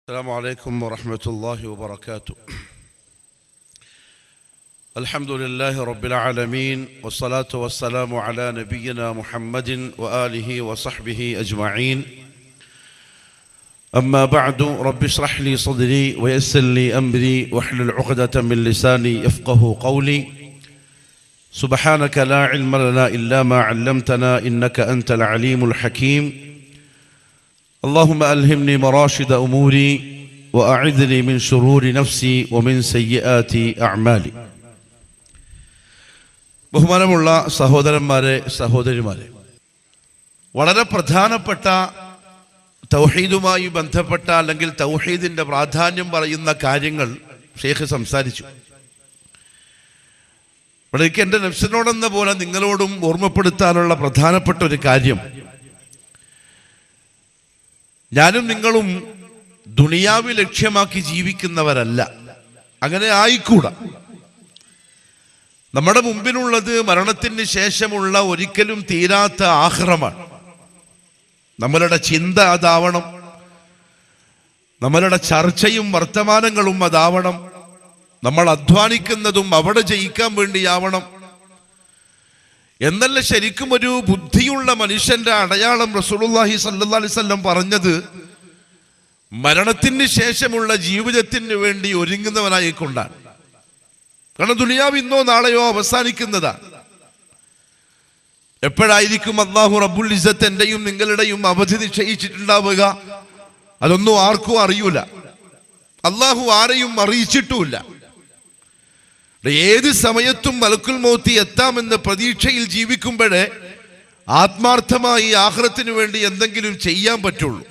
السلام عليكم ورحمة الله وبركاته. الحمد لله رب العالمين والصلاة والسلام على نبينا محمد وآله وصحبه أجمعين. أما بعد رب اشرح لي صدري ويسر لي أمري واحلل عقدة من لساني يفقه قولي. سبحانك لا علم لنا إلا ما علمتنا إنك أنت العليم الحكيم. اللهم ألهمني مراشد أموري وأعذني من شرور نفسي ومن سيئات أعمالي. ബഹുമാനമുള്ള സഹോദരന്മാരെ സഹോദരിമാരെ, വളരെ പ്രധാനപ്പെട്ട തൗഹീദുമായി ബന്ധപ്പെട്ട അല്ലെങ്കിൽ തൗഹീദിന്റെ പ്രാധാന്യം പറയുന്ന കാര്യങ്ങൾ ഷെയ്ഖ് സംസാരിച്ചു. ഇവിടേക്ക് എൻ്റെ നഫ്സിനോടെന്ന പോലെ നിങ്ങളോടും ഓർമ്മപ്പെടുത്താനുള്ള പ്രധാനപ്പെട്ട ഒരു കാര്യം, ഞാനും നിങ്ങളും ദുനിയാവ് ലക്ഷ്യമാക്കി ജീവിക്കുന്നവരല്ല. അങ്ങനെ ആയിക്കൂടാ. നമ്മുടെ മുമ്പിലുള്ളത് മരണത്തിന് ശേഷമുള്ള ഒരിക്കലും തീരാത്ത ആഖിറമാണ്. നമ്മളുടെ ചിന്ത അതാവണം, നമ്മളുടെ ചർച്ചയും വർത്തമാനങ്ങളും അതാവണം, നമ്മൾ അധ്വാനിക്കുന്നതും അവിടെ ജയിക്കാൻ വേണ്ടിയാവണം എന്നല്ല ശരിക്കും ഒരു ബുദ്ധിയുള്ള മനുഷ്യന്റെ അടയാളം റസൂലുള്ളാഹി സ്വല്ലല്ലാഹി അലൈഹി വസല്ലം പറഞ്ഞത് മരണത്തിന് ശേഷമുള്ള ജീവിതത്തിന് വേണ്ടി ഒരുങ്ങുന്നവനായിക്കൊണ്ടാണ്. കാരണം ദുനിയാവ് ഇന്നോ നാളെയോ അവസാനിക്കുന്നതാണ്. എപ്പോഴായിരിക്കും അല്ലാഹു റബ്ബുൽ ഇസ്സത്ത് എന്റെയും നിങ്ങളുടെയും അവധി നിശ്ചയിച്ചിട്ടുണ്ടാവുക? അതൊന്നും ആർക്കും അറിയൂല. അല്ലാഹു ആരെയും അറിയിച്ചിട്ടുമില്ല. ഏത് സമയത്തും മലക്കുൽ മൗത്ത് എത്താമെന്ന പ്രതീക്ഷയിൽ ജീവിക്കുമ്പോഴേ ആത്മാർത്ഥമായി ആഖിറത്തിന് വേണ്ടി എന്തെങ്കിലും ചെയ്യാൻ പറ്റുള്ളൂ.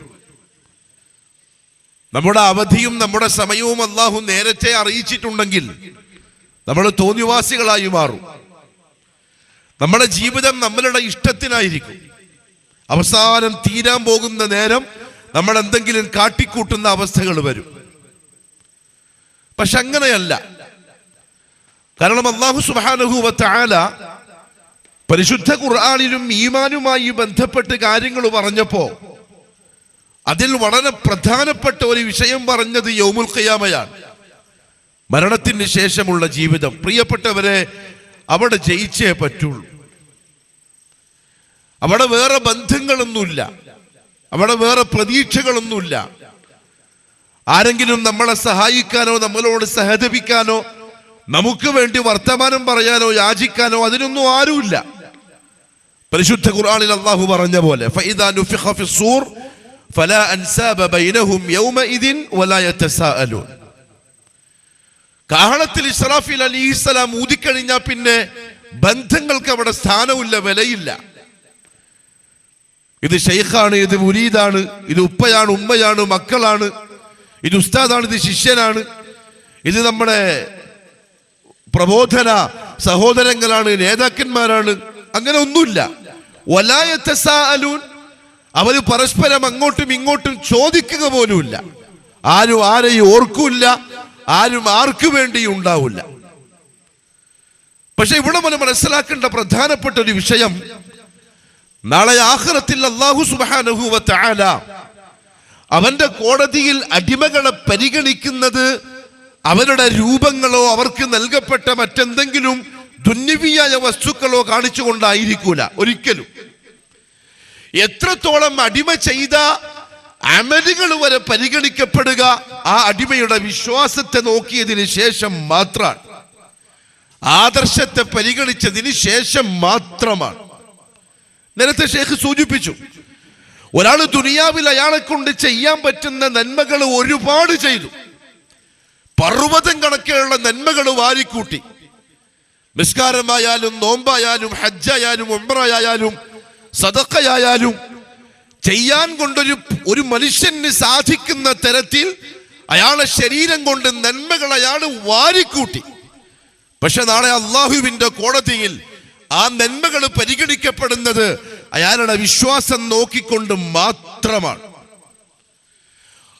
നമ്മുടെ അവധിയും നമ്മുടെ സമയവും അല്ലാഹു നേരത്തെ അറിയിച്ചിട്ടുണ്ടെങ്കിൽ നമ്മൾ തോന്നിവാസികളായി മാറും. നമ്മുടെ ജീവിതം നമ്മളുടെ ഇഷ്ടത്തിനായിരിക്കും. അവസാനം തീരാൻ പോകുന്ന നേരം നമ്മൾ എന്തെങ്കിലും കാട്ടിക്കൂട്ടുന്ന അവസ്ഥകൾ വരും. പക്ഷെ അങ്ങനെയല്ല. കാരണം അല്ലാഹു സുബ്ഹാനഹു വ തആല പരിശുദ്ധ ഖുർആനിലും ഈമാനുമായി ബന്ധപ്പെട്ട് കാര്യങ്ങൾ പറഞ്ഞപ്പോ അതിൽ വളരെ പ്രധാനപ്പെട്ട ഒരു വിഷയം പറഞ്ഞത് യൗമുൽ ഖിയാമയാണ്, മരണത്തിന് ശേഷമുള്ള ജീവിതം. പ്രിയപ്പെട്ടവരെ, അവിടെ ജയിച്ചേ പറ്റുള്ളൂ. അവിടെ വേറെ ബന്ധങ്ങളൊന്നുമില്ല, അവിടെ വേറെ പ്രതീക്ഷകളൊന്നുമില്ല. ആരെങ്കിലും നമ്മളെ സഹായിക്കാനോ നമ്മളോട് സഹതപിക്കാനോ നമുക്ക് വേണ്ടി വർത്തമാനം പറയാനോ യാചിക്കാനോ അതിനൊന്നും ആരുമില്ല. പരിശുദ്ധ ഖുർആനിൽ അല്ലാഹു പറഞ്ഞ പോലെ ഫഇദാ നുഫിഖ ഫിസ്സൂർ ഫലാ അൻസാബ ബൈനഹും യൗമഇദിൻ വലാ യതസാഅലൂൻ. കാഹളത്തിൽ ഇസ്രാഫീൽ അലൈഹിസ്സലാം ഊതിക്കഴിഞ്ഞാൽ പിന്നെ ബന്ധങ്ങൾക്ക് അവിടെ സ്ഥാനമില്ല, വിലയില്ല. ഇത് ഷെയ്ഖാണ്, ഇത് മുരീദാണ്, ഇത് ഉപ്പയാണ്, ഉമ്മയാണ്, മക്കളാണ്, ഇത് ഉസ്താദാണ്, ഇത് ശിഷ്യനാണ്, ഇത് നമ്മുടെ പ്രബോധന സഹോദരങ്ങളാണ്, നേതാക്കന്മാരാണ്. അങ്ങനെ ഒന്നുമില്ല. വലാ യതസാഅലൂൻ. അവര് പരസ്പരം അങ്ങോട്ടും ഇങ്ങോട്ടും ചോദിക്കുക പോലുമില്ല. ആരും ആരെയും ഓർക്കൂല്ല, ആരും ആർക്കു വേണ്ടി ഉണ്ടാവില്ല. പക്ഷെ ഇവിടെ നമ്മൾ മനസ്സിലാക്കേണ്ട പ്രധാനപ്പെട്ട ഒരു വിഷയം, നാളെ ആഖിറത്തിൽ അല്ലാഹു സുബ്ഹാനഹു വ തആല അവന്റെ കോടതിയിൽ അടിമകളെ പരിഗണിക്കുന്നത് അവരുടെ രൂപങ്ങളോ അവർക്ക് നൽകപ്പെട്ട മറ്റെന്തെങ്കിലും ദുന്യവിയായ വസ്തുക്കളോ കാണിച്ചുകൊണ്ടായിരിക്കൂല ഒരിക്കലും. എത്രത്തോളം അടിമ ചെയ്ത അമലുകൾ വരെ പരിഗണിക്കപ്പെടുക ആ അടിമയുടെ വിശ്വാസത്തെ നോക്കിയതിന് ശേഷം മാത്രമാണ്, ആദർശത്തെ പരിഗണിച്ചതിന് ശേഷം മാത്രമാണ്. നേരത്തെ ഷെയ്ഖ് സൂചിപ്പിച്ചു, ഒരാൾ ദുനിയാവിൽ അയാളെ കൊണ്ട് ചെയ്യാൻ പറ്റുന്ന നന്മകൾ ഒരുപാട് ചെയ്തു, പർവ്വതം കണക്കെയുള്ള നന്മകൾ വാരിക്കൂട്ടി. നിസ്കാരമായാലും നോമ്പായാലും ഹജ്ജായാലും ഉംറയായാലും സദഖയായാലും ചെയ്യാൻ കൊണ്ടൊരു ഒരു മനുഷ്യന് സാധിക്കുന്ന തരത്തിൽ അയാളെ ശരീരം കൊണ്ട് നന്മകൾ അയാൾ വാരിക്കൂട്ടി. പക്ഷെ നാളെ അല്ലാഹുവിന്റെ കോടതിയിൽ ആ നന്മകൾ പരിഗണിക്കപ്പെടുന്നത് അയാളുടെ വിശ്വാസം നോക്കിക്കൊണ്ട് മാത്രമാണ്.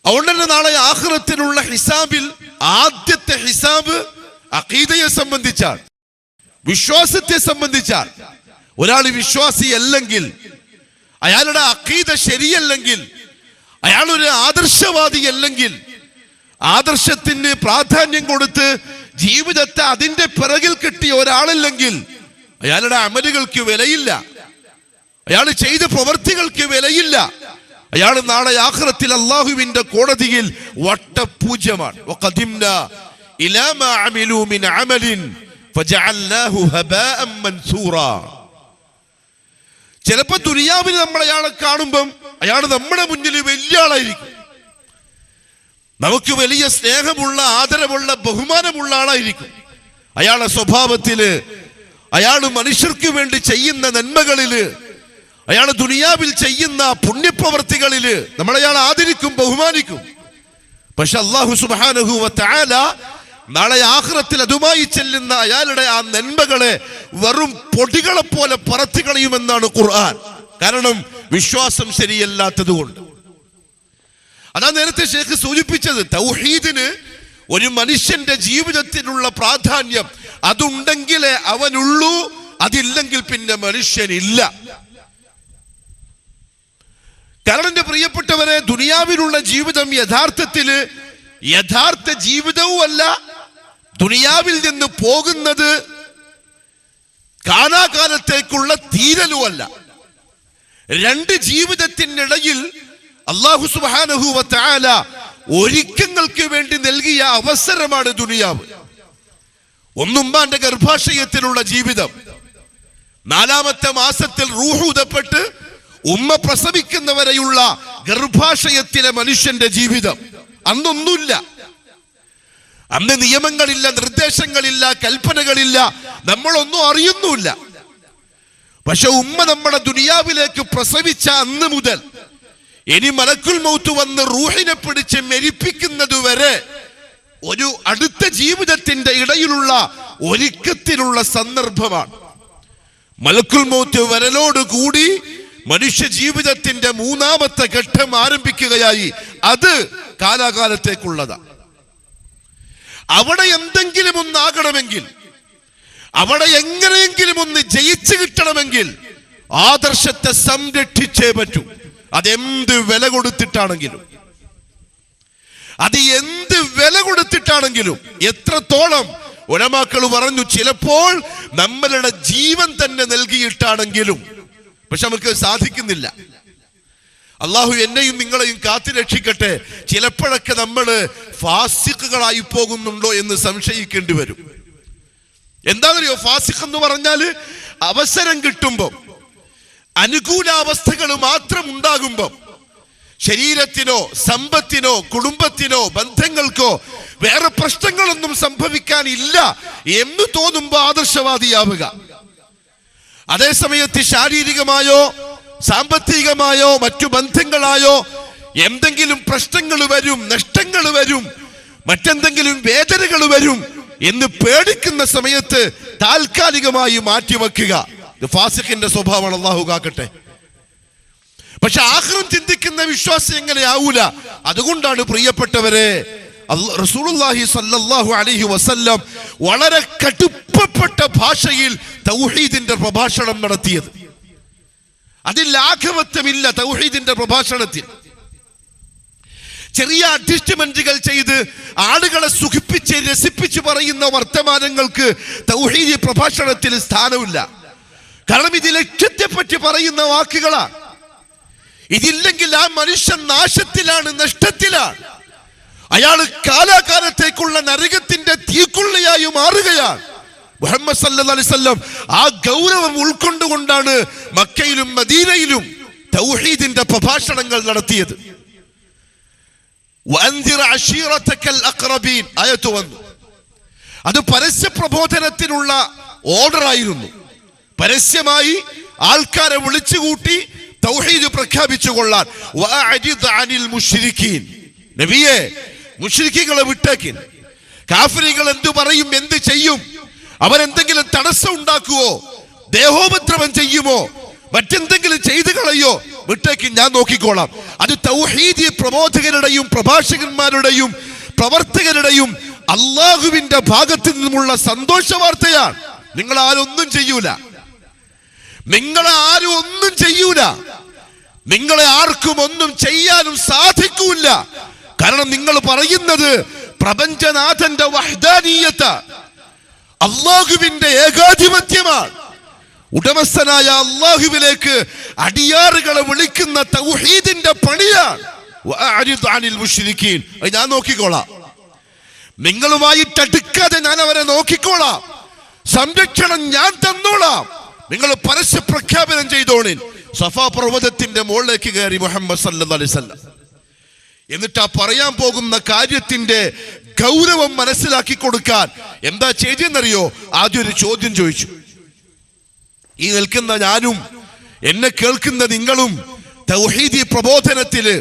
അതുകൊണ്ട് തന്നെ നാളെ ആഖിറത്തിലുള്ള ഹിസാബിൽ ആദ്യത്തെ ഹിസാബ് അഖീദയെ സംബന്ധിച്ചാണ്, വിശ്വാസത്തെ സംബന്ധിച്ചാണ്. ഒരാൾ വിശ്വാസി അല്ലെങ്കിൽ, അയാളുടെ അഖീദ ശരിയല്ലെങ്കിൽ അയാൾ ഒരു ആദർശവാദി അല്ലെങ്കിൽ, ആദർശത്തിന് പ്രാധാന്യം കൊടുത്ത് ജീവിതത്തെ അതിന്റെ പിറകിൽ കെട്ടിയ ഒരാളല്ലെങ്കിൽ അയാളുടെ അമലുകൾക്ക് വിലയില്ല, അയാൾ ചെയ്ത പ്രവർത്തികൾക്ക് വിലയില്ല. അയാൾ നാളെ ആഖിറത്തിൽ അല്ലാഹുവിന്റെ കോടതിയിൽ വട്ടപൂജ്യമാണ്. വഖദിംനാ ഇലാ മാ അമിലൂ മിൻ അമലിൻ ഫജഅൽനാഹു ഹബാഅൻ മൻസൂറാ. ചിലപ്പോൾ ദുനിയാവിൽ നമ്മൾ അയാളെ കാണുമ്പം അയാൾ നമ്മുടെ മുന്നിൽ വലിയ ആളായിരിക്കും, നമുക്ക് വലിയ സ്നേഹമുള്ള, ആദരവുള്ള, ബഹുമാനമുള്ള ആളായിരിക്കും. അയാളുടെ സ്വഭാവത്തില്, അയാൾ മനുഷ്യർക്ക് വേണ്ടി ചെയ്യുന്ന നന്മകളില്, അയാൾ ദുനിയാവിൽ ചെയ്യുന്ന പുണ്യപ്രവർത്തികളില് നമ്മൾ അയാൾ ആദരിക്കും, ബഹുമാനിക്കും. പക്ഷെ അല്ലാഹു സുബ്ഹാനഹു വ തആല നാളെ ആഖിറത്തിൽ അതുമായി ചെല്ലുന്ന അയാളുടെ ആ നന്മകളെ വെറും പൊടികളെ പോലെ പറത്തി കളയുമെന്നാണ് ഖുർആൻ. കാരണം വിശ്വാസം ശരിയല്ലാത്തത് കൊണ്ട്. അതാ നേരത്തെ ഷേഖ് സൂചിപ്പിച്ചത്, തൗഹീദിന് ഒരു മനുഷ്യന്റെ ജീവിതത്തിലുള്ള പ്രാധാന്യം അതുണ്ടെങ്കിലേ അവനുള്ളൂ, അതില്ലെങ്കിൽ പിന്നെ മനുഷ്യനില്ല. കാരണം എന്റെ പ്രിയപ്പെട്ടവരെ, ദുനിയാവിലുള്ള ജീവിതം യഥാർത്ഥത്തില് യഥാർത്ഥ ജീവിതവും അല്ല, ദുനിയാവിൽ നിന്ന് പോകുന്നത് കാലാകാലത്തേക്കുള്ള തീരലുമല്ല. രണ്ട് ജീവിതത്തിനിടയിൽ അല്ലാഹു സുബ്ഹാനഹു വ തആല ഒരുക്കങ്ങൾക്ക് വേണ്ടി നൽകിയ അവസരമാണ് ദുനിയാവ്. ഒന്നുമ്മാന്റെ ഗർഭാശയത്തിലുള്ള ജീവിതം, 4ാമത്തെ മാസത്തിൽ റൂഹ് ഊതപ്പെട്ട് ഉമ്മ പ്രസവിക്കുന്നവരെയുള്ള ഗർഭാശയത്തിലെ മനുഷ്യന്റെ ജീവിതം. അന്നൊന്നുമില്ല, അന്ന് നിയമങ്ങളില്ല, നിർദ്ദേശങ്ങളില്ല, കൽപ്പനകളില്ല, നമ്മളൊന്നും അറിയുന്നുമില്ല. പക്ഷെ ഉമ്മ നമ്മുടെ ദുനിയാവിലേക്ക് പ്രസവിച്ച അന്ന് മുതൽ ഇനി മലക്കുൽ മൗത്ത് വന്ന് റൂഹിനെ പിടിച്ച് മെരിപ്പിക്കുന്നത് വരെ ഒരു അടുത്ത ജീവിതത്തിന്റെ ഇടയിലുള്ള ഒരുക്കത്തിലുള്ള സന്ദർഭമാണ്. മലക്കുൽ മൗത്ത് വരലോട് കൂടി മനുഷ്യ ജീവിതത്തിന്റെ 3ാമത്തെ ഘട്ടം ആരംഭിക്കുകയായി. അത് കാലാകാലത്തേക്കുള്ളതാണ്. അവിടെ എന്തെങ്കിലും ഒന്നാകണമെങ്കിൽ, അവിടെ എങ്ങനെയെങ്കിലും ഒന്ന് ജയിച്ചു കിട്ടണമെങ്കിൽ ആദർശത്തെ സംരക്ഷിച്ചേ പറ്റൂ. അതെന്ത് വില കൊടുത്തിട്ടാണെങ്കിലും, അത് എന്ത് വില കൊടുത്തിട്ടാണെങ്കിലും, എത്രത്തോളം ഉലമാക്കൾ പറഞ്ഞു, ചിലപ്പോൾ നമ്മളുടെ ജീവൻ തന്നെ നൽകിയിട്ടാണെങ്കിലും. പക്ഷെ നമുക്ക് സാധിക്കുന്നില്ല. അള്ളാഹു എന്നെയും നിങ്ങളെയും കാത്തു രക്ഷിക്കട്ടെ. ചിലപ്പോഴൊക്കെ നമ്മൾ ഫാസിഖുകളായി പോകുന്നുണ്ടോ എന്ന് സംശയിക്കേണ്ടി വരും. എന്താണെന്നറിയോ, ഫാസിഖ് എന്ന് പറഞ്ഞാൽ അവസരം കിട്ടുമ്പോൾ, അനുകൂലാവസ്ഥകൾ മാത്രം ഉണ്ടാകുമ്പോൾ, ശരീരത്തിനോ സമ്പത്തിനോ കുടുംബത്തിനോ ബന്ധങ്ങൾക്കോ വേറെ പ്രശ്നങ്ങളൊന്നും സംഭവിക്കാനില്ല എന്ന് തോന്നുമ്പോൾ ആദർശവാദിയാവുക. അതേസമയത്ത് ശാരീരികമായോ സാമ്പത്തികമായോ മറ്റു ബന്ധങ്ങളായോ എന്തെങ്കിലും പ്രശ്നങ്ങൾ വരും, നഷ്ടങ്ങൾ വരും, മറ്റെന്തെങ്കിലും വേദനകൾ വരും എന്ന് പേടിക്കുന്ന സമയത്ത് താൽക്കാലികമായി മാറ്റിവെക്കുക. ഇത് ഫാസിഖിന്റെ സ്വഭാവമാണ്, അല്ലാഹു കാക്കട്ടെ. പക്ഷെ ആഖിറം ചിന്തിക്കുന്ന വിശ്വാസം എങ്ങനെയാവൂല. അതുകൊണ്ടാണ് പ്രിയപ്പെട്ടവരെ, റസൂലുള്ളാഹി സ്വല്ലല്ലാഹു അലൈഹി വസല്ലം വളരെ കടുപ്പപ്പെട്ട ഭാഷയിൽ തൗഹീദിന്റെ പ്രഭാഷണം നടത്തിയത്. അതിൽ ലാഘവത്വമില്ല. തൗഹീദിന്റെ പ്രഭാഷണത്തിൽ ചെറിയ അഡ്ജസ്റ്റ്മെന്റുകൾ ചെയ്ത് ആളുകളെ സുഖിപ്പിച്ച് രസിപ്പിച്ച് പറയുന്ന വർത്തമാനങ്ങൾക്ക് തൗഹീദി പ്രഭാഷണത്തിൽ സ്ഥാനമില്ല. കാരണം ഇത് ലക്ഷ്യത്തെ പറ്റി പറയുന്ന വാക്കുകളാണ്. ഇതില്ലെങ്കിൽ ആ മനുഷ്യൻ നാശത്തിലാണ്, നഷ്ടത്തിലാണ്. അയാൾ കാലാകാലത്തേക്കുള്ള നരകത്തിന്റെ തീക്കുള്ളിയായി മാറുകയാണ്. മുഹമ്മദ് സല്ലല്ലാഹു അലൈഹി വസല്ലം ആ ഗൗരവം ഉൾക്കൊണ്ടുകൊണ്ടാണ് മക്കയിലും മദീനയിലും തൗഹീദിന്റെ പ്രഭാഷണങ്ങൾ നടത്തിയത്. വഅൻദിർ അശീറതകൽ അഖ്റബീൻ ആയത്ത് വന്നു. അത് പരസ്യ പ്രബോധനത്തിനുള്ള ഓർഡർ ആയിരുന്നു. പരസ്യമായി ആൾക്കാരെ വിളിച്ചുകൂട്ടി തൗഹീദ് പ്രഖ്യാപിച്ചു കൊള്ളാൻ. വഅഅദിദ് അനിൽ മുശ്രിക്കീൻ, നബിയെ മുശ്രിക്കുകളെ വിട്ടേക്കിൻ. കാഫിറുകൾ എന്തു പറയും, എന്ത് ചെയ്യും, അവരെന്തെങ്കിലും തടസ്സം ഉണ്ടാക്കുവോ, ദേഹോപദ്രവം ചെയ്യുമോ, മറ്റെന്തെങ്കിലും ചെയ്തു കളയോ, വിട്ടേക്ക്, ഞാൻ നോക്കിക്കോളാം. അത് തൗഹീദി പ്രബോധകരുടെയും പ്രഭാഷകന്മാരുടെയും പ്രവർത്തകരുടെയും അള്ളാഹുവിന്റെ ഭാഗത്തു നിന്നുമുള്ള സന്തോഷ വാർത്തയാണ്. നിങ്ങളാരൊന്നും ചെയ്യൂല, നിങ്ങളാരും ഒന്നും ചെയ്യൂല. നിങ്ങളെ ആർക്കും ഒന്നും ചെയ്യാനും സാധിക്കൂല. കാരണം നിങ്ങൾ പറയുന്നത് പ്രപഞ്ചനാഥന്റെ വഹ്ദാനിയത്ത്, അല്ലാഹുവിന്റെ ഏകാധിപത്യമാണ്. ഉടമസ്ഥനായ അല്ലാഹുവിലേക്ക് അടിയാറുകളെ വിളിക്കുന്ന തൗഹീദിന്റെ പണിയാണ്. വഅരിദ് അനിൽ മുശ്രിക്കീൻ, ഞാൻ നോക്കിക്കോളാം, നിങ്ങളുമായിട്ട് അടുക്കാതെ ഞാൻ അവരെ നോക്കിക്കോളാം, സംരക്ഷണം ഞാൻ തന്നോളാം, നിങ്ങൾ പരസ്യ പ്രഖ്യാപനം ചെയ്തോണിൻ. സഫാ പർവ്വതത്തിന്റെ മുകളിലേക്ക് കയറി മുഹമ്മദ് സല്ലല്ലാഹു അലൈഹി വസല്ലം. എന്നിട്ട് ആ പറയാൻ പോകുന്ന കാര്യത്തിന്റെ ഗൗരവം മനസ്സിലാക്കി കൊടുക്കാൻ എന്താ ചെയ്തെന്നറിയോ? ആദ്യം ഒരു ചോദ്യം ചോദിച്ചു. ഈ നിൽക്കുന്ന ഞാനും എന്നെ കേൾക്കുന്ന നിങ്ങളും തൗഹീദി പ്രബോധനത്തില്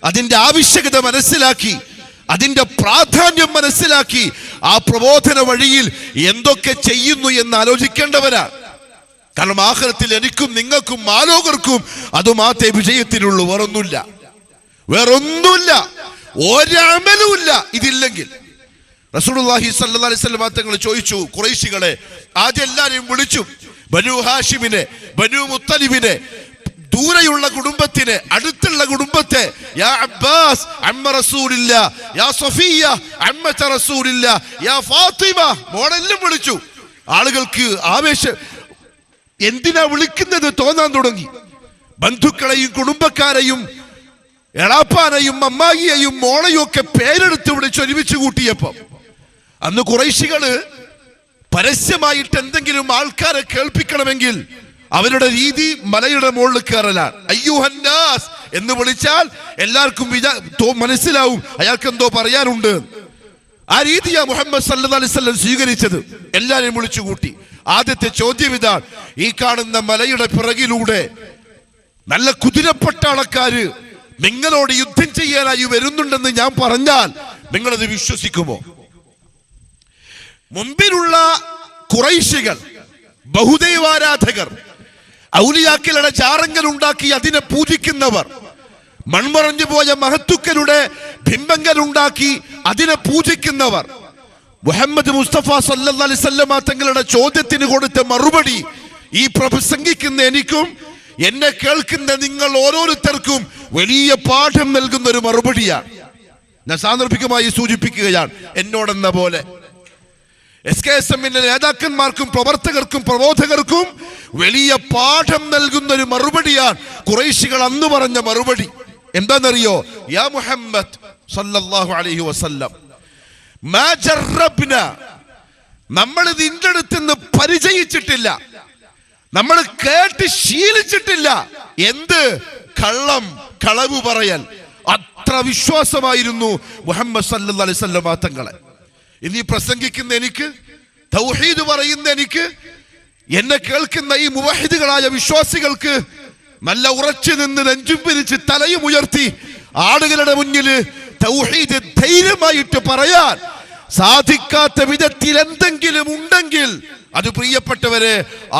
അതിന്റെ ആവശ്യകത മനസ്സിലാക്കി, അതിന്റെ പ്രാധാന്യം മനസ്സിലാക്കി ആ പ്രബോധന വഴിയിൽ എന്തൊക്കെ ചെയ്യുന്നു എന്ന് ആലോചിക്കേണ്ടവരാണ്. കാരണം ആഖിറത്തിൽ എനിക്കും നിങ്ങൾക്കും മാലോകർക്കും അത് മാത്രമേ വിജയത്തിനുള്ളൂ, വേറൊന്നുമില്ല, ഒരമലുമില്ല ഇതില്ലെങ്കിൽ. റസൂലുള്ളാഹി സ്വല്ലല്ലാഹു അലൈഹി വസല്ലം തങ്ങൾ ചോദിച്ചു ഖുറൈശികളെ, ആദ്യം എല്ലാവരെയും വിളിച്ചു. ബനു ഹാഷിമിനെ, ബനു മുത്തലിബിനെ, ദൂരെയുള്ള കുടുംബത്തിനെ, അടുത്തുള്ള കുടുംബത്തെ, യാ അബ്ബാസ് അമ്മ റസൂലില്ല, യാ സഫിയ അമ്മത റസൂലില്ല, യാ ഫാത്തിമ, മോളെല്ലാം വിളിച്ചു. ആളുകൾക്ക് ആവേശം, എന്തിനാ വിളിക്കുന്നത് തോന്നാൻ തുടങ്ങി. ബന്ധുക്കളെയും കുടുംബക്കാരെയും എളാപ്പാനെയും അമ്മായിയെയും മോളെയും ഒക്കെ പേരെടുത്ത് വിളിച്ച് ഒരുമിച്ച് കൂട്ടിയപ്പോ അന്ന് ഖുറൈശികള് പരസ്യമായിട്ട് എന്തെങ്കിലും ആൾക്കാരെ കേൾപ്പിക്കണമെങ്കിൽ അവരുടെ രീതി മലയുടെ മുകളിൽ കയറലാണ്. അയ്യുഹന്നാസ് എന്ന് വിളിച്ചാൽ എല്ലാവർക്കും മനസ്സിലാവും അയാൾക്ക് എന്തോ പറയാനുണ്ട്. ആ രീതിയാ മുഹമ്മദ് സല്ലല്ലാഹു അലൈഹി വസല്ലം സ്വീകരിച്ചത്. എല്ലാരെയും വിളിച്ചു കൂട്ടി. ആദ്യത്തെ ചോദ്യം ഇതാണ്, ഈ കാണുന്ന മലയുടെ പിറകിലൂടെ നല്ല കുതിരപ്പട്ടാളക്കാര് നിങ്ങളോട് യുദ്ധം ചെയ്യാനായി വരുന്നുണ്ടെന്ന് ഞാൻ പറഞ്ഞാൽ നിങ്ങളത് വിശ്വസിക്കുമോ? മുമ്പിലുള്ള ഖുറൈശികൾ, ബഹുദൈവാരാധകർ, ഔലിയാക്കളുടെ ചാറങ്ങൾ ഉണ്ടാക്കി അതിനെ പൂജിക്കുന്നവർ, മൺമറഞ്ഞു പോയ മഹത്തുക്കളുടെ ബിംബങ്ങൾ ഉണ്ടാക്കി അതിനെ പൂജിക്കുന്നവർ, മുഹമ്മദ് മുസ്തഫ സല്ലല്ലാഹു അലൈഹി വസല്ലം തങ്ങളുടെ ചോദ്യത്തിന് കൊടുത്ത മറുപടി ഈ പ്രസംഗിക്കുന്ന എനിക്കും എന്നെ കേൾക്കുന്ന നിങ്ങൾ ഓരോരുത്തർക്കും വലിയ പാഠം നൽകുന്ന ഒരു മറുപടിയാണ്. ഞാൻ സാന്ദർഭികമായി സൂചിപ്പിക്കുകയാണ്, എന്നോടെന്ന പോലെ SKSM-ന്റെ നേതാക്കന്മാർക്കും പ്രവർത്തകർക്കും പ്രബോധകർക്കും വലിയ പാഠം നൽകുന്ന ഒരു മറുപടിയാണ് ഖുറൈശികൾ അന്ന് പറഞ്ഞ മറുപടി. എന്താണെന്നറിയോ? യാ മുഹമ്മദ് സല്ലല്ലാഹു അലൈഹി വസല്ലം, മാ ജറബ്ന, നമ്മൾ നിന്റെ അടുത്ത് നിന്ന് പരിചയിച്ചിട്ടില്ല, നമ്മൾ കേട്ട് ശീലിച്ചിട്ടില്ല. എന്ത്? കള്ളം, കളവ് പറയൽ. അത്ര വിശ്വാസമായിരുന്നു മുഹമ്മദ് സല്ലല്ലാഹു അലൈഹി വസല്ലം തങ്ങളെ. ഇനി പ്രസംഗിക്കുന്ന എനിക്ക്, തൗഹീദ് പറയുന്ന എനിക്ക്, എന്നെ കേൾക്കുന്ന ഈ മുവഹിദുകളായ വിശ്വാസികൾക്ക് നല്ല ഉറച്ചു നിന്ന് നെഞ്ചും പിരിച്ച് തലയും ഉയർത്തി ആളുകളുടെ മുന്നിൽ തൗഹീദ് ധൈര്യമായിട്ട് പറയാൻ സാധിക്കാത്ത വിധത്തിൽ എന്തെങ്കിലും ഉണ്ടെങ്കിൽ അത് പ്രിയപ്പെട്ടവരെ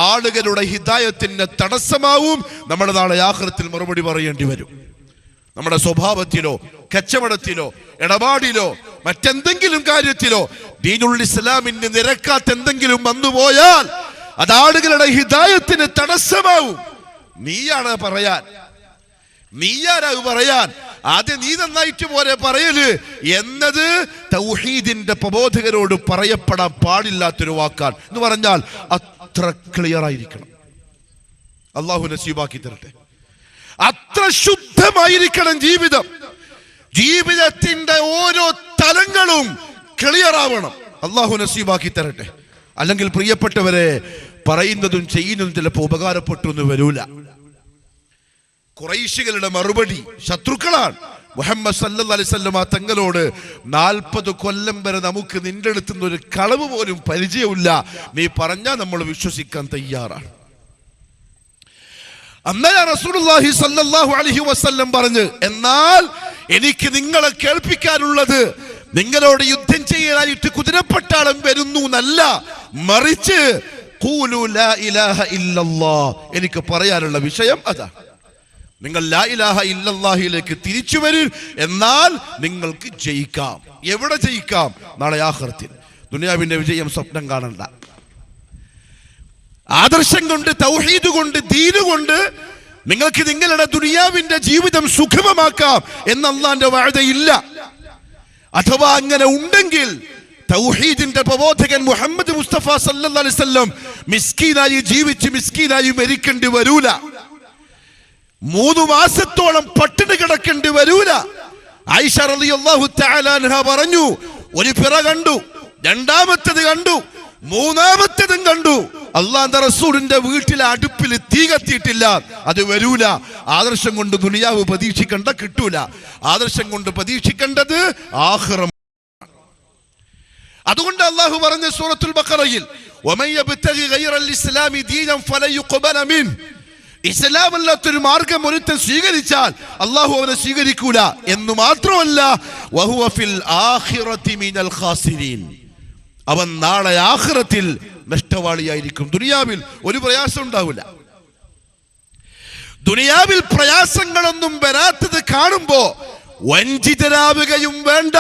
ആളുകളുടെ ഹിദായത്തിന് തടസ്സമാവും. നമ്മുടെ നാളെ ആഖിറത്തിൽ മറുപടി പറയേണ്ടി വരും. നമ്മുടെ സ്വഭാവത്തിലോ കച്ചവടത്തിലോ ഇടപാടിലോ മറ്റെന്തെങ്കിലും കാര്യത്തിലോ ദീനുൽ ഇസ്ലാമിന് നിരക്കാത്ത എന്തെങ്കിലും വന്നുപോയാൽ അത് ആളുകളുടെ ഹിദായത്തിന് തടസ്സമാവും. നീയാണ് പറയാൻ, നീയാരാവ് പറയാൻ? ആദ്യം നീ നന്നായിട്ട് പോലെ പറയല് എന്നത് തൗഹീദിന്റെ പ്രബോധകരോട് പറയപ്പെടാൻ പാടില്ലാത്തൊരു വാക്കാണ്. എന്ന് പറഞ്ഞാൽ അത്ര ക്ലിയർ ആയിരിക്കണം. അള്ളാഹു നസീബാക്കി തരട്ടെ. അത്ര ശുദ്ധമായിരിക്കണം ജീവിതം. ജീവിതത്തിന്റെ ഓരോ തലങ്ങളും ക്ലിയർ ആവണം. അള്ളാഹു നസീബാക്കി തരട്ടെ. അല്ലെങ്കിൽ പ്രിയപ്പെട്ടവരെ, പറയുന്നതും ചെയ്യുന്നതും ചിലപ്പോൾ ഉപകാരപ്പെട്ടു എന്ന് വരൂല. ഖുറൈശികളുടെ മറുപടി, ശത്രുക്കളാണ്. മുഹമ്മദ് സല്ലല്ലാഹു അലൈഹി വസല്ലം തങ്ങളോട് 40 കൊല്ലം വരെ നമുക്ക് നിന്റെ അടുത്ത് നിന്ന് ഒരു കളവ് പോലും പരിചയമില്ല, നീ പറഞ്ഞാൽ നമ്മൾ വിശ്വസിക്കാൻ തയ്യാറാണ്. അന്നേരം റസൂലുള്ളാഹി സ്വല്ലല്ലാഹു അലൈഹി വസല്ലം പറഞ്ഞു, എന്നാൽ എനിക്ക് നിങ്ങളെ കേൾപ്പിക്കാനുള്ളത് നിങ്ങളോട് യുദ്ധം ചെയ്യാനായിട്ട് കുതിരപ്പട്ടാളം വരുന്നു എന്നല്ല, മറിച്ച് ഖൂലു ലാ ഇലാഹ ഇല്ലല്ലാഹ്, എനിക്ക് പറയാനുള്ള വിഷയം അതാ. നിങ്ങൾ ലാ ഇലാഹ ഇല്ലല്ലാഹിലേക്ക് തിരിച്ചു വരൂ, എന്നാൽ നിങ്ങൾക്ക് ജയിക്കാം. എവിടെ ജയിക്കാം? നാളെ ആഖിറത്തിൽ. ദുനിയാവിന്റെ വിജയം സ്വപ്നം കാണണ്ട. ആദർശം കൊണ്ട്, തൗഹീദ് കൊണ്ട്, ദീന് കൊണ്ട് നിങ്ങൾക്ക് നിങ്ങളുടെ ദുനിയാവിന്റെ ജീവിതം സുഖമമാക്കാം എന്ന് അല്ലാഹുവിന്റെ വഅദയില്ല. അഥവാ അങ്ങനെ ഉണ്ടെങ്കിൽ തൗഹീദിന്റെ പ്രബോധകൻ മുഹമ്മദ് മുസ്തഫ സല്ലല്ലാഹു അലൈഹി വസല്ലം മിസ്കീനായി ജീവിച്ച് മിസ്കീനായി മരിക്കേണ്ടി വരൂല. 3 മാസത്തോളം പട്ടിണി കിടക്കേണ്ടി വരൂല. ആയിഷ റളിയല്ലാഹു തആല അൻഹ പറഞ്ഞു, ഒരു പിറ കണ്ടു, രണ്ടാമത്തേത് കണ്ടു, മൂന്നാമത്തേതും കണ്ടു. അല്ലാഹുവിന്റെ റസൂലിന്റെ വീട്ടിലെ അടുപ്പിൽ തീ കത്തിയിട്ടില്ല. അത് വരൂല. ആദർശം കൊണ്ട് ദുനിയാവ് പ്രതീക്ഷിക്കേണ്ട, കിട്ടൂല. ആദർശം കൊണ്ട് പ്രതീക്ഷിക്കേണ്ടത് ആഖിറം. അതുകൊണ്ട് അല്ലാഹു പറഞ്ഞ സൂറത്തുൽ ബഖറയിൽ വമൻ യബ്തഗി ഗൈറൽ ഇസ്ലാമി ദീനൻ ഫലൻ യുഖ്ബല മിൻ, ഇസ്ലാം അല്ലാത്തൊരു മാർഗം ഒരുത്തൻ സ്വീകരിച്ചാൽ അല്ലാഹു അവനെ സ്വീകരിക്കൂല എന്ന് മാത്രമല്ല വഹുവ ഫിൽ ആഖിറതി മിനൽ ഖാസിരീൻ, അവൻ നാളെ ആഖിറത്തിൽ നഷ്ടവാളിയായിരിക്കും. ദുനിയാവിൽ ഒരു പ്രയാസം ഉണ്ടാവില്ല. ദുനിയാവിൽ പ്രയാസങ്ങളൊന്നും വരാത്തത് കാണുമ്പോ വഞ്ചിതരാവുകയും വേണ്ട.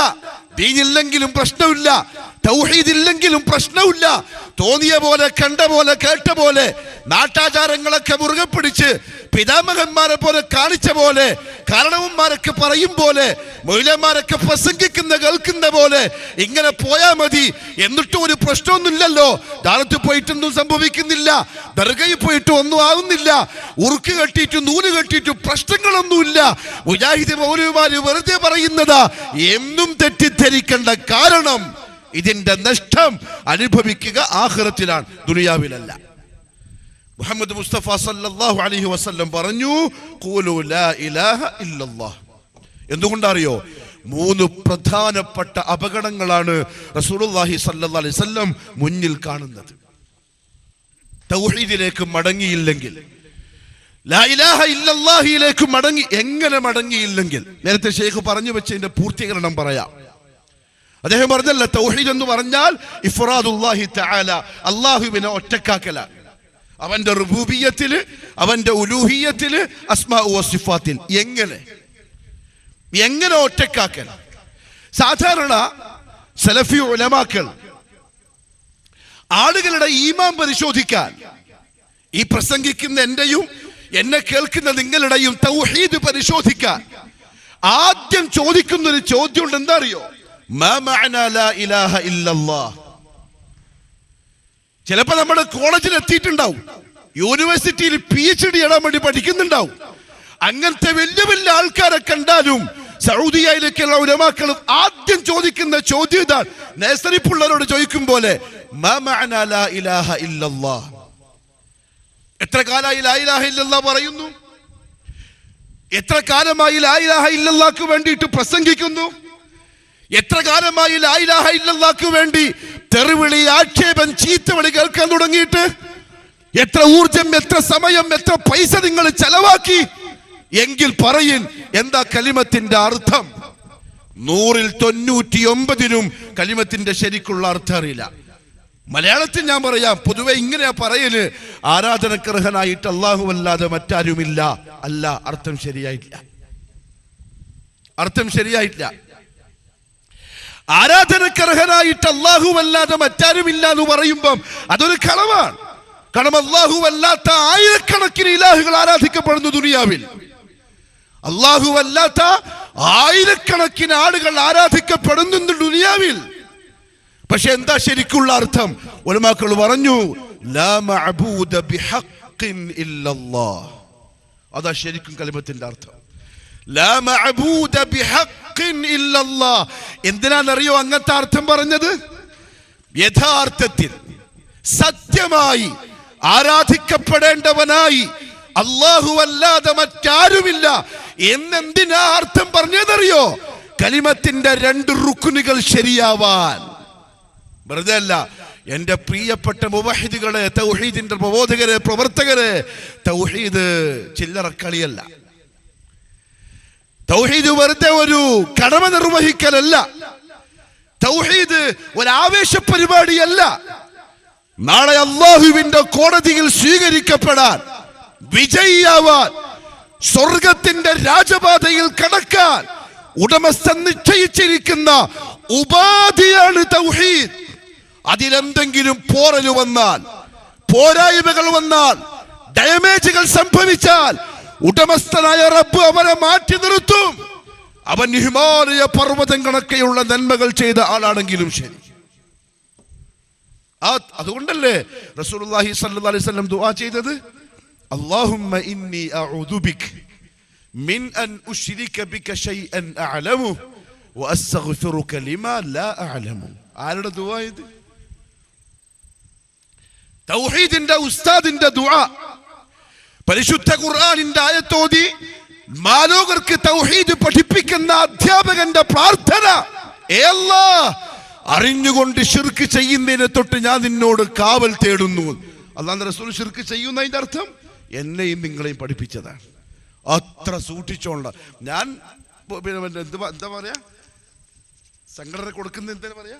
ദീനില്ലെങ്കിലും പ്രശ്നമില്ല, തൗഹീദില്ലെങ്കിലും പ്രശ്നമില്ല. തോന്നിയ പോലെ, കണ്ട പോലെ, കേട്ട പോലെ, നാട്ടാചാരങ്ങളൊക്കെ മുറുകെ പിടിച്ച് പിതാമഹന്മാരെ പോലെ കാണിച്ച പോലെ, കാരണവന്മാരൊക്കെ പറയും പോലെ, മൗലവിമാരൊക്കെ പ്രസംഗിക്കുന്ന കേൾക്കുന്ന പോലെ ഇങ്ങനെ പോയാ മതി. എന്നിട്ടും ഒരു പ്രശ്നമൊന്നുമില്ലല്ലോ. ദാനത്ത് പോയിട്ടൊന്നും സംഭവിക്കുന്നില്ല, ദർഗയിൽ പോയിട്ട് ഒന്നും ആവുന്നില്ല, ഉറുക്ക് കെട്ടിയിട്ട് നൂല് കെട്ടിയിട്ട് പ്രശ്നങ്ങളൊന്നുമില്ല. മുജാഹിദ് മൗലവിമാര് വെറുതെ പറയുന്നതാ എന്നും തെറ്റിദ്ധരിക്കേണ്ട. കാരണം ഇതിന്റെ നഷ്ടം അനുഭവിക്കുക ആഖിറത്തിലാണ്, ദുനിയാവിലല്ല. മുഹമ്മദ് മുസ്തഫ സല്ലല്ലാഹു അലൈഹി വസല്ലം പറഞ്ഞു, ഖൂലു ലാ ഇലാഹ ഇല്ലല്ലാഹ്. എന്തുകൊണ്ടറിയോ? 3 പ്രധാനപ്പെട്ട അപകടങ്ങളാണ് റസൂലുള്ളാഹി സല്ലല്ലാഹു അലൈഹി വസല്ലം മുന്നിൽ കാണുന്നത്. തൗഹീദിലേക്ക് മടങ്ങിയില്ലെങ്കിൽ, ലാ ഇലാഹ ഇല്ലല്ലാഹിലേക്ക് എങ്ങനെ മടങ്ങിയില്ലെങ്കിൽ, നേരത്തെ ഷെയ്ഖ് പറഞ്ഞു വെച്ചതിന്റെ പൂർത്തീകരണം പറയാം. അദ്ദേഹം പറഞ്ഞല്ല, തൗഹീദ് എന്ന് പറഞ്ഞാൽ ഇഫ്റാദുല്ലാഹി തആല, അല്ലാഹുവിനെ ഒറ്റക്കാക്കലാണ്. അവന്റെ റുബൂബിയ്യത്തിൽ, അവന്റെ ഉലൂഹിയ്യത്തിൽ, അസ്മാഉ വസിഫാത്തിൽ. എങ്ങനെ ഒറ്റക്കാക്കൽ? സാധാരണ സലഫി ഉലമാക്കൾ ആളുകളുടെ ഈമാൻ പരിശോധിക്കാൻ, ഈ പ്രസംഗിക്കുന്ന എന്റെയും എന്നെ കേൾക്കുന്ന നിങ്ങളുടെയും തൗഹീദ് പരിശോധിക്കാൻ ആദ്യം ചോദിക്കുന്ന ഒരു ചോദ്യം ഉണ്ട്. എന്താ അറിയോ? മാ മഅനാ ലാ ഇലാഹ ഇല്ലല്ലാഹ്. ചിലപ്പോൾ നമ്മുടെ കോളേജിൽ എത്തിയിട്ടുണ്ടാവും, യൂണിവേഴ്സിറ്റിയിൽ PhD ഇടാൻ വേണ്ടി പഠിക്കുന്നുണ്ടാവും. അങ്ങനത്തെ വലിയ വലിയ ആൾക്കാരെ കണ്ടാലും സൗദിയയിലേക്കുള്ള ഉലമാക്കൾ ആദ്യം ചോദിക്കുന്ന ചോദ്യം ഇതാണ്. നഴ്സറി പിള്ളേരോട് ചോദിക്കും പോലെ, മാ മഅനാ ലാ ഇലാഹ ഇല്ലല്ലാഹ്. എത്ര കാലമായി ലാ ഇലാഹ ഇല്ലല്ലാഹ് പറയുന്നു? എത്ര കാലമായി ലാ ഇലാഹ ഇല്ലല്ലാഹ്ക്ക് വേണ്ടിയിട്ട് പ്രസംഗിക്കുന്നു? എത്ര കാലമായി ലാ ഇലാഹ ഇല്ലല്ലാഹ്ക്ക് വേണ്ടി തെറിവിളി, ആക്ഷേപം, ചീത്തവിളി കേൾക്കാൻ തുടങ്ങിയിട്ട്? എത്ര ഊർജം, എത്ര സമയം, എത്ര പൈസ നിങ്ങൾ ചെലവാക്കി? എങ്കിൽ പറയിൻ, എന്താ കലിമത്തിന്റെ അർത്ഥം? 100ൽ 99 കലിമത്തിന്റെ ശരിക്കുള്ള അർത്ഥം അറിയില്ല. മലയാളത്തിൽ ഞാൻ പറയാം, പൊതുവെ ഇങ്ങനെയാ പറയല്, ആരാധനക്കർഹനായിട്ട് അല്ലാഹു അല്ലാതെ മറ്റാരുമില്ല. അല്ല, അർത്ഥം ശരിയായിട്ടില്ല. ആരാധനക്കർഹനായിട്ട് അല്ലാഹു അല്ലാതെ മറ്റാരുമില്ല എന്ന് പറയുമ്പം അതൊരു കളവാണ്. കാരണം അല്ലാഹു അല്ലാത്ത ആയിരക്കണക്കിന് ഇലാഹുകൾ ആരാധിക്കപ്പെടുന്നു ദുനിയാവിൽ. അല്ലാഹു അല്ലാത്ത ആയിരക്കണക്കിന് ആളുകൾ ആരാധിക്കപ്പെടുന്നുണ്ട് ദുനിയാവിൽ. പക്ഷെ എന്താ ശരിക്കുള്ള അർത്ഥം? ഉലമാക്കൾ പറഞ്ഞു, ലാ മഅബൂദ ബിഹഖ്ഖിൻ ഇല്ലല്ലാഹ്. അതാ ശരിക്കും കലിമത്തിന്റെ അർത്ഥം. ലാ മഅബൂദ ബിഹഖ്ഖിൻ ഇല്ലല്ലാഹ്. എന്തിനാണെന്നറിയോ അങ്ങനത്തെ അർത്ഥം പറഞ്ഞത്? യഥാർത്ഥത്തിൽ സത്യമായി ആരാധിക്കപ്പെടേണ്ടവനായി അല്ലാഹു അല്ലാതെ മറ്റാരുമില്ല എന്നെന്തിനാ അർത്ഥം പറഞ്ഞതറിയോ? കലിമത്തിന്റെ 2 റുക്നുകൾ ശരിയാവാൻ. വെറുതെ അല്ല. എന്റെ പ്രിയപ്പെട്ട മുവഹിദുകളെ, തൗഹീദിന്റെ പ്രബോധകരെ, പ്രവർത്തകരെ, തൗഹീദ് ചില്ലറക്കളിയല്ല. തൗഹീദ് വെറുതെ ഒരു കടമ നിർവഹിക്കലല്ല. തൗഹീദ് ഒരു ആവേശ പരിപാടിയല്ല. നാളെ അല്ലാഹുവിന്റെ കോടതിയിൽ സ്വീകരിക്കപ്പെടാൻ, വിജയിയാവാൻ, സ്വർഗത്തിന്റെ രാജപാതയിൽ കടക്കാൻ ഉടമസ്ഥൻ നിശ്ചയിച്ചിരിക്കുന്ന ഉപാധിയാണ് തൗഹീദ്. അതിലെന്തെങ്കിലും പോറല് വന്നാൽ, പോരായ്മകൾ വന്നാൽ, ഡാമേജുകൾ സംഭവിച്ചാൽ ഉടമസ്ഥനായ റബ്ബ് അവനെ മാറ്റി നിർത്തും. അവൻ ഹിമാലയ പർവ്വതം കണക്കെയുള്ള നന്മകൾ ചെയ്ത ആളാണെങ്കിലും ശരി. അതുകൊണ്ടല്ലേ റസൂലുള്ളാഹി സ്വല്ലല്ലാഹി അലൈഹി വസല്ലം ദുആ ചെയ്തത്, അല്ലാഹുമ്മ ഇന്നി അഊദു ബിക മിൻ അൻ ഉശ്രിക ബിക ശൈഅൻ അഅലമു വഅസ്തഗ്ഫിറുക ലിമാ ലാ അഅലമു. ആരുടെ ദുആ ഇത്? തൗഹീദിന്റെ ഉസ്താദിന്റെ ദുആ. പരിശുദ്ധ ഖുർആനിന്റെ ആയത്തോതി മാലോകർക്ക് തൗഹീദ് പഠിപ്പിക്കുന്ന അധ്യാപകന്റെ പ്രാർത്ഥന, ഏ അല്ലാഹ്, അറിഞ്ഞുകൊണ്ട് ശിർക്ക് ചെയ്യുന്നതിനെ തൊട്ട് ഞാൻ നിന്നോട് കാവൽ തേടുന്നു. അല്ലാഹുവിന്റെ റസൂൽ ശിർക്ക് ചെയ്യുന്നതിന്റെ അർത്ഥം എന്നെയും നിങ്ങളെയും പഠിപ്പിച്ചതാണ്. അത്ര സൂക്ഷിച്ചോണ്ട. ഞാൻ എന്താ പറയാ, സംഘടന കൊടുക്കുന്ന എന്താ പറയാ,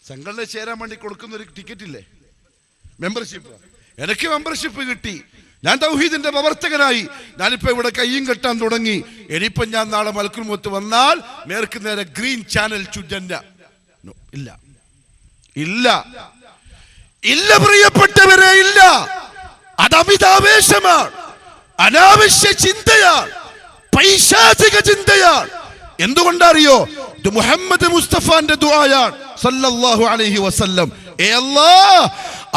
സംഘടന ചേരാൻ വേണ്ടി കൊടുക്കുന്ന ഒരു ടിക്കറ്റ് ഇല്ലേ, മെമ്പർഷിപ്പ്. എനിക്ക് മെമ്പർഷിപ്പ് കിട്ടി, ഞാൻ തൗഹീദിന്റെ പ്രവർത്തകനായി. ഞാനിപ്പോ ഇവിടെ കയ്യും കെട്ടാൻ തുടങ്ങി. ഇനിയിപ്പം ഞാൻ നാളെ മലക്കുൽ മൗത്ത് വന്നാൽ നേർക്ക് നേരെ ഗ്രീൻ ചാനൽ ചുജന്ന. ഇല്ല ഇല്ല ഇല്ല പ്രിയപ്പെട്ടവരെ, ഇല്ല. അത് അമിതാവേശമാണ്, അനാവശ്യ ചിന്തയാണ്, പൈശാചിക ചിന്തയാണ്. എന്തുകൊണ്ടറിയോ? ഇത് മുഹമ്മദ് മുസ്തഫാന്റെ ദുആയാണ് സല്ലല്ലാഹു അലൈഹി വസല്ലം. ഏ അല്ലാഹ്,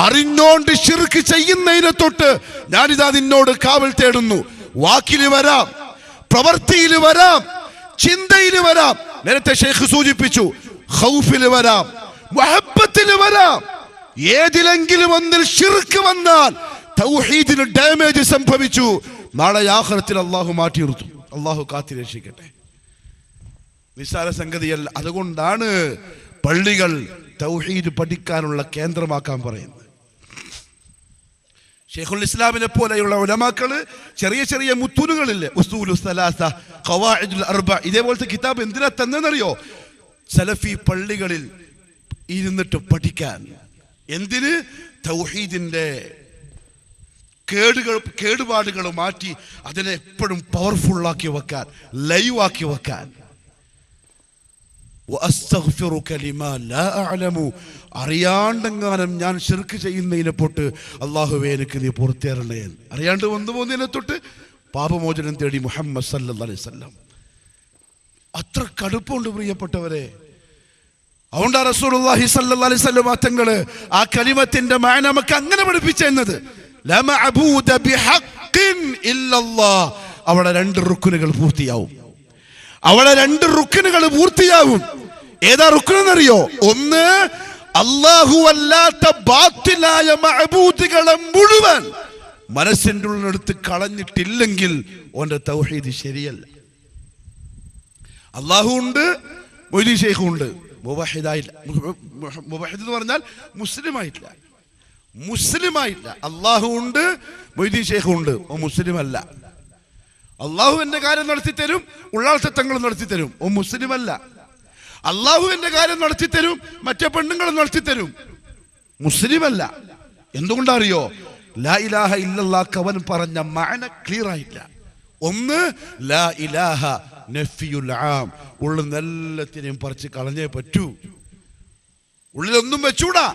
അറിഞ്ഞോണ്ട് ശിർക്ക് ചെയ്യുന്നതിനെ തൊട്ട് ഞാനിതാ നിന്നോട് കാവൽ തേടുന്നു. വാക്കില് വരാം, പ്രവൃത്തിയിൽ വരാം, ചിന്തയിൽ വരാം. നേരത്തെ ഷെയ്ഖ് സൂചിപ്പിച്ചു, ഖൗഫില് വരാം, മുഹബ്ബത്തിൽ വരാം. ഏതിലെങ്കിലും ഒന്നിൽ ശിർക്ക് വന്നാൽ തൗഹീദിന് ഡാമേജ് സംഭവിച്ചു. നാളെ ആഖിറത്തിൽ അല്ലാഹു മാറ്റി നിർത്തും. അല്ലാഹു കാത്തിരക്ഷിക്കട്ടെ. നിസ്സാര സംഗതിയല്ല. അതുകൊണ്ടാണ് പള്ളികൾ തൗഹീദ് പഠിക്കാനുള്ള കേന്ദ്രമാക്കാൻ പറയുന്നത്. ഷെയ്ഖുൽ ഇസ്ലാമിനെ പോലെയുള്ള ഉലമാക്കള് ചെറിയ ചെറിയ മുത്തൂനുകളില്ലേ, ഉസൂലു സലാസ, ഖവാഇദുൽ അർബ, ഇതേപോലത്തെ കിതാബ് എന്തിനാ തന്നെന്നറിയോ? സലഫി പള്ളികളിൽ ഇരുന്നിട്ട് പഠിക്കാൻ. എന്തിന്? തൗഹീദിന്റെ കേടുപാടുകൾ മാറ്റി അതിനെ എപ്പോഴും പവർഫുള്ളാക്കി വെക്കാൻ, ലൈവ് ആക്കി വെക്കാൻ. അറിയാണ്ടെങ്ങാനും ഞാൻ ശിർക്ക് ചെയ്യുന്നതിനെ തൊട്ട് അല്ലാഹുവേ എനിക്ക് നീ പുറത്തേറണേ, അറിയാണ്ട് വന്നു പോകുന്നതിനെ തൊട്ട് പാപമോചനം തേടി മുഹമ്മദ് സല്ലല്ലാഹു അലൈഹി വസല്ലം. അത്ര കടുപ്പമുണ്ട് പ്രിയപ്പെട്ടവരെ. അതുകൊണ്ടാ റസൂലുള്ളാഹി സ്വല്ലല്ലാഹു അലൈഹി വസല്ലം തങ്ങള് ആ കലിമത്തിന്റെ മഅന നമുക്ക് അങ്ങനെ പഠിപ്പിച്ചെന്നത്. ലാ മഅബൂദ ബിഹഖിൻ ഇല്ലല്ലാഹ്. അവിടെ രണ്ട് റുക്നുകൾ പൂർത്തിയാവും. അവിടെ രണ്ട് റുക്നുകൾ പൂർത്തിയാവും. ഏതാ റുക്നെന്നറിയോ? ഒന്ന്, അല്ലാഹു അല്ലാത്ത ബാത്തിലായ മഅബൂദുകളെ മുഴുവൻ മനസ്സിന്റെ ഉള്ളിലെടുത്ത് കളഞ്ഞിട്ടില്ലെങ്കിൽ ഓന്റെ തൗഹീദ് ശരിയല്ല. അല്ലാഹു ഉണ്ട്, മൊയ്‌ലി ശൈഖ് ഉണ്ട്, മുവഹിദായില്ല. മുവഹിദ് എന്ന് പറഞ്ഞാൽ മുസ്ലിമായിട്ടില്ല, മുസ്ലിമായില്ല. അല്ലാഹു ഉണ്ട്, മൊയ്‌ലി ശൈഖ് ഉണ്ട്, ഓ മുസ്ലിം അല്ല. അള്ളാഹുവിന്റെ കാര്യം നടത്തി തരും, ഉള്ളാൾത്തങ്ങൾ നടത്തി തരും, ഓ മുസ്ലിം അല്ല. അള്ളാഹുവിന്റെ കാര്യം നടത്തി തരും, മറ്റേ പെണ്ണുങ്ങൾ നടത്തി തരും, മുസ്ലിം അല്ല. എന്തുകൊണ്ടറിയോ? ലാ ഇലാഹ ഇല്ലല്ലാഹ് അവൻ പറഞ്ഞ മഅന ക്ലിയർ ആയില്ല. ഒന്ന്, ലാ ഇലാഹ നഫിയുൽ ആം, ഉള്ളിൽ എല്ലാത്തിനെയും പറിച്ച് കളഞ്ഞേ പറ്റൂ, ഉള്ളിലൊന്നും വെച്ചൂടാ.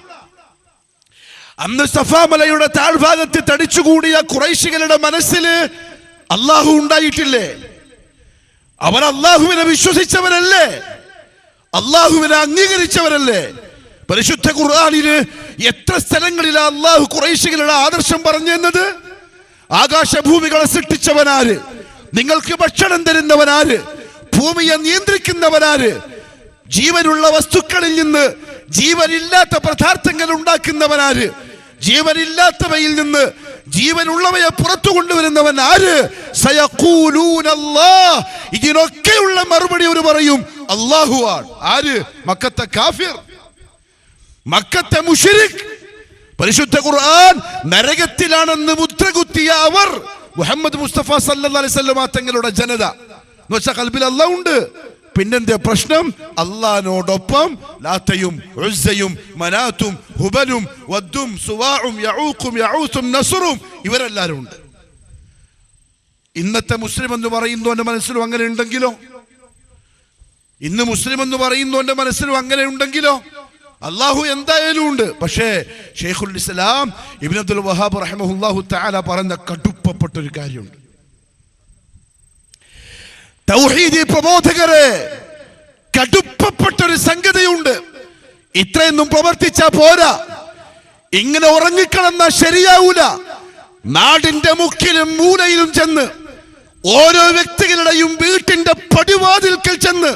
അന്ന് സഫാ മലയുടെ താഴ്ഭാഗത്ത് തടിച്ചുകൂടിയ ഖുറൈശികളുടെ മനസ്സില് അല്ലാഹു ഉണ്ടായിട്ടില്ലേ? അവർ അല്ലാഹുവിനെ വിശ്വസിച്ചവരല്ലേ? അല്ലാഹുവിനെ അംഗീകരിച്ചവരല്ലേ? പരിശുദ്ധ ഖുർആനില് എത്ര സ്ഥലങ്ങളിലാ അല്ലാഹു ഖുറൈശികളുടെ ആദർശം പറഞ്ഞെന്നത്? ആകാശഭൂമികളെ സൃഷ്ടിച്ചവനാര്? നിങ്ങൾക്ക് ഭക്ഷണം തരുന്നവനാര്? ഭൂമിയെ നിയന്ത്രിക്കുന്നവനാര്? ജീവനുള്ള വസ്തുക്കളിൽ നിന്ന് ജീവനില്ലാത്ത പദാർത്ഥങ്ങൾ ഉണ്ടാക്കുന്നവനാര്? ജീവനില്ലാത്തവയിൽ നിന്ന് ജീവനുള്ളവയെ പുറത്തു കൊണ്ടുവരുന്നവൻ ആര്? സയഖൂലൂന അല്ലാഹ്. ഇതിനൊക്കെയുള്ള മറുപടി ഒരു പറയും അല്ലാഹുവാണ്. ആര്? മക്കത്തെ കാഫിർ, മക്കത്തെ മുശ്രിക്. പരിശുദ്ധ ഖുർആൻ നരകത്തിലാണെന്ന് മുദ്രകുത്തിയ അവർ മുഹമ്മദ് മുസ്തഫ സല്ലല്ലാഹു അലൈഹി വസല്ലം തങ്ങളുടെ ജനത എന്ന് വെച്ചാൽ കൽബിൽ അല്ലാഹ് ഉണ്ട്. പിന്നെന്താ പ്രശ്നം? അല്ലാഹുവിനോടൊപ്പം ലാത്തയും ഉസ്സയും മനാത്തും ഹുബലും വദ്ദും സുവാഉം യഊഖും യഊസും നസ്റും ഇവരെല്ലാവരും ഉണ്ട്. ഇന്നത്തെ മുസ്ലിം എന്ന് പറയുന്നവന്റെ മനസ്സിലും അങ്ങനെ ഉണ്ടെങ്കിലോ? ഇന്ന് മുസ്ലിം എന്ന് പറയുന്നവന്റെ മനസ്സിലും അങ്ങനെ ഉണ്ടെങ്കിലോ? അള്ളാഹു എന്തായാലും ഉണ്ട്. പക്ഷേ ഷെയ്ഖുൽ ഇസ്ലാം ഇബ്നു അബ്ദുൽ വഹാബ് റഹിമഹുല്ലാഹു തആല പറഞ്ഞ കടുപ്പപ്പെട്ട ഒരു കാര്യമുണ്ട്. തൗഹീദി പ്രബോധകരെ, കടുപ്പപ്പെട്ടൊരു സംഗതിയുണ്ട്. ഇത്രയൊന്നും പ്രവർത്തിച്ചാ പോരാ, ഇങ്ങനെ ഉറങ്ങിക്കിടന്ന ശരിയാവൂല. നാടിന്റെ മുക്കിലും മൂലയിലും ചെന്ന്, ഓരോ വ്യക്തികളുടെയും വീട്ടിന്റെ പടിവാതിൽക്കൽ ചെന്ന്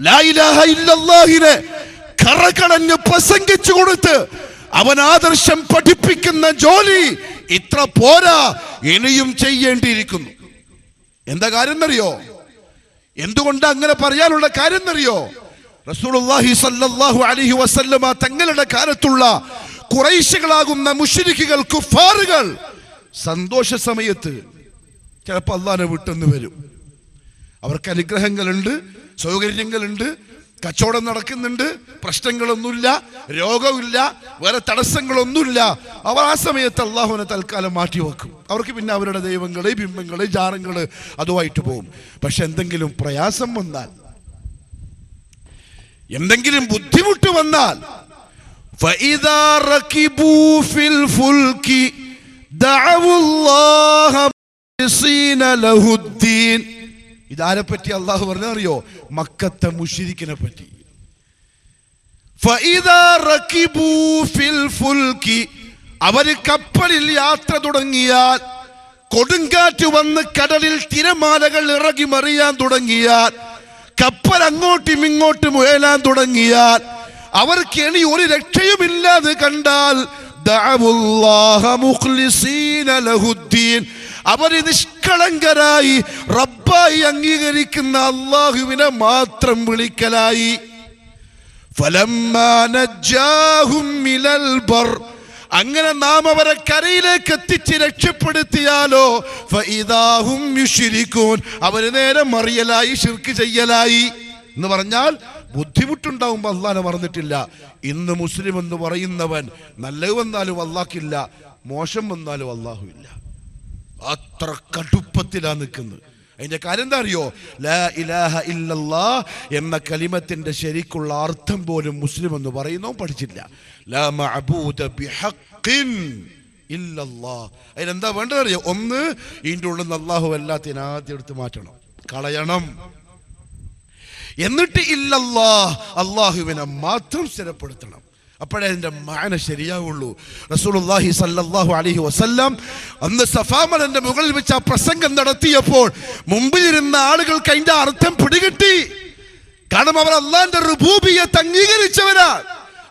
ലാ ഇലാഹ ഇല്ലല്ലാഹിനെ കറകളഞ്ഞ് പ്രസംഗിച്ചു കൊടുത്ത് അവൻ ആദർശം പഠിപ്പിക്കുന്ന ജോലി ഇത്ര പോരാ, ഇനിയും ചെയ്യേണ്ടിയിരിക്കുന്നു. എന്താ കാര്യം എന്നറിയോ? എന്തുകൊണ്ട് അങ്ങനെ പറയാനുള്ള കാര്യം എന്നറിയോ? റസൂലുള്ളാഹി സ്വല്ലല്ലാഹു അലൈഹി വസല്ലമ തങ്ങളുടെ കാലത്തുള്ള ഖുറൈശികളാകുന്ന മുശ്രിക്കുകൾ, കുഫാറുകൾ സന്തോഷ സമയത്ത് ചിലപ്പോൾ അള്ളാഹനെ വിട്ടെന്ന് വരും. അവർക്ക് അനുഗ്രഹങ്ങളുണ്ട്, സൗകര്യങ്ങളുണ്ട്, കച്ചവടം നടക്കുന്നുണ്ട്, പ്രശ്നങ്ങളൊന്നുമില്ല, രോഗമില്ല, വേറെ തടസ്സങ്ങളൊന്നുമില്ല. അവർ ആ സമയത്ത് അള്ളാഹുവിനെ തൽക്കാലം മാറ്റിവെക്കും. അവർക്ക് പിന്നെ അവരുടെ ദൈവങ്ങള്, ബിംബങ്ങള്, ജാറങ്ങള് അതുമായിട്ട് പോകും. പക്ഷെ എന്തെങ്കിലും പ്രയാസം വന്നാൽ, എന്തെങ്കിലും ബുദ്ധിമുട്ട് വന്നാൽ, فَإِذَا رَكِبُوا فِي الْفُلْكِ دَعَوُا اللَّهَ مُخْلِصِينَ لَهُ الدِّينَ. ഇതാരെ പറ്റി അള്ളാഹു പറഞ്ഞറിയോ? മക്കത്തെ മുശ്രിക്കിനെ പറ്റി. فَإِذَا رَكِبُوا فِي الْفُلْكِ, അവർ കപ്പലിൽ യാത്ര തുടങ്ങിയാൽ, കൊടുങ്കാറ്റ് വന്ന് കടലിൽ തിരമാലകൾ ഇറങ്ങി മറിയാൻ തുടങ്ങിയാൽ, കപ്പൽ അങ്ങോട്ടും ഇങ്ങോട്ടും ഉയരാൻ തുടങ്ങിയാൽ, അവർക്ക് ഇനി ഒരു രക്ഷയുമില്ലാതെ കണ്ടാൽ ദഅവുല്ലാഹ മുഖ്ലിസീന ലഹുദ്ദീൻ, അവര് നിഷ്കളങ്കരായി റബ്ബായി അംഗീകരിക്കുന്ന അല്ലാഹുവിനെ മാത്രം വിളിക്കലായി. ഫലമ്മാ നജ്ജാഹും മിനൽ ബർ, അങ്ങനെ നാം അവരെ കരയിലേക്ക് എത്തിച്ച് രക്ഷപ്പെടുത്തിയാലോ ഫഇദാഹും യുശ്രികൂൻ, അവര് നേരെ മറിയലായി, ശിർക്ക് ചെയ്യലായി. എന്ന് പറഞ്ഞാൽ ബുദ്ധിമുട്ടുണ്ടാവുമ്പോൾ അള്ളാഹനെ മറന്നിട്ടില്ല. ഇന്ന് മുസ്ലിം എന്ന് പറയുന്നവൻ നല്ലത് വന്നാലും അള്ളാഹ്ക്കില്ല, മോശം വന്നാലും അള്ളാഹു ഇല്ല. അത്ര കടുപ്പത്തിലാ നിൽക്കുന്നത്. അതിന്റെ കാര്യം എന്താ അറിയോ? ലാ ഇലാഹ ഇല്ലല്ലാഹ് എന്ന കലിമത്തിന്റെ ശരിക്കുള്ള അർത്ഥം പോലും മുസ്ലിം എന്ന് പറയുന്നോ പഠിച്ചില്ല. ലാ മഅബൂദ ബിഹഖിൻ ഇല്ലല്ലാഹ്. അതിനെന്താ വേണ്ടത് അറിയോ? ഒന്ന്, ഇതിൻ്റെ ഉള്ളിൽ നിന്ന് അള്ളാഹു എല്ലാത്തിനും ആദ്യം എടുത്ത് മാറ്റണം, കളയണം. എന്നിട്ട് ഇല്ലല്ലാഹ്, അള്ളാഹുവിനെ മാത്രം സ്ഥിരപ്പെടുത്തണം. അപ്പോഴേ അതിന്റെ മാന ശരിയാവുള്ളൂ. റസൂലുള്ളാഹി സ്വല്ലല്ലാഹു അലൈഹി വസല്ലം അന്ന് സഫാ മലന്റെ മുകളിൽ വെച്ച് ആ പ്രസംഗം നടത്തിയപ്പോൾ മുമ്പിലിരുന്ന ആളുകൾക്ക് അതിന്റെ അർത്ഥം പിടികിട്ടി. കാരണം അവർ അള്ളാന്റെ റുബൂബിയ്യത്ത് അംഗീകരിച്ചവരാ.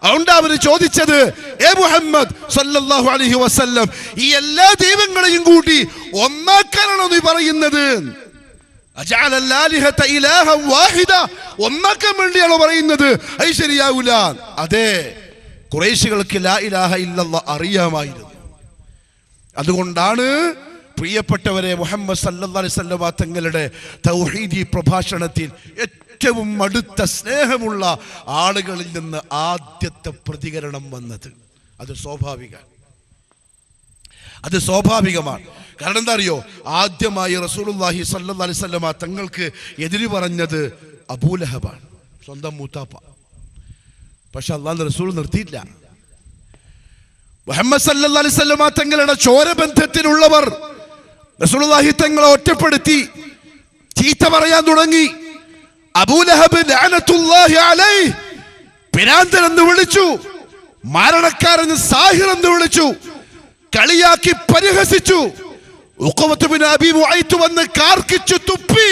അതുകൊണ്ട് അവര് ചോദിച്ചത്, ഏ മുഹമ്മദ് സ്വല്ലല്ലാഹു അലൈഹി വസല്ലം, ഈ എല്ലാ ദൈവങ്ങളെയും കൂടി ഒന്നാക്കാനാണോ നീ പറയുന്നത്? ഒന്നാക്കാൻ വേണ്ടിയാണോ പറയുന്നത്? അത് ശരിയാവൂല. അതെ, ഖുറൈശികൾക്ക് ലാ ഇലാഹ ഇല്ലല്ലാഹ് അറിയാമായിരുന്നു. അതുകൊണ്ടാണ് പ്രിയപ്പെട്ടവരെ മുഹമ്മദ് സല്ലല്ലാഹു അലൈഹി വസല്ലം തങ്ങളുടെ തൗഹീദി പ്രഭാഷണത്തിൽ ഏറ്റവും അടുത്ത സ്നേഹമുള്ള ആളുകളിൽ നിന്ന് ആദ്യത്തെ പ്രതികരണം വന്നത്. അത് സ്വാഭാവികമാണ്. കാരണം എന്താ അറിയോ? ആദ്യമായി റസൂലുള്ളാഹി സ്വല്ലല്ലാഹു അലൈഹി വസല്ലം തങ്ങൾക്ക് എതിര് പറഞ്ഞത് അബൂലഹബാണ്, സ്വന്തം മൂത്താപ്പ. പക്ഷെ അല്ലാഹുവിന്റെ റസൂൽ നിർത്തിയില്ല. മുഹമ്മദ് സല്ലല്ലാഹു അലൈഹി വസല്ലം തങ്ങളുടെ ചോരബന്ധത്തിലുള്ളവർ റസൂലുള്ളാഹി തങ്ങളെ ഒറ്റപ്പെടുത്തി ചീത്ത പറയാൻ തുടങ്ങി. അബൂലഹബ് ലഅനത്തുല്ലാഹി അലൈഹി പിരാന്തൻ എന്ന് വിളിച്ചു, മാരണക്കാരൻ സാഹിർ എന്ന് വിളിച്ചു, കളിയാക്കി പരിഹസിച്ചു. ഉഖബത്ത് ബിൻ അബീ മുഅയ്ത്ത് വന്ന് കാർക്കിച്ചു തുപ്പി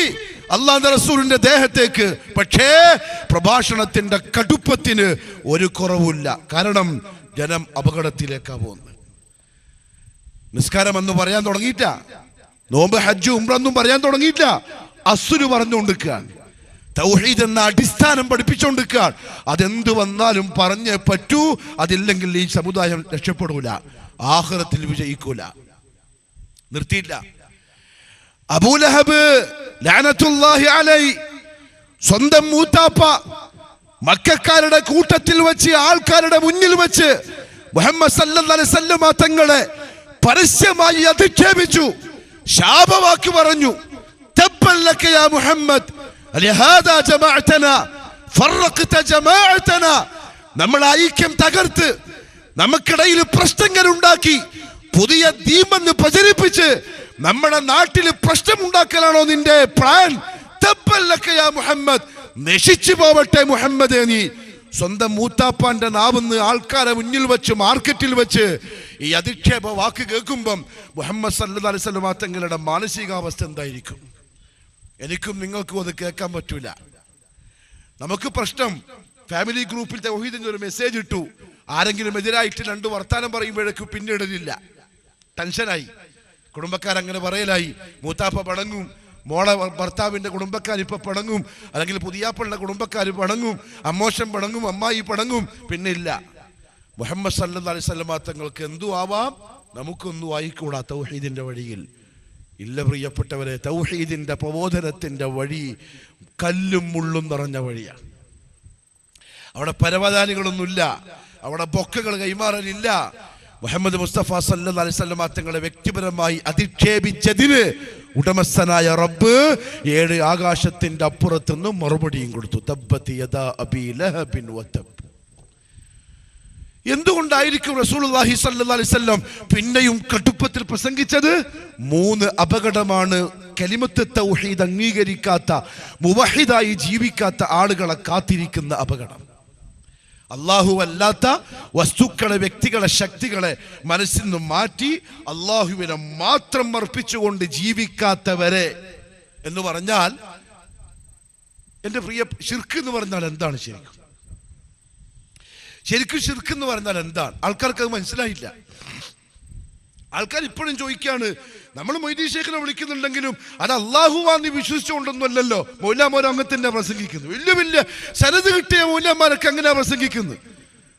അല്ലാഹുവിന്റെ റസൂലിന്റെ ദേഹത്തേക്ക്. പക്ഷേ പ്രഭാഷണത്തിന്റെ കടുപ്പത്തിന് ഒരു കുറവില്ല. കാരണം ജനം അപകടത്തിലേക്കാ പോകുന്നത്. നിസ്കാരം എന്ന് പറയാൻ തുടങ്ങിയില്ല, നോമ്പ് ഹജ്ജ് ഉംറ ഒന്നും പറയാൻ തുടങ്ങിയില്ല. അസ്സുര് പറഞ്ഞുകൊണ്ടിരിക്കുകയാണ്, തൗഹീദ് എന്ന അടിസ്ഥാനം പഠിപ്പിച്ചുകൊണ്ടിരിക്കുകയാണ്. അതെന്ത് വന്നാലും പറഞ്ഞേ പറ്റൂ, അതില്ലെങ്കിൽ ഈ സമുദായം രക്ഷപ്പെടൂല, ആഖിറത്തിൽ വിജയിക്കൂല. നിർത്തിയില്ല. അബൂലഹബ് ലഅനത്തുല്ലാഹി അലൈഹി സ്വന്തം മൂത്താപ്പ മക്കക്കാരുടെ കൂട്ടത്തിൽ വെച്ച്, ആൾക്കാരുടെ മുന്നിൽ വെച്ച് മുഹമ്മദ് സല്ലല്ലാഹു അലൈഹി വസല്ലം തങ്ങളെ പരസ്യമായി അധിക്ഷേപിച്ചു, ശാപവാക്ക് പറഞ്ഞു. തബ്ബൻ ലക യാ മുഹമ്മദ് ലഹാദാ ജമഅതനാ ഫറഖത ജമാഅതനാ, നമ്മൾ ഐക്യം തകർത്ത് നമുക്കിടയിൽ പ്രശ്നങ്ങൾ ഉണ്ടാക്കി പുതിയ ദീപെന്ന് പ്രചരിപ്പിച്ച് നമ്മുടെ നാട്ടിൽ പ്രശ്നമുണ്ടാക്കലാണോ നിന്റെ പ്ലാൻ? തബ്ബല്ലക മുഹമ്മദ്, നശിച്ചു പോവട്ടെ മുഹമ്മദ്. നീ സ്വന്തം മൂത്താപ്പാന്റെ നാവുന്ന് ആൾക്കാരെ മുന്നിൽ വെച്ച് മാർക്കറ്റിൽ വെച്ച് ഈ അധിക്ഷേപ വാക്ക് കേൾക്കുമ്പം മുഹമ്മദ് സല്ലല്ലാഹു അലൈഹി വസല്ലം തങ്ങളുടെ മാനസികാവസ്ഥ എന്തായിരിക്കും? എനിക്കും നിങ്ങൾക്കും അത് കേൾക്കാൻ പറ്റൂല. നമുക്ക് പ്രശ്നം ഫാമിലി ഗ്രൂപ്പിൽ തൗഹീദിന്റെ ഒരു മെസ്സേജ് ഇട്ടു, ആരെങ്കിലും എതിരായിട്ട് രണ്ട് വർത്താനം പറയുമ്പോഴേക്കും പിന്നിടലില്ല, ടെൻഷനായി. കുടുംബക്കാരങ്ങനെ പറയലായി, മൂത്താപ്പ പടങ്ങും, മോളെ ഭർത്താവിന്റെ കുടുംബക്കാർ ഇപ്പൊ പടങ്ങും, അല്ലെങ്കിൽ പുതിയാപ്പളുടെ കുടുംബക്കാർ പടങ്ങും, അമ്മോശം പടങ്ങും, അമ്മായി പടങ്ങും. പിന്നെ ഇല്ല. മുഹമ്മദ് സല്ലല്ലാഹു അലൈഹി വസല്ലം തങ്ങൾക്ക് എന്തു ആവാം, നമുക്കൊന്നും ആയിക്കൂടാ തൗഹീദിന്റെ വഴിയിൽ. ഇല്ല പ്രിയപ്പെട്ടവരെ, തൗഹീദിന്റെ പ്രബോധനത്തിന്റെ വഴി കല്ലും മുള്ളും നിറഞ്ഞ വഴിയാണ്. അവിടെ പരവതാനികളൊന്നുമില്ല, അവിടെ ബൊക്കകൾ കൈമാറലില്ല. മുഹമ്മദ് മുസ്തഫ സല്ലല്ലാഹു അലൈഹി വസല്ലം തങ്ങളെ വ്യക്തിപരമായി അധിക്ഷേപിച്ചതിന് ഉടമസ്ഥനായ റബ്ബ് 7 ആകാശത്തിന്റെ അപ്പുറത്തുനിന്ന് മറുപടിയും കൊടുത്തു. തബ്ബത് യദാ അബീ ലഹബിൻ വതബ്. എന്തുകൊണ്ടായിരിക്കും റസൂലുള്ളാഹി സ്വല്ലല്ലാഹു അലൈഹി വസല്ലം പിന്നെയും കടുപ്പത്തിൽ പ്രസംഗിച്ചത്? 3 അപകടമാണ് കലിമത്ത് തൗഹീദ് അംഗീകരിക്കാത്ത, മുവഹിദായി ജീവിക്കാത്ത ആളുകളെ കാത്തിരിക്കുന്ന അപകടം. അല്ലാഹു അല്ലാത്ത വസ്തുക്കളെ, വ്യക്തികളെ, ശക്തികളെ മനസ്സിൽ നിന്ന് മാറ്റി അല്ലാഹുവിനെ മാത്രം അർപ്പിച്ചുകൊണ്ട് ജീവിക്കാത്തവരെ എന്ന് പറഞ്ഞാൽ, എൻ്റെ പ്രിയ, ശിർക്ക് എന്ന് പറഞ്ഞാൽ എന്താണ് ശരിക്കും? ശിർക്ക് എന്ന് പറഞ്ഞാൽ എന്താണ്? ആൾക്കാർക്ക് അത് മനസ്സിലായില്ല. ആൾക്കാർ ഇപ്പോഴും ചോദിക്കാണ്, നമ്മൾ മൊയ്തീൻ ശൈഖിനെ വിളിക്കുന്നുണ്ടെങ്കിലും അത് അള്ളാഹുവാന്ന് വിശ്വസിച്ചുകൊണ്ടൊന്നുമല്ലല്ലോ മൗലാമാർ അങ്ങനത്തെ പ്രസംഗിക്കുന്നു. വലിയ വലിയ സനത് കിട്ടിയ മൗലാമാരൊക്കെ അങ്ങനെ പ്രസംഗിക്കുന്നു.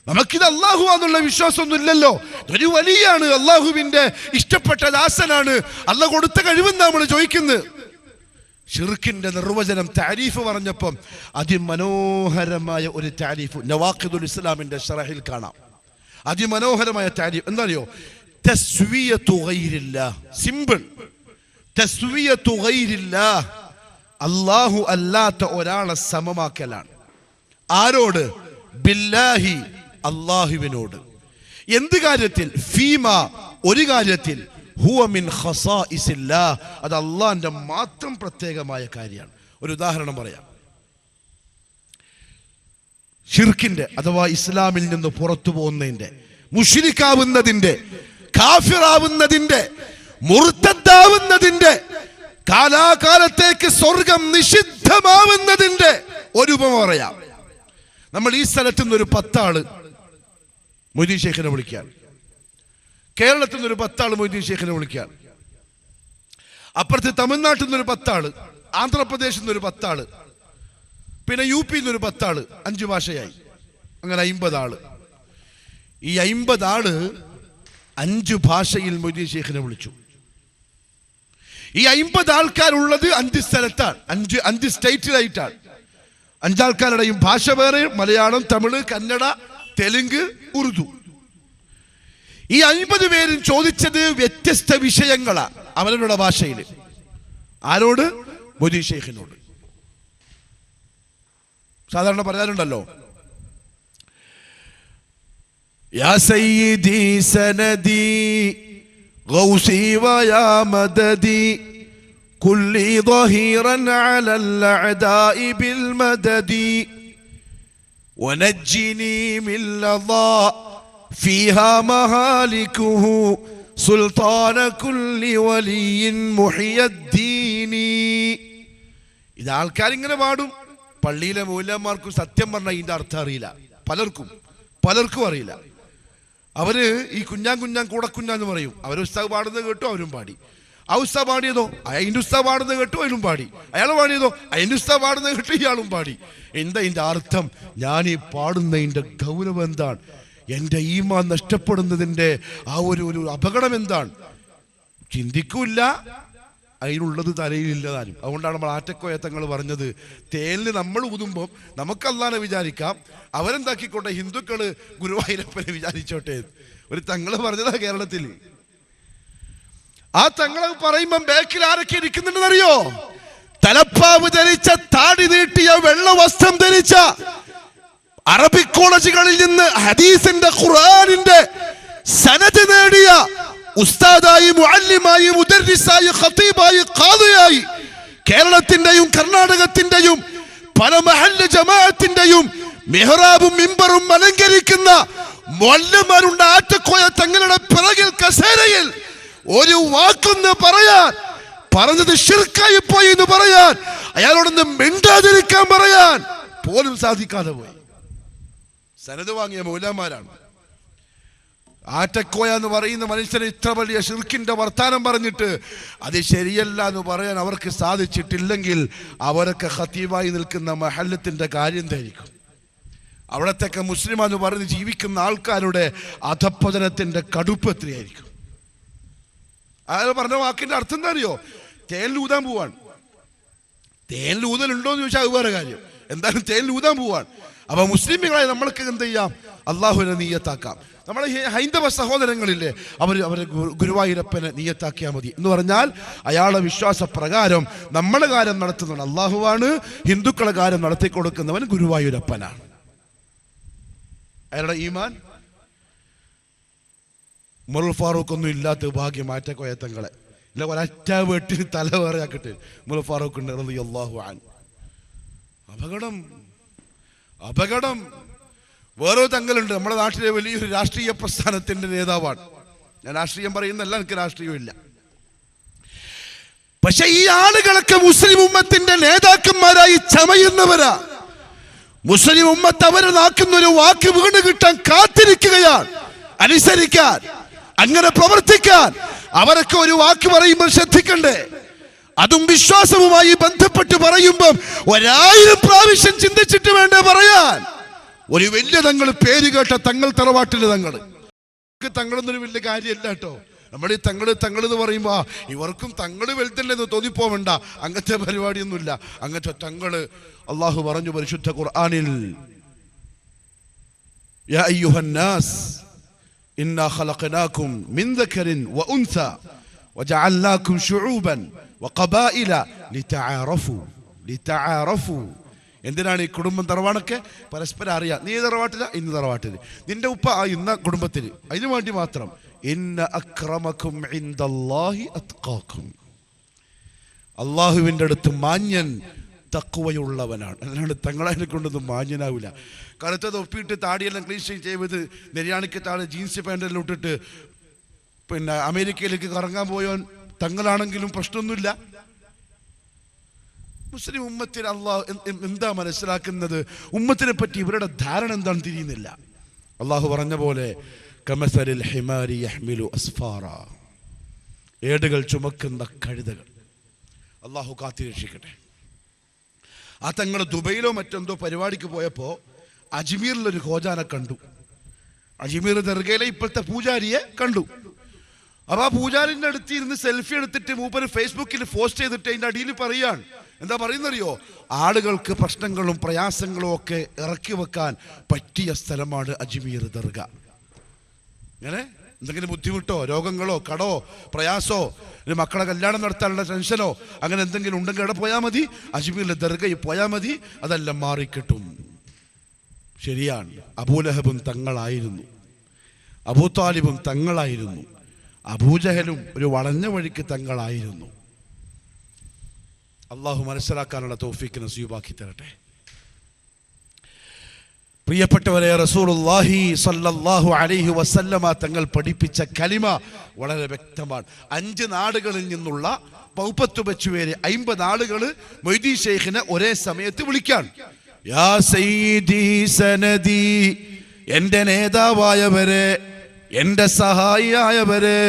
നമുക്കിത് അള്ളാഹുവാന്നുള്ള വിശ്വാസമൊന്നും ഇല്ലല്ലോ. ഒരു വലിയാണ്, അള്ളാഹുവിന്റെ ഇഷ്ടപ്പെട്ട ദാസനാണ്, അള്ളാഹ് കൊടുത്ത കഴിവെന്ന് നമ്മൾ ചോദിക്കുന്നത്. ഷിർക്കിന്റെ നിർവചനം താരീഫ് പറഞ്ഞപ്പം അതിമനോഹരമായ ഒരു താരീഫ് നവാഖിദുൽ ഇസ്ലാമിന്റെ ശറഹിൽ കാണാം. അതിമനോഹരമായ താരീഫ് എന്താണെന്നറിയോ? തസ്വിയത്തു ഗൈരില്ലാഹ്. സിമ്പിൾ. തസ്വിയത്തു ഗൈരില്ലാഹ്, അല്ലാഹു അല്ലാത്ത ഒരാളെ സമമാക്കലാണ്. ആരോട്? ബില്ലാഹി, അല്ലാഹുവിനോട്. എന്ത് കാര്യത്തിൽ? ഫീമ, ഒരു കാര്യത്തിൽ. ഹുവ മിൻ ഖസാഇസില്ലാഹ്, അത് അല്ലാഹുവിന്റെ മാത്രം പ്രത്യേകമായ കാര്യമാണ്. ഒരു ഉദാഹരണം പറയാം. ഷിർക്കിന്റെ അഥവാ ഇസ്ലാമിൽ നിന്ന് പുറത്തു പോകുന്നതിന്റെ, മുശ്രിക്കാവുന്നതിന്റെ, കാഫിറാവുന്നതിന്റെ, മുർത്തദ്ദാവുന്നതിന്റെ, കാലാകാലത്തേക്ക് സ്വർഗം നിഷിദ്ധമാവുന്നതിന്റെ ഒരു ഉപമ പറയാം. നമ്മൾ ഈ സ്ഥലത്ത് നിന്നൊരു 10 ആള് മൊയ്തീൻ ശൈഖിനെ വിളിക്കാൻ, കേരളത്തിൽ നിന്നൊരു 10 ആള് മൊയ്തീൻ ശൈഖിനെ വിളിക്കാൻ, അപ്പുറത്ത് തമിഴ്നാട്ടിൽ നിന്നൊരു 10 ആള്, ആന്ധ്രാപ്രദേശിൽ നിന്നൊരു 10 ആള്, പിന്നെ UP നിന്നൊരു 10 ആള്, 5 ഭാഷയായി, അങ്ങനെ 50 ആള്. ഈ 50 ആള് 5 ഭാഷയിൽ മൊയ്തീൻ ശൈഖിനെ വിളിച്ചു. ഈ 50 ആൾക്കാരുള്ളത് 5 സ്ഥലത്താണ്, 5 സ്റ്റേറ്റിലായിട്ടാണ്. 5 ആൾക്കാരുടെയും ഭാഷ വേറെ, മലയാളം, തമിഴ്, കന്നഡ, തെലുങ്ക്, ഉറുദു. ഈ 50 പേരും ചോദിച്ചത് വ്യത്യസ്ത വിഷയങ്ങളാണ് അവരുടെ ഭാഷയിൽ. ആരോട്? മൊയ്തീൻ ശൈഖിനോട്. സാധാരണ പറയാറുണ്ടല്ലോ, യാ സയ്യിദി സനദി ഗൗസി വയാ മദദി കുല്ലി ളഹീറൻ അലൽ അഅദാഇ ബിൽ മദദി വനജ്ജിനി മിൻ ലദാ ഫീഹാ മഹാലികുഹു സുൽത്താന കുല്ലി വലിയിൻ മുഹിയദ്ദീനി. ഇത് ആൾക്കാരിങ്ങനെ പാടും. പള്ളിയിലെ മൗലവിമാർക്കും സത്യം പറഞ്ഞാൽ ഇതിന്റെ അർത്ഥം അറിയില്ല. പലർക്കും അറിയില്ല. അവര് ഈ കുഞ്ഞാൻ കൂടക്കുഞ്ഞാന്ന് പറയും. അവർ ഉസ്താദ് പാടുന്നത് കേട്ടു അവരും പാടി. ആ ഉസ്താദ് പാടിയതോ അതിന്റെ ഉസ്താദ് പാടുന്നത് കേട്ടു അയാളും പാടി. അയാൾ പാടിയതോ അതിന്റെ ഉസ്താദ് പാടുന്നത് കേട്ടു ഇയാളും പാടി. എന്താ ഇതിന്റെ അർത്ഥം? ഞാൻ ഈ പാടുന്നതിന്റെ ഗൗരവം എന്താണ്? എൻ്റെ ഈമാൻ നഷ്ടപ്പെടുന്നതിന്റെ ആ ഒരു അപകടം എന്താണ്? ചിന്തിക്കൂല്ല. അതിനുള്ളത് തലയിലില്ലതാനും. അതുകൊണ്ടാണ് നമ്മൾ ആറ്റക്കോയ തങ്ങൾ പറഞ്ഞത്, തേലിന് നമ്മൾ ഊതുമ്പോൾ നമുക്ക് അല്ലാഹുവിനെ വിചാരിക്കാം, അവരെന്താക്കിക്കോട്ടെ, ഹിന്ദുക്കള് ഗുരുവായൂരപ്പനെ വിചാരിച്ചോട്ടെ. ഒരു തങ്ങള് പറഞ്ഞതാ കേരളത്തിൽ. ആ തങ്ങളെ പറയുമ്പം ബാക്കിൽ ആരൊക്കെ ഇരിക്കുന്നുണ്ടെന്നറിയോ? തലപ്പാവ് ധരിച്ച, താടി നീട്ടിയ, വെള്ള വസ്ത്രം ധരിച്ച, അറബിക് കോളേജുകളിൽ നിന്ന് ഹദീസിന്റെ ഖുർആനിന്റെ സനദ് നേടിയ ഉസ്താദായി, മുഅല്ലിമായി, മുദർരിസായി, ഖതീബായി, ഖാദിയായി കേരളത്തിന്റെയും കർണാടകത്തിന്റെയും പല മഹല്ല് ജമാഅത്തിന്റെയും മിഹ്റാബും മിമ്പറും അലങ്കരിക്കുന്ന മൊല്ലമാരുണ്ട്. ആറ്റക്കോയ തങ്ങളുടെ പിറകിൽ കസേരയിൽ ഒരു വാക്കൊന്ന് പറയാൻ, പറഞ്ഞത് ശിർക്കായി പോയി എന്ന് പറയാൻ, അയാളോടൊന്ന് മിണ്ടാതിരിക്കാൻ പറയാൻ പോലും സാധിക്കാതെ പോയി. സനദ് വാങ്ങിയ മൗലമാരാണ്. ആറ്റക്കോയ എന്ന് പറയുന്ന മനുഷ്യന് ഇത്ര വലിയ ശിർക്കിന്റെ വർത്താനം പറഞ്ഞിട്ട് അത് ശരിയല്ല എന്ന് പറയാൻ അവർക്ക് സാധിച്ചിട്ടില്ലെങ്കിൽ അവരൊക്കെ ഖതീബായി നിൽക്കുന്ന മഹല്ലത്തിന്റെ കാര്യം ധരിക്കും. അവിടത്തൊക്കെ മുസ്ലിം എന്ന് പറഞ്ഞ് ജീവിക്കുന്ന ആൾക്കാരുടെ അധപ്പതനത്തിന്റെ കടുപ്പ് എത്രയായിരിക്കും? അയാൾ പറഞ്ഞ വാക്കിന്റെ അർത്ഥം എന്താ അറിയോ? തേനിലൂതാൻ പോവാണ്. തേനിലൂതലുണ്ടോ എന്ന് ചോദിച്ചാൽ അത് വേറെ കാര്യം. എന്തായാലും തേനിലൂതാൻ പോവാണ്. അപ്പൊ മുസ്ലിമുകളെ നമ്മൾക്ക് എന്ത് ചെയ്യാം? അള്ളാഹുവിനെ നീയത്താക്കാം. നമ്മളെ ഹൈന്ദവ സഹോദരങ്ങളില്ലേ, അവരെ ഗുരുവായൂരപ്പനെ നീയത്താക്കിയാൽ മതി എന്ന് പറഞ്ഞാൽ അയാളുടെ വിശ്വാസ പ്രകാരം നമ്മളെ കാര്യം നടത്തുന്നവൻ അള്ളാഹുവാണ്, ഹിന്ദുക്കളെ കാര്യം നടത്തി കൊടുക്കുന്നവൻ ഗുരുവായൂരപ്പനാണ്. അയാളുടെ ഈമാൻ ഉമറുൽ ഫാറൂഖ് ഒന്നും ഇല്ലാത്ത ഭാഗ്യം ആറ്റക്കോയത്തങ്ങളെ ഇല്ല, ഒരറ്റ വെട്ടിന് തല വേറെയാക്കട്ടെ ഉമറുൽ ഫാറൂഖ് ഉണ്ട് റളിയല്ലാഹു അൻഹു. അപകടം അപകടം. വേറെ തങ്ങളുണ്ട്, നമ്മുടെ നാട്ടിലെ വലിയൊരു രാഷ്ട്രീയ പ്രസ്ഥാനത്തിന്റെ നേതാവാണ്. ഞാൻ രാഷ്ട്രീയം പറയുന്നല്ല, എനിക്ക് രാഷ്ട്രീയമില്ല. പക്ഷെ ഈ ആളുകളൊക്കെ മുസ്ലിം ഉമ്മത്തിന്റെ നേതാക്കന്മാരായി ചമയുന്നവരാ. മുസ്ലിം ഉമ്മത്ത് അവരെ നാക്കുന്ന ഒരു വാക്ക് വീണ് കിട്ടാൻ കാത്തിരിക്കുകയാണ്, അനുസരിക്കാൻ, അങ്ങനെ പ്രവർത്തിക്കാൻ. അവരൊക്കെ ഒരു വാക്ക് പറയുമ്പോൾ ശ്രദ്ധിക്കണ്ടേ? അതും വിശ്വാസവുമായി ബന്ധപ്പെട്ട് പറയുമ്പം 1000 പ്രാവശ്യം ചിന്തിച്ചിട്ട് വേണ്ടേ പറയാൻ. ഒരു വലിയ തങ്ങൾ, പേര് കേട്ട തങ്ങൾ, തറവാട്ടിലെ തങ്ങൾ. തങ്ങളൊന്നൊരു വലിയ കാര്യമല്ല കേട്ടോ. നമ്മുടെ ഈ തങ്ങൾ എന്ന് പറയുമ്പോ ഇവർക്കും തങ്ങള് വലുതല്ലെന്ന് തോന്നിപ്പോവണ്ട. അങ്ങനത്തെ പരിപാടിയൊന്നുമില്ല. അങ്ങനത്തെ തങ്ങള് അള്ളാഹു പറഞ്ഞു പരിശുദ്ധ ഖുർആനിൽ, യാ അയ്യുഹന്നാസ് ഇന്നാ ഖലഖനാകും മിൻ ദക്കറിൻ വഉൻസ വജഅൽനാകും ശുഊബൻ വഖബായില ലിതആറഫു. എന്തിനാണ് ഈ കുടുംബം തറവാടൊക്കെ? പരസ്പരം അറിയാം. നീ തറവാട്ടില, ഇന്ന് തറവാട്ടില്, നിന്റെ ഉപ്പ ഇന്ന കുടുംബത്തിൽ, അതിനു വേണ്ടി മാത്രം. ഇന്ന അക്രമക്കും ഇൻദല്ലാഹി അത്ഖാക്കും. അള്ളാഹുവിൻ്റെ അടുത്ത് മാന്യൻ തഖ്വയുള്ളവനാണ്. അതിനാണ് തങ്ങളതിനെ കൊണ്ടൊന്നും മാന്യനാവില്ല. കറുത്തത് ഒപ്പിയിട്ട് താടിയെല്ലാം ക്ലീൻ ചെയ്ത് നെര്യാണിക്ക് താഴെ ജീൻസ് പാൻറ്റെല്ലാം ഇട്ടിട്ട് പിന്നെ അമേരിക്കയിലേക്ക് കറങ്ങാൻ പോയവൻ തങ്ങളാണെങ്കിലും പ്രശ്നമൊന്നുമില്ല. മുസ്ലിം ഉമ്മത്തിൽ അള്ളാഹു എന്താ മനസ്സിലാക്കുന്നത്? ഉമ്മത്തിനെ പറ്റി ഇവരുടെ ധാരണ എന്താണെന്ന് തിരിയുന്നില്ല. അള്ളാഹു പറഞ്ഞ പോലെ കമസലിൽ ഹിമാരി യഹ്മിലു അസ്ഫാറ, ഏടുകൾ ചുമക്കുന്ന കഴുതകൾ. അള്ളാഹു കാത്തിരക്ഷിക്കട്ടെ. ആ തങ്ങൾ ദുബൈയിലോ മറ്റെന്തോ പരിപാടിക്ക് പോയപ്പോൾ അജ്മീറിലൊരു ഖോജാനെ കണ്ടു. അജ്മീർ ദർഗയിലെ ഇപ്പോഴത്തെ പൂജാരിയെ കണ്ടു. അപ്പൊ ആ പൂജാരിന്റെ അടുത്ത് ഇരുന്ന് സെൽഫി എടുത്തിട്ട് മൂപ്പര് ഫേസ്ബുക്കിൽ പോസ്റ്റ് ചെയ്തിട്ട് അതിന്റെ അടിയിൽ പറയാണ്, എന്താ പറയുന്നറിയോ? ആളുകൾക്ക് പ്രശ്നങ്ങളും പ്രയാസങ്ങളും ഒക്കെ ഇറക്കി വെക്കാൻ പറ്റിയ സ്ഥലമാണ് അജ്മീർ ദർഗ. ഇങ്ങനെ എന്തെങ്കിലും ബുദ്ധിമുട്ടോ രോഗങ്ങളോ കടോ പ്രയാസോ മക്കളെ കല്യാണം നടത്താനുള്ള ടെൻഷനോ അങ്ങനെ എന്തെങ്കിലും ഉണ്ടെങ്കിൽ അവിടെ പോയാൽ മതി, അജ്മീറിലെ ദർഗയിൽ പോയാൽ മതി, അതെല്ലാം മാറിക്കിട്ടും. ശരിയാണ്. അബൂലഹബും തങ്ങളായിരുന്നു, അബൂ താലിബും തങ്ങളായിരുന്നു, അബൂജഹലും ഒരു വളഞ്ഞ വഴിക്ക് തങ്ങളായിരുന്നു. അള്ളാഹു മനസ്സിലാക്കാനുള്ള തൗഫീഖ് നസീബാക്കി തരട്ടെ. പ്രിയപ്പെട്ടവരെ, റസൂലുള്ളാഹി സ്വല്ലല്ലാഹു അലൈഹി വസല്ലമ തങ്ങൾ പഠിപ്പിച്ച കലിമ വളരെ വ്യക്തമാണ്. 5 നാടുകളിൽ നിന്നുള്ള 35 പേര്, 50 ആളുകൾ മൊയ്തീൻ ശൈഖിനെ ഒരേ സമയത്ത് വിളിക്കാൻ. യാ സയ്യിദി സനദി, എൻ്റെ നേതാവായവരെ, എൻ്റെ സഹായിയായവരെ,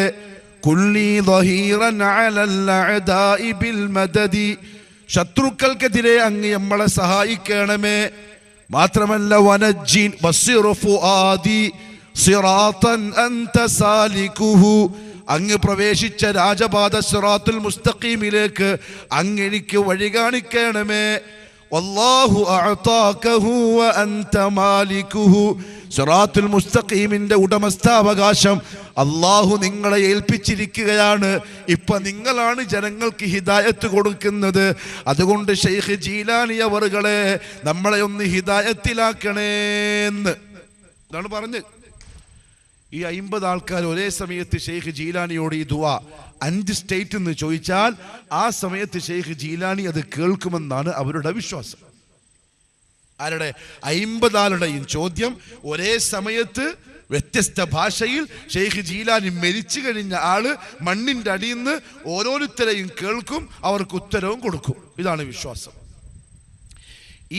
കുല്ലി ദഹീറൻ അലൽ അഅദാഇ ബിൽ മദദി, ശത്രുക്കൾക്കെതിരെ അങ്ങ് നമ്മളെ സഹായിക്കണമേ. മാത്രമല്ല വനജ്ജിൻ ബസ്സിറു ഫുആദി സിറാത്തൻ അൻത സാലികുഹു, അങ്ങ് പ്രവേശിച്ച രാജപാത സിറാത്തുൽ മുസ്തഖീമിലേക്ക് അങ്ങ് എനിക്ക് വഴി കാണിക്കണമേ. വല്ലാഹു അഅതാകഹു വഅൻത മാലികുഹു. സിറാത്തുൽ മുസ്തഖീമിന്റെ ഉടമസ്ഥാവകാശം അല്ലാഹു നിങ്ങളെ ഏൽപ്പിച്ചിരിക്കുകയാണ്. ഇപ്പൊ നിങ്ങളാണ് ജനങ്ങൾക്ക് ഹിദായത്ത് കൊടുക്കുന്നത്. അതുകൊണ്ട് ശൈഖ് ജീലാനി അവറുകളെ നമ്മളെ ഒന്ന് ഹിദായത്തിലാക്കണേന്ന് എന്നാണ് പറഞ്ഞത്. ഈ 50 ആൾക്കാർ ഒരേ സമയത്ത് ശൈഖ് ജീലാനിയോട് ഈ ദുആ 5 സ്റ്റേറ്റ് എന്ന് ചോദിച്ചാൽ ആ സമയത്ത് ശൈഖ് ജീലാനി അത് കേൾക്കുമെന്നാണ് അവരുടെ വിശ്വാസം. ആരുടെ? 50 ആളുടെയും ചോദ്യം ഒരേ സമയത്ത് വ്യത്യസ്ത ഭാഷയിൽ ശൈഖ് ജീലാനി മരിച്ചു കഴിഞ്ഞ ആള് മണ്ണിന്റെ അടിയിൽ നിന്ന് ഓരോരുത്തരെയും കേൾക്കും, അവർക്ക് ഉത്തരവും കൊടുക്കും. ഇതാണ് വിശ്വാസം.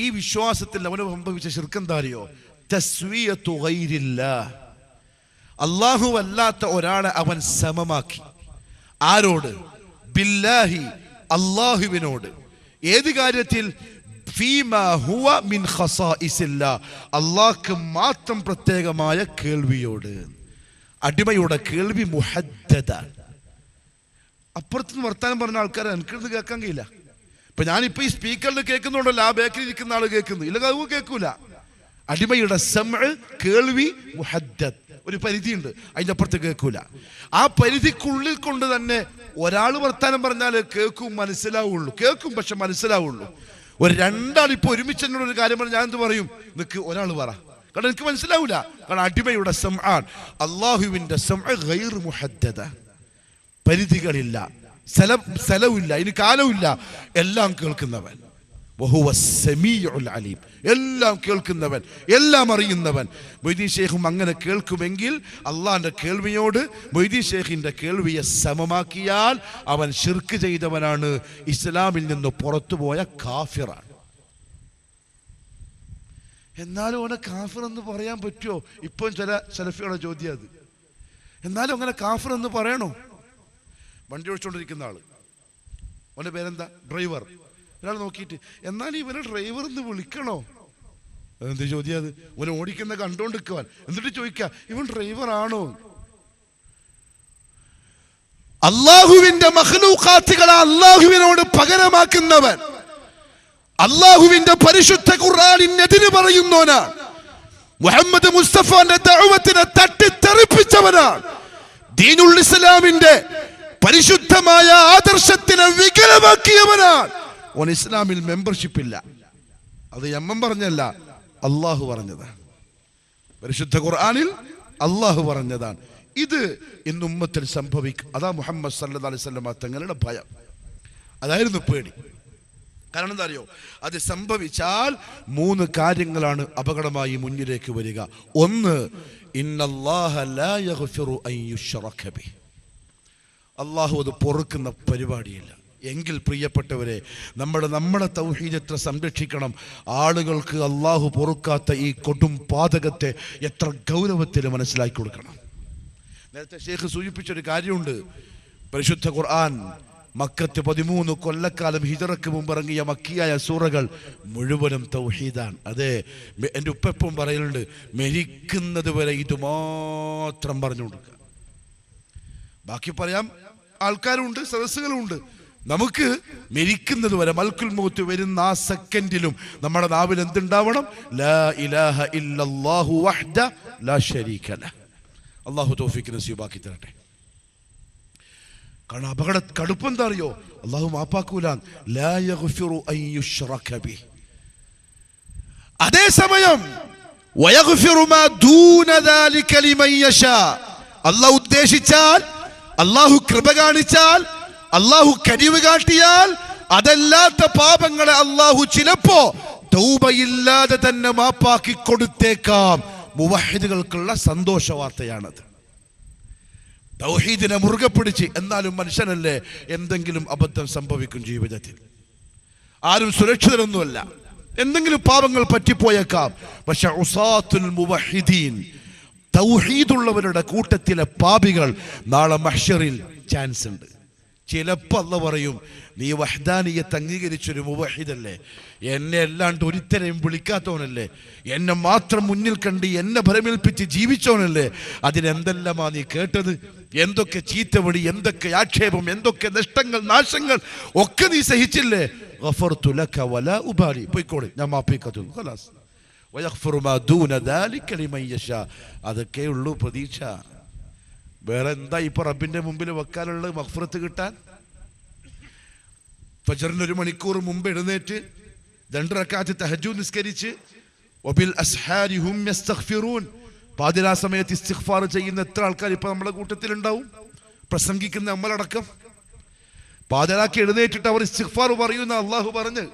ഈ വിശ്വാസത്തിൽ അവന് സംഭവിച്ച ശിർക്ക് അറിയോ? തസ്വിയത്തു ഗൈരില്ലാഹ്. അല്ലാഹു അല്ലാത്ത ഒരാളെ അവൻ സമമാക്കി. ആരോട്? ബില്ലാഹി, അല്ലാഹുവിനോട്. ഏത് കാര്യത്തിൽ? ഫീമാ ഹുവ മിൻ ഖസാഇസില്ലാഹ്, അല്ലാഹ്ക്ക് മാത്രം പ്രത്യേകമായ കേൾവിയോട്. അടിമയുടെ കേൾവി മുഹദ്ദദാണ്. അപ്പുറത്തുനിന്ന് വർത്താനം പറഞ്ഞ ആൾക്കാരെ എനിക്കിത് കേൾക്കാൻ കഴിയില്ല. ഇപ്പൊ ഞാനിപ്പോ ഈ സ്പീക്കറിൽ കേൾക്കുന്നുണ്ടല്ലോ, ആ ബേക്കറിൽ ഇരിക്കുന്ന ആള് കേൾക്കുന്നു, ഇല്ലെങ്കിൽ അത് കേൾക്കൂല. അടിമയുടെ സമഅ്, കേൾവി മുഹദ്ദദ്, ഒരു പരിധിയുണ്ട്, അതിൻ്റെ അപ്പുറത്ത് കേൾക്കൂല. ആ പരിധിക്കുള്ളിൽ കൊണ്ട് തന്നെ ഒരാൾ വർത്താനം പറഞ്ഞാൽ കേൾക്കും, മനസ്സിലാവുള്ളൂ. കേൾക്കും പക്ഷെ മനസ്സിലാവുള്ളൂ. ഒരു 2 ആൾ ഇപ്പൊ ഒരുമിച്ച് എന്നോട് ഒരു കാര്യം പറഞ്ഞാൽ ഞാൻ എന്ത് പറയും? നിനക്ക് ഒരാൾ പറ, കാരണം എനിക്ക് മനസ്സിലാവില്ല. കാരണം അടിമയുടെ സമആൻ, അല്ലാഹുവിന്റെ സമഅ് ഗൈർ മുഹദ്ദദ, പരിധികളില്ല, സ്ഥലമില്ല, ഇനി കാലമില്ല, എല്ലാം കേൾക്കുന്നവൻ. വഹുവ സമീഉൽ അലീം, എല്ലാം കേൾക്കുന്നവൻ, എല്ലാം അറിയുന്നവൻ. മൊയ്തീൻ ഷേഖും അങ്ങനെ കേൾക്കുമെങ്കിൽ അള്ളാന്റെ കേൾവിയോട് മൊയ്തീൻ ഷേഖിന്റെ കേൾവിയെ സമമാക്കിയാൽ അവൻ ശിർക്ക് ചെയ്തവനാണ്, ഇസ്ലാമിൽ നിന്ന് പുറത്തുപോയ കാഫിറാണ്. എന്നാലും അവനെ കാഫിർ എന്ന് പറയാൻ പറ്റുമോ? ഇപ്പം ചില സലഫിയുടെ ചോദ്യം അത്. എന്നാലും അങ്ങനെ കാഫിർ എന്ന് പറയണോ? വണ്ടി ഓടിച്ചുകൊണ്ടിരിക്കുന്ന ആള്, അവന്റെ പേരെന്താ? ഡ്രൈവർ. ഒരാൾ നോക്കിയിട്ട് എന്നാലും ഇവനെ ഡ്രൈവർ എന്ന് വിളിക്കണോ? എന്ത് ചോദ്യം അത്? ഇവനെ ഓടിക്കുന്ന കണ്ടോണ്ടിരിക്കുവാൻ. എന്നിട്ട് ചോദിക്കുക, ഇവൻ ഡ്രൈവർ ആണോ? അള്ളാഹുവിന്റെ മഖ്ലൂഖാത്തുകളെ അള്ളാഹുവിനോട് പകരമാക്കുന്നവൻ, അള്ളാഹുവിന്റെ പരിശുദ്ധ ഖുർആനിനെതിരെ പറയുന്നവനാണ്, മുഹമ്മദ് മുസ്തഫാന്റെ ദഅവത്തിനെ തട്ടിത്തെറിപ്പിച്ചവനാണ്, ദീനുൽ ഇസ്ലാമിന്റെ പരിശുദ്ധമായ ആദർശത്തിനെ വികലമാക്കിയവനാണ്. ഓൻ ഇസ്ലാമിൽ മെമ്പർഷിപ്പ് ഇല്ല. അത് എമ്മൻ പറഞ്ഞല്ല, അള്ളാഹു പറഞ്ഞതാണ്. പരിശുദ്ധ ഖുർആനിൽ അള്ളാഹു പറഞ്ഞതാണ്. ഇത് ഇന്ന് ഉമ്മത്തിൽ സംഭവിക്കും. അതാ മുഹമ്മദ് സല്ലല്ലാഹു അലൈഹി വസല്ലം തങ്ങളുടെ ഭയം, അതായിരുന്നു പേടി. കാരണം എന്താ അറിയോ? അത് സംഭവിച്ചാൽ 3 കാര്യങ്ങളാണ് അപകടമായി മുന്നിലേക്ക് വരിക. ഒന്ന്, ഇന്നല്ലാഹ ലാ യഗ്ഫിറു അൻ യുശ്റക ബിഹി, അള്ളാഹു അത് പൊറുക്കുന്ന പരിപാടിയില്ല. എങ്കിൽ പ്രിയപ്പെട്ടവരെ, നമ്മുടെ തൗഹീദത്തെ സംരക്ഷിക്കണം. ആളുകൾക്ക് അള്ളാഹു പൊറുക്കാത്ത ഈ കൊടും പാതകത്തെ എത്ര ഗൗരവത്തിൽ മനസ്സിലാക്കി കൊടുക്കണം. നേരത്തെ ഷേഖ് സൂചിപ്പിച്ചൊരു കാര്യമുണ്ട്. പരിശുദ്ധ ഖുർആൻ മക്കത്ത് 13 കൊല്ലക്കാലം ഹിജറക്ക് മുമ്പ് ഇറങ്ങിയ മക്കിയായ സൂറകൾ മുഴുവനും തൗഹീദാണ്. അതെ, എൻ്റെ ഉപ്പെപ്പം പറയലുണ്ട്, മരിക്കുന്നത് വരെ ഇത് മാത്രം പറഞ്ഞു കൊടുക്കുക. ബാക്കി പറയാം ആൾക്കാരുണ്ട്, സദസ്സുകളുണ്ട്. നമുക്ക് മരിക്കുന്നത് വരെ, മൽക്കുൽ മൗത്ത് വരുന്ന ആ സെക്കൻഡിലും നമ്മുടെ നാവിൽ എന്തുണ്ടാവണം? ലാ ഇലാഹ ഇല്ലല്ലാഹു വഹ്ദ ലാ ശരീക ലഹ്. അല്ലാഹു തൗഫീഖ് നസീബാക്കി തരട്ടെ. കാരണം അപകട കടുപ്പം എന്താ അറിയോ? അല്ലാഹു മാപ്പാക്കൂല. ലാ യഗ്ഫിറു അൻ യുശ്റക ബിഹി. അതേസമയം വയഗ്ഫിറു മാ ദൂന ദാലിക ലിമൻ യശാ. അല്ലാഹു ഉദ്ദേശിച്ചാൽ, അല്ലാഹു കൃപ കാണിച്ചാൽ, അല്ലാഹു കനിവ് കാട്ടിയാൽ അതല്ലാത്ത പാപങ്ങളെ അല്ലാഹു ചിലപ്പോ തൗബയില്ലാതെ തന്നെ മാപ്പാക്കി കൊടുത്തേക്കാം. മുവഹിദുകൾക്കുള്ള സന്തോഷ വാർത്തയാണത്. തൗഹീദിനെ മുറുകെ പിടിച്ച്, എന്നാലും മനുഷ്യനല്ലേ, എന്തെങ്കിലും അബദ്ധം സംഭവിക്കും ജീവിതത്തിൽ. ആരും സുരക്ഷിതരൊന്നുമല്ല, എന്തെങ്കിലും പാപങ്ങൾ പറ്റിപ്പോയേക്കാം. പക്ഷെ ഉസാത്തുൽ മുവഹിദീൻ, തൗഹീദുള്ളവരുടെ കൂട്ടത്തിലെ പാപികൾ നാളെ മഹ്ശറിൽ ചാൻസ് ഉണ്ട്. ചിലപ്പോൾ അല്ല പറയും, നീ വഹ്ദാനിയത്ത് അംഗീകരിച്ചൊരു മുവഹിദല്ലേ, എന്നെ അല്ലാണ്ട് ഒരുത്തരെയും വിളിക്കാത്തവനല്ലേ, എന്നെ മാത്രം മുന്നിൽ കണ്ട് എന്നെ ഭരമേൽപ്പിച്ച് ജീവിച്ചവനല്ലേ, അതിനെന്തെല്ലാമാ നീ കേട്ടത്, എന്തൊക്കെ ചീത്തവിളി, എന്തൊക്കെ ആക്ഷേപം, എന്തൊക്കെ നഷ്ടങ്ങൾ, നാശങ്ങൾ ഒക്കെ നീ സഹിച്ചില്ലേ. ഗഫർതു ലക വലാ ഉബാലി, പോയിക്കോളെ, ഞാൻ മാപ്പിക്കത്തു, ഖലാസ്. വയഗ്ഫിറു മാ ദൂന ദാലിക ലിമൻ യശാ. അതൊക്കെ ഉള്ളൂ പ്രതീക്ഷ. വേറെ എന്താ ഇപ്പൊ റബ്ബിന്റെ മുമ്പിൽ വെക്കാനുള്ള മഗ്ഫിറത്ത് കിട്ടാൻ? ഫജ്റിന് 1 മണിക്കൂർ മുമ്പ് എഴുന്നേറ്റ് 2 റക്അത്ത് തഹജ്ജുദ് നിസ്കരിച്ച് വബിൽ അസ്ഹാരി ഹും യസ്തഗ്ഫിറൂൻ, പാതിരാ സമയത്ത് ഇസ്തിഗ്ഫാർ ചെയ്യുന്ന എത്ര ആൾക്കാർ ഇപ്പൊ നമ്മുടെ കൂട്ടത്തിലുണ്ടാവും? പ്രസംഗിക്കുന്ന നമ്മളടക്കം. പാതിരാക്ക് എഴുന്നേറ്റിട്ട് അവർ ഇസ്തിഗ്ഫാർ പറയുന്ന അള്ളാഹു പറഞ്ഞ്,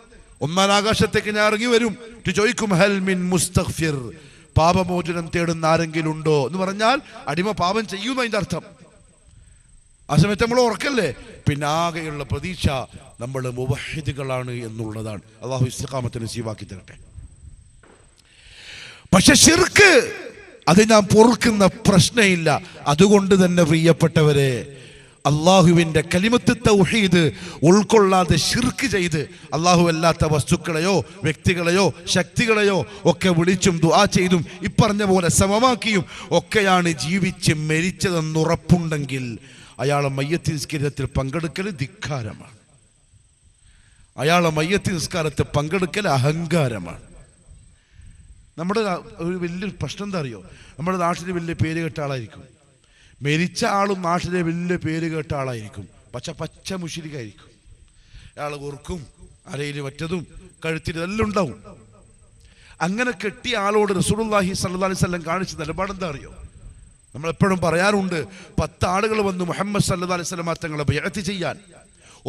1-ാം ആകാശത്തേക്ക് ഞാൻ ഇറങ്ങി വരും, ചോദിക്കും ഹൽ മിൻ മുസ്തഗ്ഫിർ, പാപമോചനം തേടുന്ന ആരെങ്കിലും ഉണ്ടോ എന്ന് പറഞ്ഞാൽ അടിമ പാപം ചെയ്യുന്നു അതിന്റെ അർത്ഥം. ആ സമയത്ത് നമ്മൾ ഉറക്കല്ലേ. പിന്നെ ആകെയുള്ള പ്രതീക്ഷ നമ്മൾ മുവഹിദുകളാണ് എന്നുള്ളതാണ്. അള്ളാഹു ഇസ്തിഖാമത്ത് നസീബാക്കി തരട്ടെ. പക്ഷെ ശിർക്ക് അത് ഞാൻ പൊറുക്കുന്ന പ്രശ്നമില്ല. അതുകൊണ്ട് തന്നെ പ്രിയപ്പെട്ടവരെ, അള്ളാഹുവിൻ്റെ കലിമത്ത് തൗഹീദ് ഉൾക്കൊള്ളാതെ ശിർക്ക് ചെയ്ത് അള്ളാഹു അല്ലാത്ത വസ്തുക്കളെയോ വ്യക്തികളെയോ ശക്തികളെയോ ഒക്കെ വിളിച്ചും ദുആ ചെയ്തും ഇപ്പറഞ്ഞ പോലെ സമമാക്കിയും ഒക്കെയാണ് ജീവിച്ച് മരിച്ചതെന്നുറപ്പുണ്ടെങ്കിൽ അയാളെ മയ്യത്ത് നിസ്കാരത്തിൽ പങ്കെടുക്കൽ ധിക്കാരമാണ്. അയാളെ മയ്യത്ത് നിസ്കാരത്തിൽ പങ്കെടുക്കൽ അഹങ്കാരമാണ്. നമ്മുടെ ഒരു വലിയൊരു പ്രശ്നം എന്താ അറിയോ? നമ്മുടെ നാട്ടിൽ വലിയ പേര് കേട്ട ആളായിരിക്കും, മരിച്ച ആളും നാട്ടിലെ വലിയ പേര് കേട്ട ആളായിരിക്കും, പക്ഷെ പച്ച മുശ്രിക്കായിരിക്കും. അയാൾ ഉറുക്കും അരയിൽ മറ്റതും കഴുത്തിൽ ഇതെല്ലാം ഉണ്ടാവും. അങ്ങനെ കെട്ടിയ ആളോട് റസൂലുള്ളാഹി സ്വല്ലല്ലാഹി അലൈഹി വസല്ലം കാണിച്ച നിലപാടെന്താ അറിയോ? നമ്മളെപ്പോഴും പറയാറുണ്ട്, 10 ആളുകൾ വന്നു മുഹമ്മദ് സല്ലല്ലാഹി അലൈഹി വസല്ലം തങ്ങളെ ബൈഅത്ത് ചെയ്യാൻ.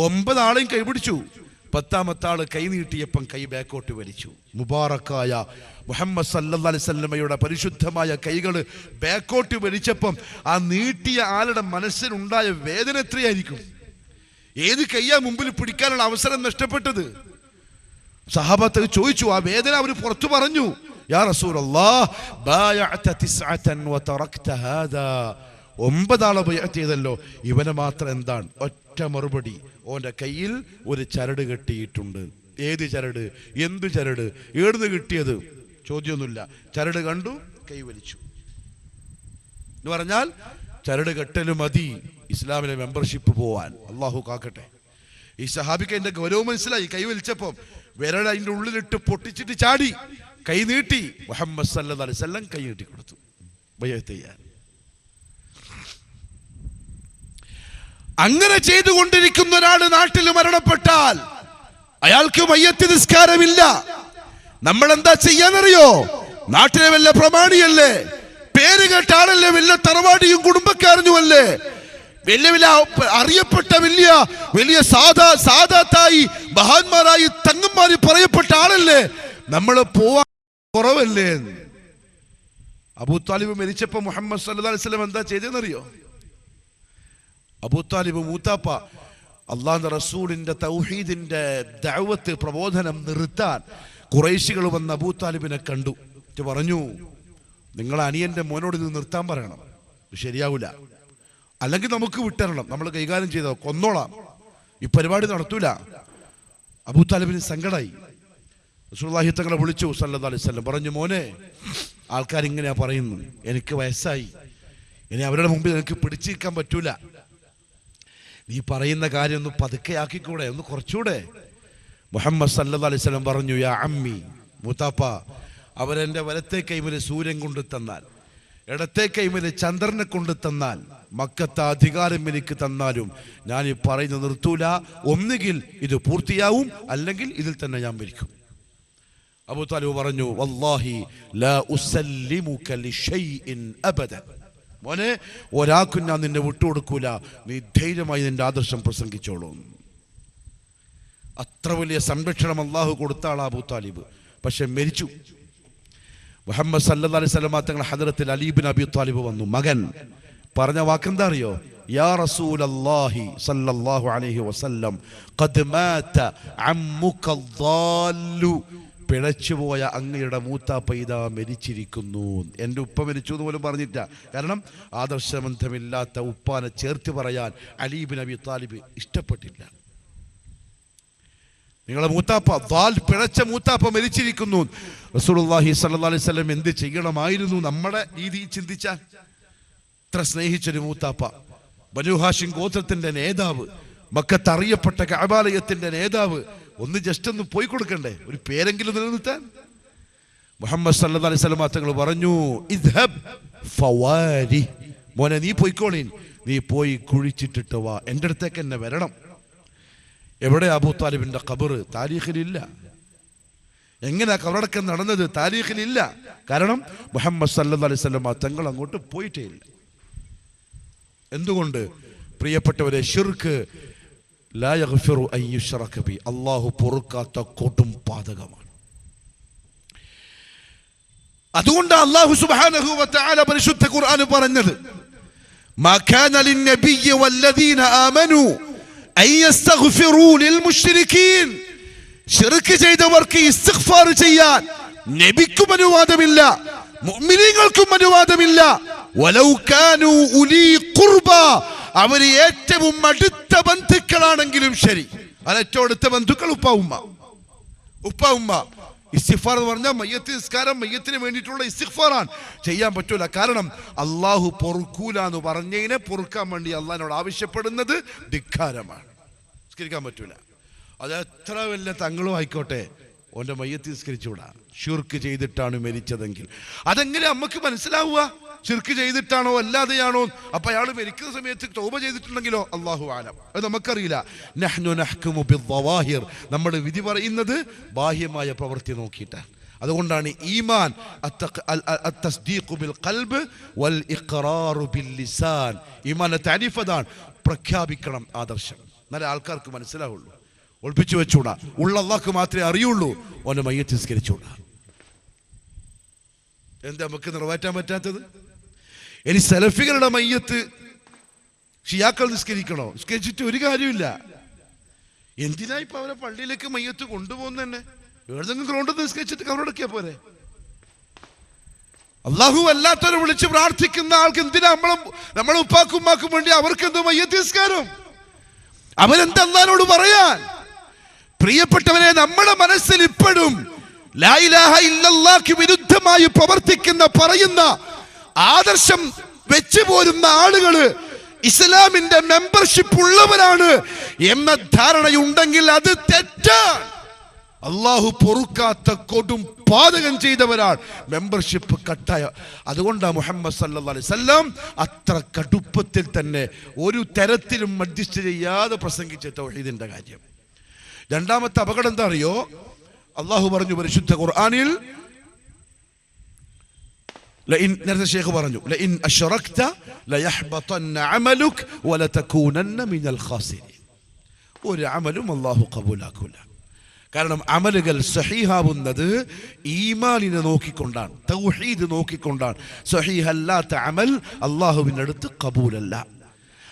9 ആളെയും കൈപിടിച്ചു. 10ാമത്തെ ആള് കൈ നീട്ടിയപ്പം കൈ ബാക്കോട്ട് വലിച്ചു. മുബാറക്കായ മുഹമ്മദ് സല്ലല്ലാഹി അലൈഹി വസല്ലമയുടെ പരിശുദ്ധമായ കൈകൾ ബാക്കോട്ട് വലിച്ചപ്പം ആ നീട്ടിയ ആളുടെ മനസ്സിനുണ്ടായ വേദന എത്രയായിരിക്കും? ഏത് കയ്യാ മുമ്പിൽ പിടിക്കാനുള്ള അവസരം നഷ്ടപ്പെട്ടത്? സഹാബത്ത് ചോദിച്ചു, ആ വേദന അവർ പുറത്തു പറഞ്ഞു. യാ റസൂലല്ലാഹ്, ബായഅത 9 വതറക്ത ഹാദാ, 9 ആളെ ബൈഅത്ത് ചെയ്തല്ലോ, ഇവനെ മാത്രം എന്താണ്? ഒറ്റ മറുപടി, ഓന്റെ കയ്യിൽ ഒരു ചരട് കെട്ടിയിട്ടുണ്ട്. ഏത് ചരട്? എന്ത് ചരട്? ഏടുന്ന് കിട്ടിയത്? ചോദ്യമൊന്നുമില്ല. ചരട് കണ്ടു, കൈ വലിച്ചു എന്ന് പറഞ്ഞാൽ ചരട് കെട്ടല് മതി ഇസ്ലാമിലെ മെമ്പർഷിപ്പ് പോവാൻ. അള്ളാഹു കാക്കട്ടെ. ഈ സഹാബിക്ക് അതിന്റെ ഗൗരവം മനസ്സിലായി. കൈ വലിച്ചപ്പം വിരൽ അതിന്റെ ഉള്ളിലിട്ട് പൊട്ടിച്ചിട്ട് ചാടി, കൈ നീട്ടി. മുഹമ്മദ് സല്ലല്ലാഹു അലൈഹി വസല്ലം കൈ നീട്ടി കൊടുത്തു ബൈഅത്ത് ചെയ്യാൻ. അങ്ങനെ ചെയ്തുകൊണ്ടിരിക്കുന്ന ഒരാൾ നാട്ടിൽ മരണപ്പെട്ടാൽ അയാൾക്ക് മയ്യത്ത് നിസ്കാരമില്ല. നമ്മൾ എന്താ ചെയ്യാനറിയോ? നാട്ടിലെ വല്ല പ്രമാണിയല്ലേ, പേര് കേട്ട ആളല്ലേ, വല്ല തറവാടിയും കുടുംബക്കാരനുമല്ലേ, വലിയ വലിയ അറിയപ്പെട്ട വലിയ വലിയ സാദാത്തായി മഹാന്മാരായി തങ്ങന്മാരി പറയപ്പെട്ട ആളല്ലേ, നമ്മൾ പോവാൻ കുറവല്ലേ? അബൂ താലിബ് മരിച്ചപ്പോ മുഹമ്മദ് സല്ലല്ലാഹു അലൈഹി വസല്ലം എന്താ ചെയ്തെന്നറിയോ? അബൂ താലിബ് മൂത്താപ്പ അള്ളാഹുവിന്റെ റസൂലിന്റെ തൗഹീദിന്റെ ദഅവത്ത് പ്രബോധനം നിർത്താൻ ഖുറൈശികൾ വന്ന് അബൂ താലിബിനെ കണ്ടു. പറഞ്ഞു, നിങ്ങളെ അനിയന്റെ മോനോട് ഇത് നിർത്താൻ പറയണം, ശരിയാവില്ല, അല്ലെങ്കിൽ നമുക്ക് വിട്ടരണം, നമ്മൾ കൈകാര്യം ചെയ്തോ, കൊന്നോളാം, ഈ പരിപാടി നടത്തൂല. അബൂ താലിബിന് സങ്കടായി. റസൂലുള്ളാഹി തങ്ങളെ വിളിച്ചു സല്ലല്ലാഹു അലൈഹി വസല്ലം. പറഞ്ഞു, മോനെ, ആൾക്കാരിങ്ങനെയാ പറയുന്നു, എനിക്ക് വയസ്സായി, ഇനി അവരുടെ മുമ്പിൽ എനിക്ക് പിടിച്ചിരിക്കാൻ പറ്റൂല, നീ പറയുന്ന കാര്യം ഒന്ന് പതുക്കെ ആക്കിക്കൂടെ, ഒന്ന് കുറച്ചുകൂടെ? മുഹമ്മദ് സല്ലല്ലാഹു അലൈഹി വസല്ലം പറഞ്ഞു, യാ അമ്മി, മൂത്താപ്പ, അവരെൻ്റെ വലത്തെ കൈമില് സൂര്യൻ കൊണ്ടു തന്നാൽ, ഇടത്തെ കൈമില് ചന്ദ്രനെ കൊണ്ടു തന്നാൽ, മക്കത്തെ അധികാരം എനിക്ക് തന്നാലും ഞാൻ ഈ പറയുന്നത് നിർത്തൂല. ഒന്നുകിൽ ഇത് പൂർത്തിയാവും, അല്ലെങ്കിൽ ഇതിൽ തന്നെ ഞാൻ മരിക്കും. അബൂ താലിബ് പറഞ്ഞു, വല്ലാഹി ലാ ഉസല്ലിമുക ലിശൈഇൻ അബദൻ, മോനെ, ഒരാൾക്കും ഞാൻ നിന്നെ വിട്ടുകൊടുക്കൂല, നീ ധൈര്യമായി നിന്റെ ആദർശം പ്രസംഗിച്ചോളൂ. അത്ര വലിയ സംരക്ഷണം അള്ളാഹു കൊടുത്ത ആളാ അബൂ താലിബ്. പക്ഷെ മരിച്ചു. മുഹമ്മദ് സല്ലല്ലാഹു അലൈഹി വസല്ലം തങ്ങൾ ഹദ്റത്തിൽ അലി ഇബ്നു അബീ താലിബ് വന്നു. മകൻ പറഞ്ഞ വാക്കെന്താ അറിയോ? യാ റസൂലല്ലാഹി സല്ലല്ലാഹു അലൈഹി വസല്ലം, ഖദ് മാത അമ്മുക ദ്ദാല്ലു, പിഴച്ചുപോയ അങ്ങയുടെ മൂത്താപ്പ ഇതാ മരിച്ചിരിക്കുന്നു. എൻ്റെ ഉപ്പ മരിച്ചു എന്ന് പോലും പറഞ്ഞില്ല. കാരണം ആദർശബന്ധമില്ലാത്ത ഉപ്പാനെ ചേർത്ത് പറയാൻ അലി ഇബ്നു അബി താലിബ് ഇഷ്ടപ്പെട്ടില്ല. നിങ്ങളെ മൂത്താപ്പ പിഴച്ച മൂത്താപ്പ മരിച്ചിരിക്കുന്നു. റസൂലുള്ളാഹി സ്വല്ലല്ലാഹി അലൈഹി വസല്ലം എന്ത് ചെയ്യണമായിരുന്നു നമ്മുടെ രീതി ചിന്തിച്ചാൽ? ഇത്ര സ്നേഹിച്ചൊരു മൂത്താപ്പ, ബനൂ ഹാഷിം ഗോത്രത്തിന്റെ നേതാവ്, മക്കത്ത് അറിയപ്പെട്ട കഅബാലയത്തിന്റെ നേതാവ്, ഒന്ന് ജസ്റ്റ് ഒന്ന് പോയി കൊടുക്കണ്ടേ? ഒരു പേരെങ്കിലും നിലനിർത്താൻ. മുഹമ്മദ് സല്ലല്ലാഹു അലൈഹി വസല്ലം തങ്ങൾ പറഞ്ഞു, ഇദ്ഹബ് ഫവാരി, മോനെ നീ പോയിക്കോളീൻ, നീ പോയി കുഴിച്ചിട്ടിട്ട് വാ, എൻ്റെ അടുത്തേക്ക് എന്നെ വരണം. എവിടെ അബൂ താലിബിന്റെ ഖബർ? താരീഖിലില്ല. എങ്ങനെയാ ഖബറടക്കം നടന്നത്? താരീഖിലില്ല. കാരണം മുഹമ്മദ് സല്ലല്ലാഹു അലൈഹി വസല്ലം തങ്ങൾ അങ്ങോട്ട് പോയിട്ടേ ഇല്ല. എന്തുകൊണ്ട്? പ്രിയപ്പെട്ടവരെ, ശിർക്ക് ലാ യഗ്ഫിറു അൻ യുശ്റക ബി, അല്ലാഹു പൊറുക്കാത്ത കൊടും പാതകമാണ്. അതുകൊണ്ട് അല്ലാഹു സുബ്ഹാനഹു വ തആല പരിശുദ്ധ ഖുർആൻ പറഞ്ഞത്, മാ കാന ലിന്നബിയ്യി വല്ലദീന ആമനൂ അൻ യസ്തഗ്ഫിറൂ ലിൽ മുശ്രികീൻ, ശിർക്ക് ചെയ്തവർക്ക് ഇസ്തിഗ്ഫാർ ചെയ്യാൻ നബിക്കും അനുവാദമില്ല, മുഅ്മിനീങ്ങൾക്കും അനുവാദമില്ല. വലൗ കാനൂ ഉലീ ഖുർബ, അവർ ഏറ്റവും അടുത്ത ബന്ധുക്കളാണെങ്കിലും ശരി. അത് ഏറ്റവും അടുത്ത ബന്ധുക്കൾ ഉപ്പ ഉമ്മ. ഇസ്തിഗ്ഫാർ എന്ന് പറഞ്ഞാൽ മയ്യത്ത് നിസ്കാരം, മയ്യത്തിന് വേണ്ടിയിട്ടുള്ള ഇസ്തിഗ്ഫാറാണ്. ചെയ്യാൻ പറ്റൂല. കാരണം അള്ളാഹു പൊറുക്കൂല എന്ന് പറഞ്ഞതിനെ പൊറുക്കാൻ വേണ്ടി അള്ളാഹിനോട് ആവശ്യപ്പെടുന്നത് ധിക്കാരമാണ്. നിസ്കരിക്കാൻ പറ്റൂല. അത് എത്ര വലിയ തങ്ങളും ആയിക്കോട്ടെ, ഓൻ്റെ മയ്യത്ത് നിസ്കരിച്ചുകൂടാ. ശിർക്ക് ചെയ്തിട്ടാണ് മരിച്ചതെങ്കിൽ അതെങ്ങനെ നമുക്ക് മനസ്സിലാവുക? ശിർക്ക് ചെയ്തിട്ടാണോ അല്ലാതെയാണോ? അപ്പൊ അയാൾ മരിക്കുന്ന സമയത്ത് തൗബ ചെയ്തിട്ടുണ്ടെങ്കിലോ? അല്ലാഹു ആലം, അത് നമുക്കറിയില്ല. നഹ്നു നഹ്കുമു ബിദ്ദവാഹിർ, നമ്മൾ വിധി പറയുന്നത് ബാഹ്യമായ പ്രവൃത്തി നോക്കിയിട്ടാണ്. അതുകൊണ്ടാണ് ഈമാൻ അത്തസ്ദീഖു ബിൽ ഖൽബ് വൽ ഇഖ്റാറു ബിൽ ലിസാൻ. ഈമാന്റെ തഅരീഫ് അതാണ്, പ്രഖ്യാപിക്കണം ആദർശം, നല്ല ആൾക്കാർക്ക് മനസ്സിലാവുള്ളൂ. ഒളിപ്പിച്ചു വെച്ചൂടാ. ഉള്ള അല്ലാഹ്ക്ക് മാത്രമേ അറിയുള്ളൂ. ഓനെ മയ്യത്ത് നിസ്കരിച്ചൂടാ. എന്താ നമുക്ക് നിറവേറ്റാൻ പറ്റാത്തത്? ഇനി സലഫികളുടെ മയ്യത്ത് ഷിയാക്കൾ നിസ്കരിക്കണോ? നിസ്കരിച്ചിട്ട് ഒരു കാര്യമില്ല. എന്തിനാ ഇപ്പൊ അവരെ പള്ളിയിലേക്ക് മയ്യത്ത് കൊണ്ടുപോകുന്ന തന്നെ? ഏതെങ്കിലും ഗ്രൗണ്ടിൽ നിസ്കരിച്ചിട്ട് കവറടക്കിയാ പോരെ? അള്ളാഹു അല്ലാത്തവരെ വിളിച്ച് പ്രാർത്ഥിക്കുന്ന ആൾക്ക് എന്തിനാ നമ്മളെ ഉപ്പാക്കും ഉമ്മാക്കും വേണ്ടി അവർക്ക് എന്തോ മയ്യത്ത് നിസ്കാരം? അവരെന്താ അല്ലാഹുവോട് പറയാൻ? പ്രിയപ്പെട്ടവരെ, നമ്മുടെ മനസ്സിൽ ഇപ്പോഴും ലാ ഇലാഹ ഇല്ലല്ലാഹ്ക്ക് വിരുദ്ധമായി പ്രവർത്തിക്കുന്ന പറയുന്ന ആദർശം വെച്ചു പോരുന്ന ആളുകള് ഇസ്ലാമിന്റെ മെമ്പർഷിപ്പ് ഉള്ളവരാണ് എന്ന ധാരണയുണ്ടെങ്കിൽ അത് തെറ്റാണ്. അള്ളാഹു പൊറുക്കാത്ത കൊടും പാതകം ചെയ്തവരാണ്. മെമ്പർഷിപ്പ് കട്ടായ. അതുകൊണ്ടാണ് മുഹമ്മദ് സല്ലല്ലാഹു അലൈഹി വസല്ലം അത്ര കടുപ്പത്തിൽ തന്നെ ഒരു തരത്തിലും അഡ്ജസ്റ്റ് ചെയ്യാതെ പ്രസംഗിച്ച തൗഹീദിന്റെ കാര്യം. രണ്ടാമത്തെ അപകടം എന്താ അറിയോ? അള്ളാഹു പറഞ്ഞു പരിശുദ്ധ ഖുർആനിൽ, നേരത്തെ ഷേഖ് പറഞ്ഞു, ലഇൻ അശ്റക്ത ലയഹ്ബതന്ന അമലുക വലതകൂനന്ന മിനൽ ഖാസിരീൻ. ഒരു അമലും അള്ളാഹു ഖബൂലാക്കൂല. കാരണം അമലുകൾ സഹീഹാവുന്നത് ഈമാനിനെ നോക്കിക്കൊണ്ടാണ്, തൗഹീദ് നോക്കിക്കൊണ്ടാണ്. സഹീഹല്ലാത്ത അമൽ അള്ളാഹുവിൻ്റെ അടുത്ത് ഖബൂലല്ല.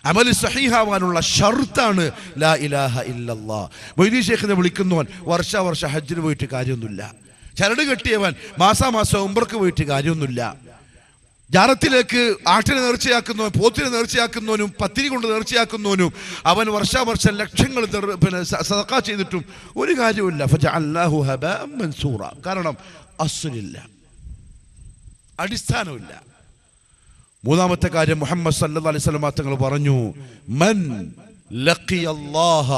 അമൽ സഹീഹാവാനുള്ള ഷർത്താണ് ലാ ഇലാഹ ഇല്ലല്ലാഹ്. മൊയ്തീൻ ഷേഖിനെ വിളിക്കുന്നവൻ വർഷ ഹജ്ജിന് പോയിട്ട് കാര്യമൊന്നുമില്ല. ചരട് കെട്ടിയവൻ മാസാമാസം ഉംറക്ക് പോയിട്ട് കാര്യമൊന്നുമില്ല. ജാറത്തിലേക്ക് ആട്ടിനെ നേർച്ചയാക്കുന്നവൻ, പോത്തിനെ നേർച്ചയാക്കുന്നവനും, പത്തിരി കൊണ്ട് നേർച്ചയാക്കുന്നവനും അവൻ വർഷാവർഷം ലക്ഷങ്ങൾ സദഖ ചെയ്തിട്ടും ഒരു കാര്യമില്ല. ഫജഅൽനാഹു ഹബാഅൻ മൻസൂറ. കാരണം അസ്ലില്ല, അടിസ്ഥാനമില്ല. മൂന്നാമത്തെ കാര്യം, മുഹമ്മദ് സല്ലല്ലാഹു അലൈഹി വസല്ലം തങ്ങൾ പറഞ്ഞു, മൻ ലഖിയല്ലാഹ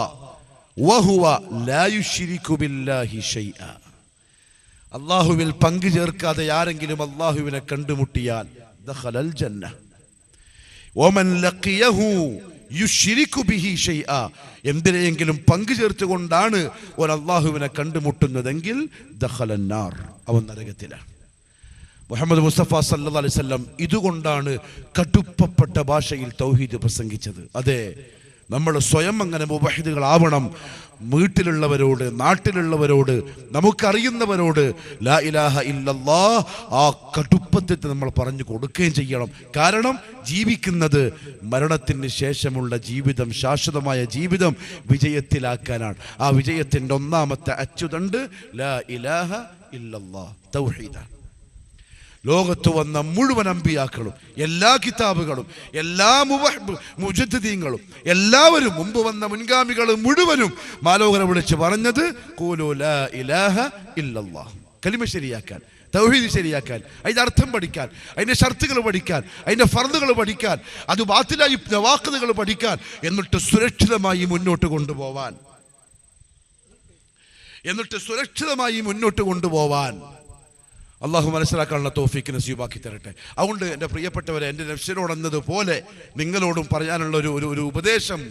വഹുവ ലാ യുശ്രികു ബില്ലാഹി ശൈഅ. അല്ലാഹുവിൽ പങ്കു ചേർക്കാതെ ആരെങ്കിലും അല്ലാഹുവിനെ കണ്ടുമുട്ടിയാൽ ദഖലൽ ജന്ന. വമൻ ലഖിയഹു യുശ്രികു ബിഹി ശൈഅ, എന്തിനെയെങ്കിലും പങ്കു ചേർത്തുകൊണ്ടാണ് ഒരു അല്ലാഹുവിനെ കണ്ടുമുട്ടുന്നതെങ്കിൽ ദഖലൻ നാർ, അവൻ നരകത്തിലാണ്. മുഹമ്മദ് മുസ്തഫ സല്ലല്ലാഹു അലൈഹി വസല്ലം ഇതുകൊണ്ടാണ് കടുപ്പപ്പെട്ട ഭാഷയിൽ തൗഹീദ് പ്രസംഗിച്ചത്. അതെ, നമ്മൾ സ്വയം അങ്ങനെ മുവഹിദുകളാവണം. വീട്ടിലുള്ളവരോട്, നാട്ടിലുള്ളവരോട്, നമുക്കറിയുന്നവരോട് ലാ ഇലാഹ ഇല്ലല്ലാഹ് ആ കടുപ്പത്തിൽ നമ്മൾ പറഞ്ഞു കൊടുക്കുകയും ചെയ്യണം. കാരണം ജീവിക്കുന്നത് മരണത്തിന് ശേഷമുള്ള ജീവിതം, ശാശ്വതമായ ജീവിതം വിജയത്തിലാക്കാനാണ്. ആ വിജയത്തിൻ്റെ ഒന്നാമത്തെ അച്ചുതണ്ട് ലാ ഇലാഹ ഇല്ലല്ലാഹ്, തൗഹീദാണ്. ലോകത്ത് വന്ന മുഴുവൻ അമ്പിയാക്കളും, എല്ലാ കിതാബുകളും, എല്ലാ മുജദ്ദിദീങ്ങളും, എല്ലാവരും മുമ്പ് വന്ന മുൻഗാമികൾ മുഴുവനും മാലോകരെ വിളിച്ച് പറഞ്ഞത് ഖൂലൂ ലാ ഇലാഹ ഇല്ലല്ലാഹ്, കലിമ ശരിയാക്കാൻ, തൗഹീദ് ശരിയാക്കാൻ, അതിൻ്റെ അർത്ഥം പഠിക്കാൻ, അതിൻ്റെ ഷർത്തുകൾ പഠിക്കാൻ, അതിൻ്റെ ഫർദുകൾ പഠിക്കാൻ, അത് ബാത്തിലായി നവാഖിദുകൾ പഠിക്കാൻ, എന്നിട്ട് സുരക്ഷിതമായി മുന്നോട്ട് കൊണ്ടുപോവാൻ അള്ളാഹു മനസ്സിലാക്കാനുള്ള തൗഫീഖ് നസീബാക്കി തരട്ടെ. അതുകൊണ്ട് എൻ്റെ പ്രിയപ്പെട്ടവരെ, എൻ്റെ നഫ്സിനോടെന്നതുപോലെ നിങ്ങളോടും പറയാനുള്ള ഒരു ഉപദേശം,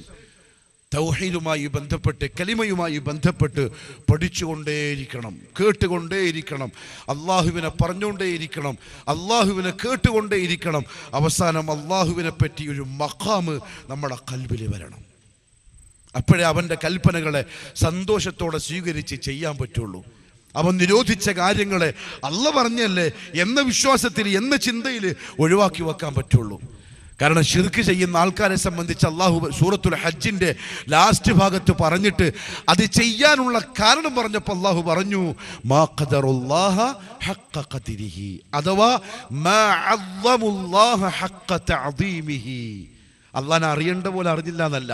തൗഹീദുമായി ബന്ധപ്പെട്ട്, കലിമയുമായി ബന്ധപ്പെട്ട് പഠിച്ചുകൊണ്ടേയിരിക്കണം, കേട്ടുകൊണ്ടേയിരിക്കണം, അള്ളാഹുവിനെ പറഞ്ഞുകൊണ്ടേയിരിക്കണം, അള്ളാഹുവിനെ കേട്ടുകൊണ്ടേയിരിക്കണം. അവസാനം അള്ളാഹുവിനെ പറ്റി ഒരു മഖാമ് നമ്മുടെ ഖൽബിൽ വരണം. അപ്പോഴേ അവൻ്റെ കൽപ്പനകളെ സന്തോഷത്തോടെ സ്വീകരിച്ച് ചെയ്യാൻ പറ്റുള്ളൂ. അവൻ നിരോധിച്ച കാര്യങ്ങളെ അള്ള പറഞ്ഞല്ലേ എന്ന വിശ്വാസത്തിൽ, എന്ന ചിന്തയിൽ ഒഴിവാക്കി വെക്കാൻ പറ്റുള്ളൂ. കാരണം ശിർക്ക് ചെയ്യുന്ന ആൾക്കാരെ സംബന്ധിച്ച് അള്ളാഹു സൂറത്തുൽ ഹജ്ജിന്റെ ലാസ്റ്റ് ഭാഗത്ത് പറഞ്ഞിട്ട് അത് ചെയ്യാനുള്ള കാരണം പറഞ്ഞപ്പോൾ അള്ളാഹു പറഞ്ഞു മാ ഖദറുല്ലാഹ ഹഖ്ഖ ഖദ്രിഹി, അഥവാ മാ അദ്ദമുല്ലാഹ ഹഖ്ഖ തഅദീമിഹി. അള്ളാഹിനെ അറിയേണ്ട പോലെ അറിഞ്ഞില്ല എന്നല്ല,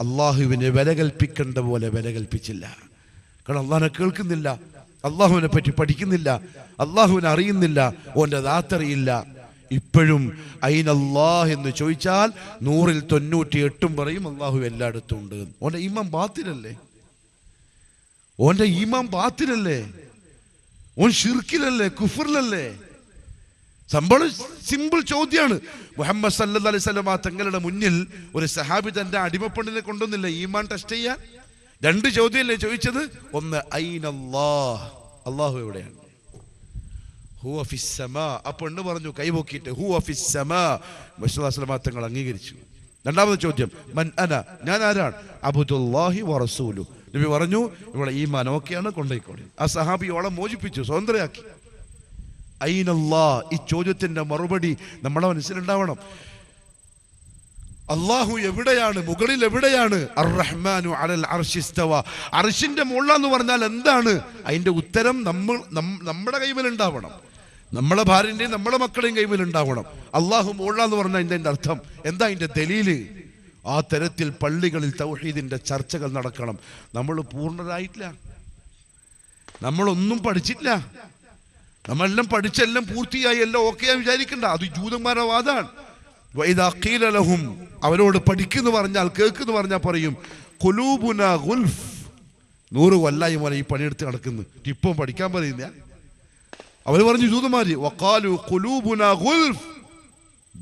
അള്ളാഹുവിനെ വില കൽപ്പിക്കേണ്ട പോലെ വില കൽപ്പിച്ചില്ല. കാരണം അള്ളാഹിനെ കേൾക്കുന്നില്ല, അള്ളാഹുവിനെ പറ്റി പഠിക്കുന്നില്ല, അള്ളാഹുവിനെ അറിയുന്നില്ല, ഓൻ്റെ ദാത്തറിയില്ല. ഇപ്പോഴും അയിനല്ലാഹ് എന്ന് ചോദിച്ചാൽ 100ൽ 98 പറയും അള്ളാഹു എല്ലായിടത്തും ഉണ്ട്. ഓൻ്റെ ഈമാൻ ബാത്തിലല്ലേ, ഓൻ ഷിർക്കിലല്ലേ, കുഫറിലല്ലേ? സംഭവം സിമ്പിൾ ചോദ്യമാണ്. മുഹമ്മദ് സല്ലല്ലാഹു അലൈഹി വസല്ലം തങ്ങളുടെ മുന്നിൽ ഒരു സഹാബി തൻ്റെ അടിമപ്പെണ്ണിനെ കൊണ്ടുവന്നില്ല ഈമാൻ ടെസ്റ്റ് ചെയ്യാൻ. 2 ചോദ്യമല്ലേ ചോദിച്ചത്? ഒന്ന് ഐനല്ലാഹ്, അള്ളാഹു എവിടെയാണ്? ഹുവ ഫിസ്സമാ. ആ പെണ്ണ് പറഞ്ഞു കൈപൊക്കിയിട്ട് ഹുവ ഫിസ്സമാ. മുഹമ്മദ് സല്ലല്ലാഹു അലൈഹി വസല്ലം തങ്ങൾ അംഗീകരിച്ചു. 2ാമത്തെ ചോദ്യം മൻ അന, ഞാൻ ആരാണ്? അബ്ദുല്ലാഹി വറസൂലു. നബി പറഞ്ഞു ഇവിടെ ഈമാൻ ഓക്കെയാണ്, കൊണ്ടേക്കോളി. ആ സഹാബി ഓളെ മോചിപ്പിച്ചു, സ്വതന്ത്രയാക്കി. ഐനല്ലാഹ്, ഈ ചോദ്യത്തിന്റെ മറുപടി നമ്മുടെ മനസ്സിലുണ്ടാവണം. അള്ളാഹു എവിടെയാണ്? മുകളിൽ എവിടെയാണ്? അർ-റഹ്മാനു അലൽ അർശി ഇസ്തവ. അർശിന്റെ മുകളിലെന്ന് പറഞ്ഞാൽ എന്താണ്? അതിന്റെ ഉത്തരം നമ്മുടെ കൈമേലുണ്ടാവണം, നമ്മളെ ഭാര്യന്റെയും നമ്മളെ മക്കളുടെയും കൈമേലുണ്ടാവണം. അള്ളാഹു മുകളിലെന്ന് പറഞ്ഞാൽ ഇതിന്റെ അർത്ഥം എന്താ? അതിന്റെ ദലീല്. ആ തരത്തിൽ പള്ളികളിൽ തൗഹീദിന്റെ ചർച്ചകൾ നടക്കണം. നമ്മൾ പൂർണ്ണരായിട്ടില്ല, നമ്മളൊന്നും പഠിച്ചിട്ടില്ല. നമ്മളെല്ലാം പഠിച്ചെല്ലാം പൂർത്തിയായി, എല്ലാം ഓക്കെയാ വിചാരിക്കണ്ട. അത് ജൂതന്മാരുടെ വാദാണ്. അവരോട് പഠിക്കുന്നു പറഞ്ഞാൽ, കേൾക്കുന്നു പറഞ്ഞാൽ പറയും ഖുലൂബുനാ ഗുൽഫ്. 100 കൊല്ലായി പോലെ ഈ പണിയെടുത്ത് നടക്കുന്നു, ഇപ്പം പഠിക്കാൻ പറയുന്ന. അവർ പറഞ്ഞു ജൂതന്മാര് വഖാലു ഖുലൂബുനാ ഗുൽഫ്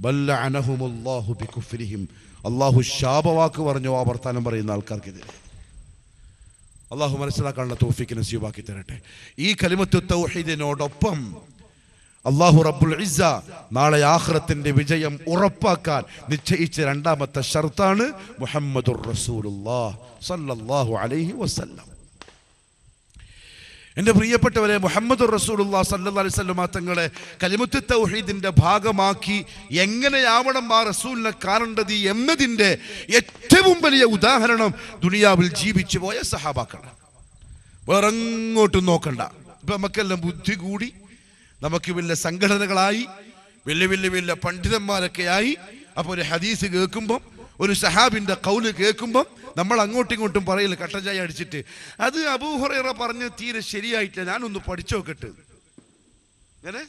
ബല്ലഅനഹുമുല്ലാഹു ബികുഫ്രിഹിം. അല്ലാഹു ശാപവാക്ക് പറഞ്ഞു ആ വർത്താനം പറയുന്ന ആൾക്കാർക്കെതിരെ. അള്ളാഹു മനസ്സിലാക്കാനുള്ള തൗഫീഖ് നസീബാക്കി തരട്ടെ. ഈ കലിമത്തു തൗഹീദിനോടൊപ്പം അള്ളാഹു റബ്ബുൽ ഇസ്സ നാളെ ആഖിറത്തിന്റെ വിജയം ഉറപ്പാക്കാൻ നിശ്ചയിച്ച 2ാമത്തെ ഷർത്താണ് മുഹമ്മദുർ റസൂലുള്ളാഹ് സ്വല്ലല്ലാഹു അലൈഹി വസല്ലം. എൻ്റെ പ്രിയപ്പെട്ടവരെ, മുഹമ്മദുർ റസൂലുള്ളാഹി സ്വല്ലല്ലാഹു അലൈഹി വസല്ലം തങ്ങളെ കലിമത്തു തൗഹീദിന്റെ ഭാഗമാക്കി എങ്ങനെയാവണം ആ റസൂലിനെ കാണേണ്ടത് എന്നതിൻ്റെ ഏറ്റവും വലിയ ഉദാഹരണം ദുനിയാവിൽ ജീവിച്ചു പോയ സഹാബാക്കളാണ്. വേറെങ്ങോട്ടും നോക്കണ്ട. ഇപ്പം നമുക്കെല്ലാം ബുദ്ധി കൂടി, നമുക്ക് വലിയ സംഘടനകളായി, വലിയ പണ്ഡിതന്മാരൊക്കെ ആയി. അപ്പോൾ ഒരു ഹദീസ് കേൾക്കുമ്പം, ഒരു സഹാബിന്റെ ഖൗല് കേൾക്കുമ്പം നമ്മൾ അങ്ങോട്ടും ഇങ്ങോട്ടും പറയില്ല, കട്ടൻ ചായ അടിച്ചിട്ട് അത് അബൂ ഹുറൈറ പറഞ്ഞ് തീരെ ശരിയായിട്ടില്ല, ഞാനൊന്ന് പഠിച്ചു നോക്കട്ടെ. അങ്ങനെ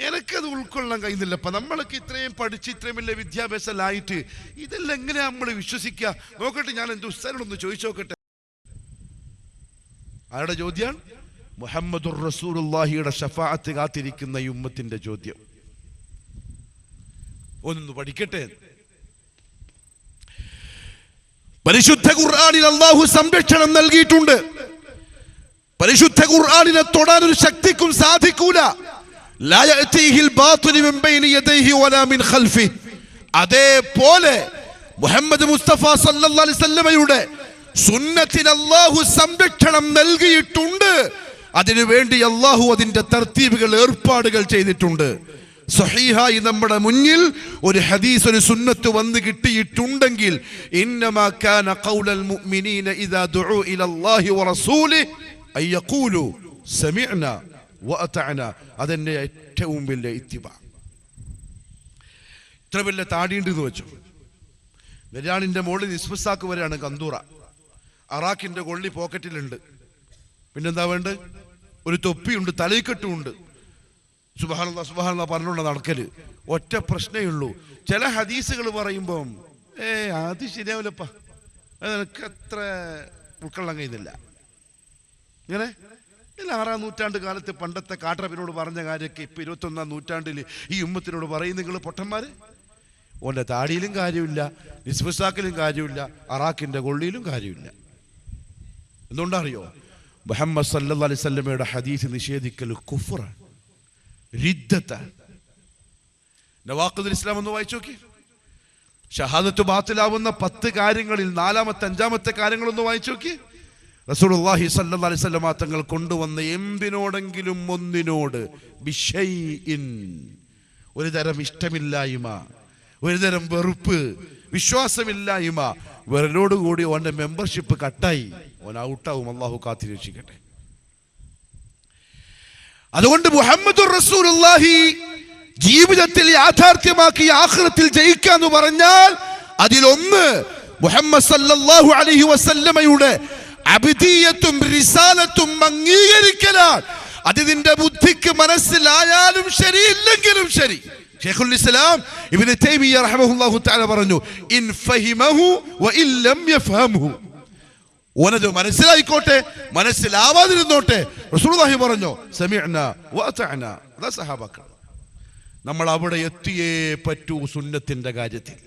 എനിക്കത് ഉൾക്കൊള്ളാൻ കഴിയുന്നില്ല. അപ്പം നമ്മളൊക്കെ ഇത്രയും പഠിച്ച് ഇത്രയും വലിയ വിദ്യാഭ്യാസമായിട്ട് ഇതെല്ലാം എങ്ങനെയാ നമ്മൾ വിശ്വസിക്കുക? നോക്കട്ടെ, ഞാൻ എൻ്റെ ഉസ്താദിനോടൊന്ന് ചോദിച്ചു നോക്കട്ടെ. ആരുടെ ചോദ്യമാണ്? മുഹമ്മദുർ റസൂലുള്ളാഹിയുടെ ശഫാഅത്ത് കാത്തിരിക്കുന്ന ഈ ഉമ്മത്തിന്റെ ചോദ്യം. ഒന്ന് പഠിക്കട്ടെ. പരിശുദ്ധ ഖുർആനിൽ അല്ലാഹു സംരക്ഷണം നൽകിയിട്ടുണ്ട്. പരിശുദ്ധ ഖുർആനിനെ തൊടാൻ ഒരു ശക്തിക്കും സാധിക്കൂല. ലാ യഅതീഹിൽ ബാതിലു മിൻ ബൈനി യദൈഹി വലാ മിൻ ഖൽഫിഹി. അതേപോലെ മുഹമ്മദ് മുസ്തഫ സല്ലല്ലാഹു അലൈഹി വസല്ലമയുടെ സുന്നത്തിന് അല്ലാഹു സംരക്ഷണം നൽകിയിട്ടുണ്ട്. അതിനുവേണ്ടി അല്ലാഹു അതിന്റെ തർത്തീബുകൾ, ഏർപ്പാടുകൾ ചെയ്തിട്ടുണ്ട്. സഹീഹായി നമ്മുടെ മുന്നിൽ ഒരു ഹദീസ്, ഒരു സുന്നത്ത് വന്ന് കിട്ടിയിട്ടുണ്ടെങ്കിൽ ഇന്നമാ കാന ഖൗലൽ മുഅ്മിനീന ഇദാ ദുഉ ഇലല്ലാഹി വറസൂലിഹി അയ്യഖൂലു സമിഅനാ വഅതഅനാ. അതെന്നെ ഏറ്റവും വലിയ ഇത്തിബാ. ഇത്ര വലിയ താടിയുണ്ടെന്ന് വെച്ചു. ഗരാണിന്റെ മുകളിൽ നിസ്ബസാക്ക് വരെയാണ് കന്തൂറ. അറാഖിന്റെ കൊള്ളി പോക്കറ്റിലുണ്ട്. പിന്നെന്താ വേണ്ട? ഒരു തൊപ്പിയുണ്ട്, തലയിക്കെട്ടുമുണ്ട്. സുബ്ഹാനല്ലാഹ് സുബ്ഹാനല്ലാഹ് പറഞ്ഞുകൊണ്ട് നടക്കല്. ഒറ്റ പ്രശ്നമേ ഉള്ളൂ, ചില ഹദീസുകൾ പറയുമ്പം അത് ശരിയാവില്ലപ്പ, അത് എനിക്ക് അത്ര ഉൾക്കൊള്ളാൻ കഴിയുന്നില്ല. ഇങ്ങനെ ഇല്ല, 6-ാം നൂറ്റാണ്ട് കാലത്ത് പണ്ടത്തെ കാട്ടറബിനോട് പറഞ്ഞ കാര്യമൊക്കെ ഇപ്പൊ 21-ാം നൂറ്റാണ്ടിൽ ഈ ഉമ്മത്തിനോട് പറയും നിങ്ങൾ പൊട്ടന്മാര്. ഓൻ്റെ താടിയിലും കാര്യമില്ല, നിസ്ബസാക്കിലും കാര്യമില്ല, അറാഖിന്റെ കൊള്ളിയിലും കാര്യമില്ല. എന്തുകൊണ്ടറിയോ? മുഹമ്മദ് സല്ലല്ലാഹു അലൈഹി വസല്ലമയുടെ ഹദീസ് നിഷേധിക്കൽ കുഫ്റാണ്, റിദ്ദത്താണ്. നവാഖിദുൽ ഇസ്ലാം ഒന്ന് വായിച്ചു നോക്കി. ഷഹാദത്ത് ബാത്തിലാവുന്ന 10 കാര്യങ്ങളിൽ 4-ാമത്തെ 5-ാമത്തെ കാര്യങ്ങളൊന്ന് വായിച്ചു നോക്കി. റസൂലുള്ളാഹി സ്വല്ലല്ലാഹു അലൈഹി വസല്ലം തങ്ങൾ കൊണ്ടുവന്ന എന്തിനോടെങ്കിലും ഒന്നിനോട് ബിശൈഇൻ, ഒരു തരം ഇഷ്ടമില്ലായ്മ, ഒരു തരം വെറുപ്പ്, വിശ്വാസമില്ലായ്മ, വരലോടുകൂടി ഓന്റെ മെമ്പർഷിപ്പ് കട്ടായി, ഓൻ ഔട്ടാവും. അള്ളാഹു കാത്തിരക്ഷിക്കട്ടെ. അതുകൊണ്ട് മുഹമ്മദുർ റസൂലുള്ളാഹി ജീവിതത്തിൽ യാഥാർത്ഥ്യമാക്കി ആഖിറത്തിൽ ജയിക്കാന്ന് പറഞ്ഞാൽ അതിലൊന്ന് മുഹമ്മദ് സല്ലല്ലാഹു അലൈഹി വസല്ലമയുടെ അബ്ദിയത്തും റിസാലത്തും അംഗീകരിക്കലാണ്. അത് നിന്റെ ബുദ്ധിക്ക് മനസ്സിലായാലും ശരി, ഇല്ലെങ്കിലും ശരി. ശൈഖുൽ ഇസ്ലാം ഇബ്നു തൈമിയ്യ റഹിമഹുല്ലാഹു തആല പറഞ്ഞു, ഇൻ ഫഹിമഹു വഇൻ ലം യഫഹംഹു. ഓനത് മനസ്സിലായിക്കോട്ടെ, മനസ്സിലാവാതിരുന്നോട്ടെ. റസൂലുള്ളാഹി പറഞ്ഞു സമിഅനാ വഅതഅനാ. അതാ സഹാബാക്കൾ. നമ്മൾ അവിടെ എത്തിയേ പറ്റൂ സുന്നത്തിന്റെ കാര്യത്തിൽ.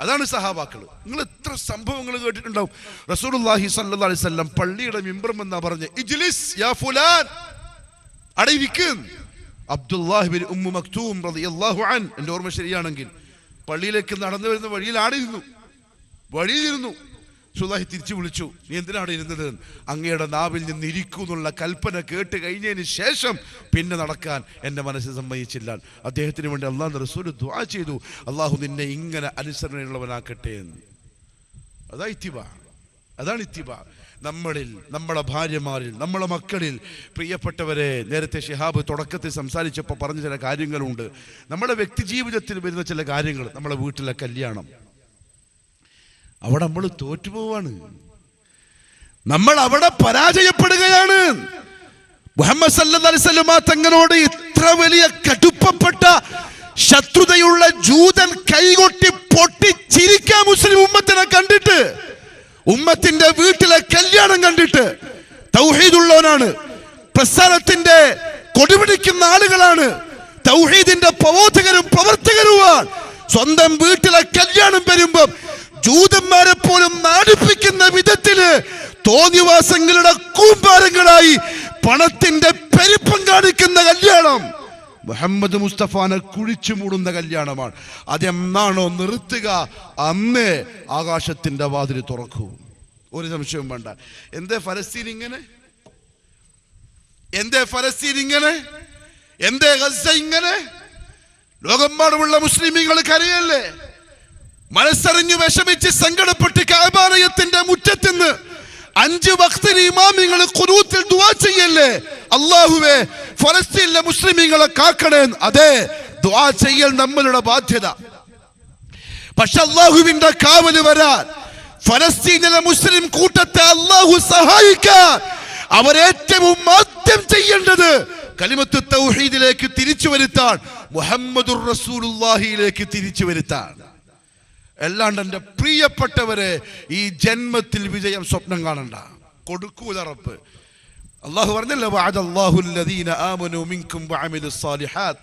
അതാണ് സഹാബാക്കൾ. നിങ്ങൾ എത്ര സംഭവങ്ങൾ കേട്ടിട്ടുണ്ടാവും. റസൂലുള്ളാഹി സ്വല്ലല്ലാഹു അലൈഹി വസല്ലം പള്ളിയുടെ മിമ്പറും എന്നാ പറഞ്ഞ്, ഇജ്ലിസ് യാ ഫുലാൻ, അവിടെ ഇരിക്കും. അബ്ദുല്ലാഹി ബിൻ ഉമ്മു മക്തൂം റളിയല്ലാഹു അൻ, എൻ്റെ ഓർമ്മ ശരിയാണെങ്കിൽ, പള്ളിയിലേക്ക് നടന്നു വരുന്ന വഴിയിൽ വഴിയിലിരുന്നു. റസൂലുള്ളാഹി തിരിച്ചു വിളിച്ചു, നീ എന്തിനാണ് ഇരുന്നത്? അങ്ങയുടെ നാവിൽ നിന്ന് ഇരിക്കൂ എന്നുള്ള കൽപ്പന കേട്ട് കഴിഞ്ഞതിന് ശേഷം പിന്നെ നടക്കാൻ എൻ്റെ മനസ്സ് സമ്മതിച്ചില്ല. അദ്ദേഹത്തിന് വേണ്ടി അല്ലാഹുവിന്റെ റസൂൽ ദുആ ചെയ്തു, അള്ളാഹു നിന്നെ ഇങ്ങനെ അനുസരണയുള്ളവനാക്കട്ടെ എന്ന്. അതാ ഇത്തിബാ, അതാണ് ഇത്തിബാ. നമ്മളിൽ, നമ്മളെ ഭാര്യമാരിൽ, നമ്മളെ മക്കളിൽ, പ്രിയപ്പെട്ടവരെ, നേരത്തെ ശിഹാബ് തുടക്കത്തിൽ സംസാരിച്ചപ്പോൾ പറഞ്ഞ ചില കാര്യങ്ങളുണ്ട്. നമ്മുടെ വ്യക്തി ജീവിതത്തിൽ വരുന്ന ചില കാര്യങ്ങൾ. നമ്മളെ വീട്ടിലെ കല്യാണം, അവിടെ നമ്മൾ തോറ്റുപോവാണ്, നമ്മൾ അവിടെ പരാജയപ്പെടുകയാണ്. മുഹമ്മദ് സല്ലല്ലാഹു അലൈഹി വസല്ലം തങ്ങളോട് ഇത്ര വലിയ കടുപ്പപ്പെട്ട ശത്രുതയുള്ള ജൂതൻ കൈകൊട്ടി പൊട്ടിച്ചിരിക്കാൻ മുസ്ലിം ഉമ്മത്തിനെ കണ്ടിട്ട്, ഉമ്മത്തിന്റെ വീട്ടിലെ കല്യാണം കണ്ടിട്ട്. തൗഹീദുള്ളവനാണ്, പ്രസ്ഥാനത്തിന്റെ കൊടിപിടിക്കുന്ന ആളുകളാണ്, തൗഹീദിന്റെ പ്രബോധകരും പ്രവർത്തകരുമാണ്. സ്വന്തം വീട്ടിലെ കല്യാണം വരുമ്പം ജൂതന്മാരെ പോലും നാടിപ്പിക്കുന്ന വിധത്തില് തോന്നിവാസങ്ങളുടെ കൂമ്പാരങ്ങളായി പണത്തിന്റെ പെരുപ്പം കാണിക്കുന്ന കല്യാണം മുഹമ്മദ് മുസ്തഫാനെ കുഴിച്ചു മൂടുന്ന കല്യാണമാണ്. അതെന്നാണോ നിർത്തുക, അന്നേ ആകാശത്തിന്റെ വാതിൽ തുറക്കൂ. ഒരു സംശയവും വേണ്ട. എന്തേ ഫലസ്തീൻ ഇങ്ങനെ? എന്തേ ഫലസ്തീൻ ഇങ്ങനെ? എന്തേ ഗസ ഇങ്ങനെ? ലോകമെമ്പാടുമുള്ള മുസ്ലിമീങ്ങൾ കരയല്ലേ? മനസ്സറിഞ്ഞു വിഷമിച്ച് സങ്കടപ്പെട്ട് കഅബാലയത്തിന്റെ മുറ്റത്തുനിന്ന് 5 വഖ്തിന് ഇമാമിങ്ങൾ ഖുനൂത്തിൽ ദുആ ചെയ്യല്ലേ, അല്ലാഹുവേ ഫലസ്തീനിലെ മുസ്ലിമീങ്ങളെ കാക്കണേ. അതെ, ദുആ ചെയ്യൽ നമ്മളുടെ ബാധ്യത. പക്ഷെ അല്ലാഹുവിന്റെ കാവല് വരാൻ, ഫലസ്തീനിലെ മുസ്ലിം കൂട്ടത്തെ അല്ലാഹു സഹായിക്കാൻ അവരേറ്റവും ആദ്യം ചെയ്യേണ്ടത് കലിമത്തു തൗഹീദിലേക്ക് തിരിച്ചു വരുത്താൻ, മുഹമ്മദുർ റസൂലുള്ളാഹിയിലേക്ക് തിരിച്ചു വരുത്താൻ. അല്ലാണ്ട് എൻ്റെ പ്രിയപ്പെട്ടവരെ, ഈ ജന്മത്തിൽ വിജയം സ്വപ്നം കാണണ്ട, കൊടുക്കൂല റബ്ബ്. അല്ലാഹു പറഞ്ഞല്ലോ, വഅദല്ലാഹു അല്ലദീന ആമനൂ മിൻകും വഅമിലുസ് സാലിഹാത്ത്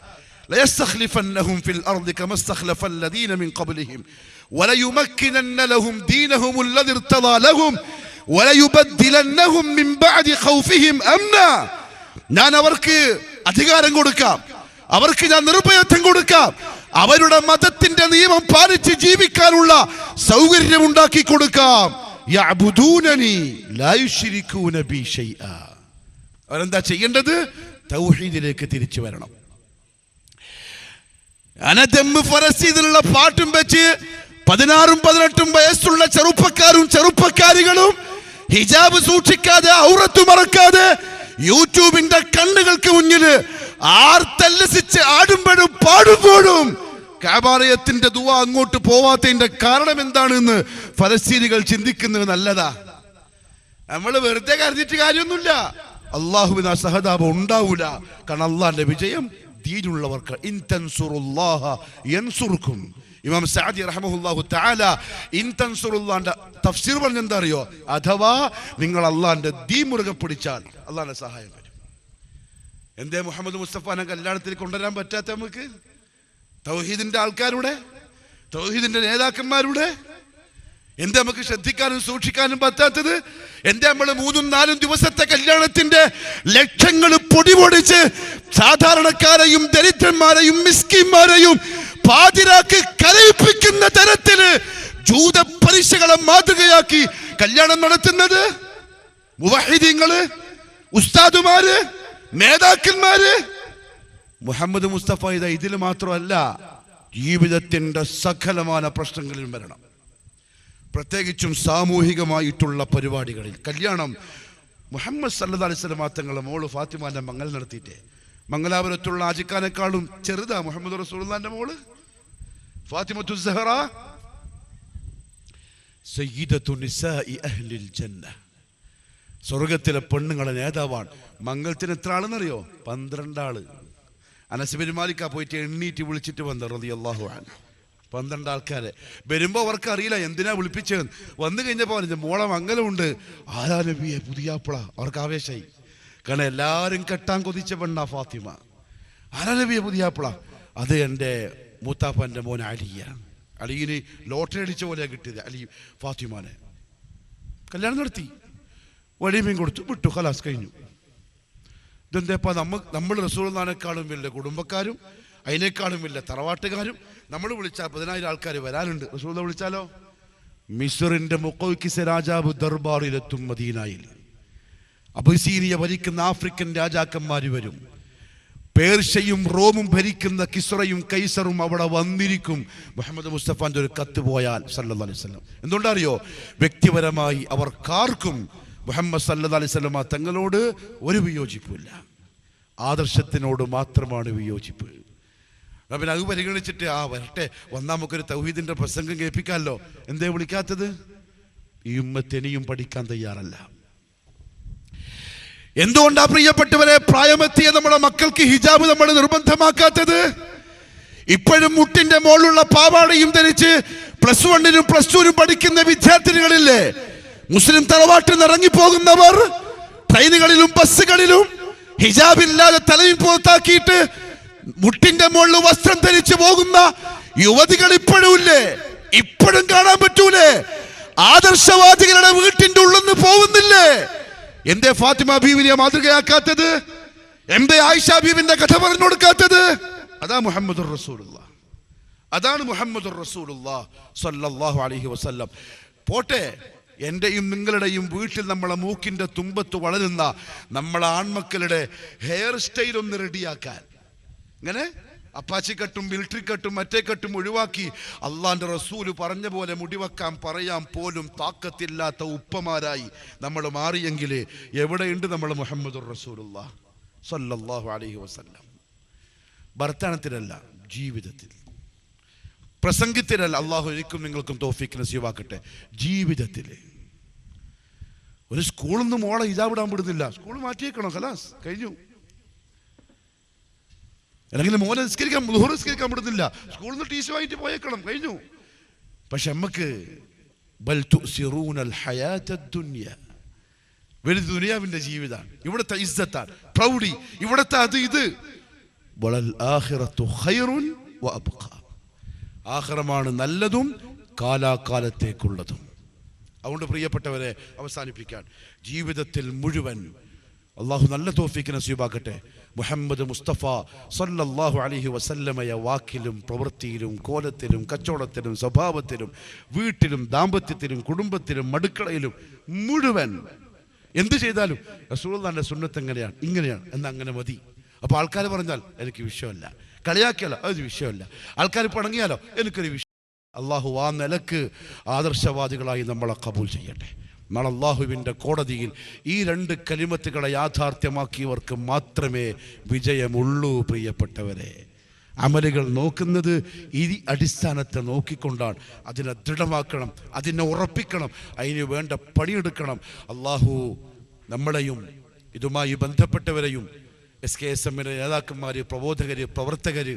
ലയസ്തഖ്ലിഫന്നഹും ഫിൽ അർദി കമാ ഇസ്തഖ്ലഫ അല്ലദീന മിൻ ഖബ്ലിഹിം വലയുമക്കിനന്ന ലഹും ദീനഹും അല്ലദീ ഇർതദാ ലഹും വലയുബദ്ദിലന്നഹും മിൻ ബഅദി ഖൗഫിഹിം അംനാ. ഞാൻ അവർക്ക് അധികാരം കൊടുക്കാം, അവർക്ക് ഞാൻ നിർഭയത്വം കൊടുക്കാം, അവരുടെ മതത്തിന്റെ നിയമം പാലിച്ച് ജീവിക്കാനുള്ള സൗകര്യം ഉണ്ടാക്കി കൊടുക്കാം. യഅ്ബുദൂനനി ലാ യുശ്രികൂന ബി ശൈഅ. അവരെന്താ ചെയ്യേണ്ടത്? തൗഹീദിലേക്ക് തിരിച്ചു വരണം. അനദമ്മ് ഫറസീദിലുള്ള പാട്ടും വെച്ച് 16-18 വയസ്സുള്ള ചെറുപ്പക്കാരികളും ഹിജാബ് സൂക്ഷിക്കാതെ ഔറത്ത് മറക്കാതെ യൂട്യൂബിന്റെ കണ്ണുകൾക്ക് മുന്നിൽ ആർത്തല്ലസിച്ച് ആടുമ്പോഴും പാടുമ്പോഴും കഅബാലയത്തിന്റെ ദുആ അങ്ങോട്ട് പോവാത്തതിന്റെ കാരണം എന്താണെന്ന് ഫലസ്തീനികൾ ചിന്തിക്കുന്നത് നല്ലതാ. നമ്മൾ വെറുതെ കരുതിയിട്ട് കാര്യമൊന്നുമില്ല. അള്ളാഹുവിന് ആ സഹതാപം ഉണ്ടാവൂല. കാരണം അള്ളാഹിന്റെ വിജയം ദീനുള്ളവർക്ക്. ഇൻ തൻസുറുല്ലാഹ യൻസുർക്കും. ഇമാം സഅദി റഹ്മഹുല്ലാഹു തആല ഇൻ തൻസുറുല്ലാഹന്റെ തഫ്സീർ പറഞ്ഞ എന്താ അറിയോ? അഥവാ നിങ്ങൾ അള്ളാഹിന്റെ ദീൻ മുറുകെ പിടിച്ചാൽ അള്ളാഹിന്റെ സഹായം വരും. എന്തേ മുഹമ്മദ് മുസ്തഫാനെ കല്യാണത്തിൽ കൊണ്ടുവരാൻ പറ്റാത്ത നമുക്ക്? തൗഹീദിന്റെ ആൾക്കാരുടെ, തൗഹീദിന്റെ നേതാക്കന്മാരുടെ എന്താ നമുക്ക് ശ്രദ്ധിക്കാനും സൂക്ഷിക്കാനും പറ്റാത്തത്? എന്താ നമ്മൾ 3-4 ദിവസത്തെ കല്യാണത്തിന്റെ ലക്ഷങ്ങൾ പൊടിപൊടിച്ച് സാധാരണക്കാരെയും ദരിദ്രന്മാരെയും മിസ്കിന്മാരെയും പാതിരാക്ക് കരയിപ്പിക്കുന്ന തരത്തില് ജൂത പരീക്ഷകളെ മാതൃകയാക്കി കല്യാണം നടത്തുന്നത്? മുവഹിദീങ്ങള്, ഉസ്താദുമാര്, നേതാക്കന്മാര്. മുഹമ്മദ് മുസ്തഫ ഇതിൽ മാത്രമല്ല, ജീവിതത്തിന്റെ സകലമായ പ്രശ്നങ്ങളിലും വരണം. പ്രത്യേകിച്ചും സാമൂഹികമായിട്ടുള്ള പരിപാടികളിൽ. കല്യാണം മുഹമ്മദ് സല്ലല്ലാഹു അലൈഹി വസല്ലം തങ്ങളുടെ മോള് ഫാത്തിമാന്റെ മംഗൽ നടത്തിയിട്ടേ, മംഗലാപുരത്തുള്ള ആജിക്കാനേക്കാളും ചെറുതാ മുഹമ്മദ് റസൂലുള്ളാഹിന്റെ മോള് ഫാത്തിമത്തു സഹറ, സയ്യിദത്തു നിസാഇ അഹ്ലിൽ ജന്ന, സ്വർഗത്തിലെ പെണ്ണുങ്ങളെ നേതാവാണ്. മംഗലത്തിന് എത്ര ആളെന്നറിയോ? 12 ആള്. അനസ് ബിൻ മാലിക് പോയിട്ട് എണ്ണീറ്റ് വിളിച്ചിട്ട് വന്നു റളിയല്ലാഹു അൻഹു. 12 ആൾക്കാരെ. വരുമ്പോ അവർക്ക് അറിയില്ല എന്തിനാ വിളിപ്പിച്ചത്. വന്നു കഴിഞ്ഞപ്പോ പറഞ്ഞു മോളെ മംഗലമുണ്ട്. ആരാ നബിയെ? പുതിയാപ്പിള. അവർക്ക് ആവേശമായി. കാരണം എല്ലാരും കെട്ടാൻ കൊതിച്ച പെണ്ണാ ഫാത്തിമ. ആരാ നബിയെ പുതിയാപ്പിള? അത് എൻ്റെ മൂത്താപ്പൻ്റെ മോൻ അലിയാണ്. അലിയിന് ലോട്ടറി അടിച്ച പോലെ കിട്ടിയത്. അലി ഫാത്തിമാനെ കല്യാണം നടത്തി, വടിമീൻ കൊടുത്തു, വിട്ടു, ഖലാസ് കഴിഞ്ഞു. ഇതെന്താ നമ്മൾ റസൂലുള്ളാഹിനെക്കാളും വലിയ കുടുംബക്കാരും അതിനേക്കാളും വലിയ തറവാട്ടുകാരും. നമ്മൾ വിളിച്ചാൽ 10,000 ആൾക്കാർ വരാനുണ്ട്. റസൂലുള്ളാഹി വിളിച്ചാലോ? മിസ്റിന്റെ മുഖൗക്കിസ് രാജാവ് ദർബാറിലെത്തും മദീനയിൽ. അബിസീനിയ ഭരിക്കുന്ന ആഫ്രിക്കൻ രാജാക്കന്മാർ വരും. പേർഷ്യയും റോമും ഭരിക്കുന്ന കിസ്റയും കൈസറും അവിടെ വന്നിരിക്കും. മുഹമ്മദ് മുസ്തഫാന്റെ ഒരു കത്ത് പോയാൽ സല്ലല്ലാഹു അലൈഹി വസല്ലം. എന്തുകൊണ്ടറിയോ? വ്യക്തിപരമായി അവർക്കാർക്കും മുഹമ്മദ് സല്ലല്ലാഹു അലൈഹി വസല്ലം തങ്ങളോട് ഒരു വിയോജിപ്പില്ല. ആദർശത്തിനോട് മാത്രമാണ് വിയോജിപ്പ്. പിന്നെ അത് പരിഗണിച്ചിട്ട് വരട്ടെ, വന്നാൽ നമുക്കൊരു തൗഹീദിന്റെ പ്രസംഗം കേൾപ്പിക്കാമല്ലോ. എന്തേ വിളിക്കാത്തത്? ഈ ഉമ്മത്ത് ഇനിയും പഠിക്കാൻ തയ്യാറല്ല. എന്തുകൊണ്ടാ പ്രിയപ്പെട്ടവരെ പ്രായമെത്തിയ നമ്മുടെ മക്കൾക്ക് ഹിജാബ് നമ്മൾ നിർബന്ധമാക്കാത്തത്? ഇപ്പോഴും മുട്ടിന്റെ മുകളിലുള്ള പാവാടയും ധരിച്ച് +1-നും +2-നും പഠിക്കുന്ന വിദ്യാർത്ഥിനികളില്ലേ? മുസ്ലിം തറവാട്ടിൽ നിന്ന് ഇറങ്ങിപ്പോകുന്നവർ ട്രെയിനുകളിലും ബസ്സുകളിലും ഹിജാബില്ലാതെ തലയും പുറത്താക്കിയിട്ട് മുട്ടിന്റെ മുകളിൽ വസ്ത്രം ധരിച്ചു പോകുന്ന യുവതികൾ ഇപ്പോഴും ഇല്ലേ? ഇപ്പോഴും കാണാൻ പറ്റൂലേ? ആദർശവാദികളുടെ വീട്ടിന്റെ ഉള്ളിൽ നിന്ന് പോകുന്നില്ലേ? എന്തേ ഫാത്തിമ ബീവിനെ മാതൃകയാക്കാത്തത്? എന്തേ ആയിഷ ബീവിന്റെ കഥ പറഞ്ഞു കൊടുക്കാത്തത്? അതാ മുഹമ്മദുർ റസൂലുള്ളാഹ്. അതാണ് മുഹമ്മദുർ റസൂലുള്ളാഹ് സ്വല്ലല്ലാഹു അലൈഹി വസല്ലം. പോട്ടെ, എന്റെയും നിങ്ങളുടെയും വീട്ടിൽ നമ്മളെ മൂക്കിന്റെ തുമ്പത്ത് വളരുന്ന നമ്മളെ ആൺമക്കളുടെ ഹെയർ സ്റ്റൈൽ ഒന്ന് റെഡിയാക്കാൻ, ഇങ്ങനെ അപ്പാച്ചി കട്ടും മിലിറ്ററി കട്ടും മറ്റേ കട്ടും ഒഴിവാക്കി അള്ളാന്റെ റസൂല് പറഞ്ഞ പോലെ മുടിവെക്കാൻ പറയാൻ പോലും താക്കത്തില്ലാത്ത ഉപ്പമാരായി നമ്മൾ മാറിയെങ്കിൽ എവിടെയുണ്ട് നമ്മൾ മുഹമ്മദുർ റസൂലുള്ളാഹ് സ്വല്ലല്ലാഹു അലൈഹി വസല്ലം? ഭർത്താനത്തിലല്ല, ജീവിതത്തിൽ. പ്രസംഗത്തിലല്ല. അള്ളാഹു എനിക്കും നിങ്ങൾക്കും തൗഫീഖ് നസീബാക്കട്ടെ. ജീവിതത്തിൽ ഒരു സ്കൂളിൽ നിന്ന് മോളെ ഹിജാബ് ഇടാൻ വിടുന്നില്ല. സ്കൂൾ മാറ്റിയേക്കണം, ഖലാസ് കഴിഞ്ഞു. അല്ലെങ്കിൽ മോനെ നിസ്കരിക്കാൻ വിടുന്നില്ല. സ്കൂളിൽ നിന്ന് ടീച്ചർ ആയിട്ട് പോയേക്കണം, കഴിഞ്ഞു. പക്ഷെ നമുക്ക് വലുത് ദുനിയാവിന്റെ ജീവിതമാണ്. ഇവിടുത്തെ ഇസ്സത്താണ്, പ്രൗഢി, ഇവിടുത്തെ അത് ഇത്. ആഖിറമാണ് നല്ലതും കാലാകാലത്തേക്കുള്ളതും. അതുകൊണ്ട് പ്രിയപ്പെട്ടവരെ, അവസാനിപ്പിക്കാൻ, ജീവിതത്തിൽ മുഴുവൻ അള്ളാഹു നല്ല തൗഫീഖ് നസീബാക്കട്ടെ. മുഹമ്മദ് മുസ്തഫ സല്ലല്ലാഹു അലൈഹി വസല്ലമയ വാക്കിലും പ്രവൃത്തിയിലും കോലത്തിലും കച്ചവടത്തിലും സ്വഭാവത്തിലും വീട്ടിലും ദാമ്പത്യത്തിലും കുടുംബത്തിലും അടുക്കളയിലും മുഴുവൻ എന്ത് ചെയ്താലും റസൂലുള്ളാഹിന്റെ സുന്നത്ത് എങ്ങനെയാണ്, ഇങ്ങനെയാണ് എന്നങ്ങനെ മതി. അപ്പോൾ ആൾക്കാർ പറഞ്ഞാൽ എനിക്ക് വിഷയമല്ല, കളിയാക്കിയാലോ അത് വിഷയമല്ല, ആൾക്കാർ പണങ്ങിയാലോ എനിക്കൊരു വിഷയം. അള്ളാഹു ആ നിലക്ക് ആദർശവാദികളായി നമ്മളെ കബൂൽ ചെയ്യട്ടെ. നാളെ അള്ളാഹുവിൻ്റെ കോടതിയിൽ ഈ 2 കലിമത്തുകളെ യാഥാർത്ഥ്യമാക്കിയവർക്ക് മാത്രമേ വിജയമുള്ളൂ. പ്രിയപ്പെട്ടവരെ, അമലുകൾ നോക്കുന്നത് ഈ അടിസ്ഥാനത്തെ നോക്കിക്കൊണ്ടാണ്. അതിനെ ദൃഢമാക്കണം, അതിനെ ഉറപ്പിക്കണം, അതിന് വേണ്ട പണിയെടുക്കണം. അള്ളാഹു നമ്മളെയും ഇതുമായി ബന്ധപ്പെട്ടവരെയും SKSM-ലെ നേതാക്കന്മാർ, പ്രബോധകർ, പ്രവർത്തകർ,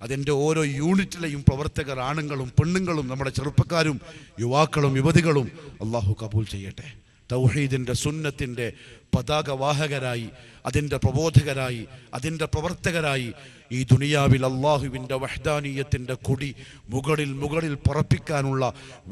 അതിൻ്റെ ഓരോ യൂണിറ്റിലെയും പ്രവർത്തകർ, ആണുങ്ങളും പെണ്ണുങ്ങളും നമ്മുടെ ചെറുപ്പക്കാരും യുവാക്കളും യുവതികളും അള്ളാഹു കബൂൽ ചെയ്യട്ടെ. തൗഹീദിൻ്റെ സുന്നത്തിൻ്റെ പതാകവാഹകരായി, അതിൻ്റെ പ്രബോധകരായി, അതിൻ്റെ പ്രവർത്തകരായി ഈ ദുനിയാവിൽ അള്ളാഹുവിൻ്റെ വഹ്ദാനീയത്തിൻ്റെ കൊടി മുകളിൽ പറപ്പിക്കാനുള്ള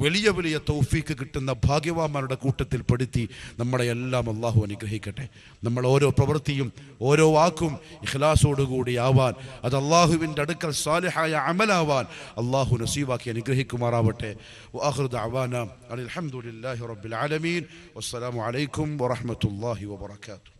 വലിയ വലിയ തൗഫീക്ക് കിട്ടുന്ന ഭാഗ്യവാന്മാരുടെ കൂട്ടത്തിൽ പെടുത്തി നമ്മളെ എല്ലാം അള്ളാഹു അനുഗ്രഹിക്കട്ടെ. നമ്മൾ ഓരോ പ്രവൃത്തിയും ഓരോ വാക്കും ഇഖ്ലാസോടുകൂടി ആവാൻ, അത് അള്ളാഹുവിൻ്റെ അടുക്കൽ സാലിഹായ അമലാവാൻ അള്ളാഹു നസീബാക്കി അനുഗ്രഹിക്കുമാറാവട്ടെ. വആഖിറു ദഅവാനാ അൽഹംദുലില്ലാഹി റബ്ബിൽ ആലമീൻ. വസ്സലാമു അലൈക്കും വറഹ്മത്തുള്ളാഹി വബറകാതുഹു.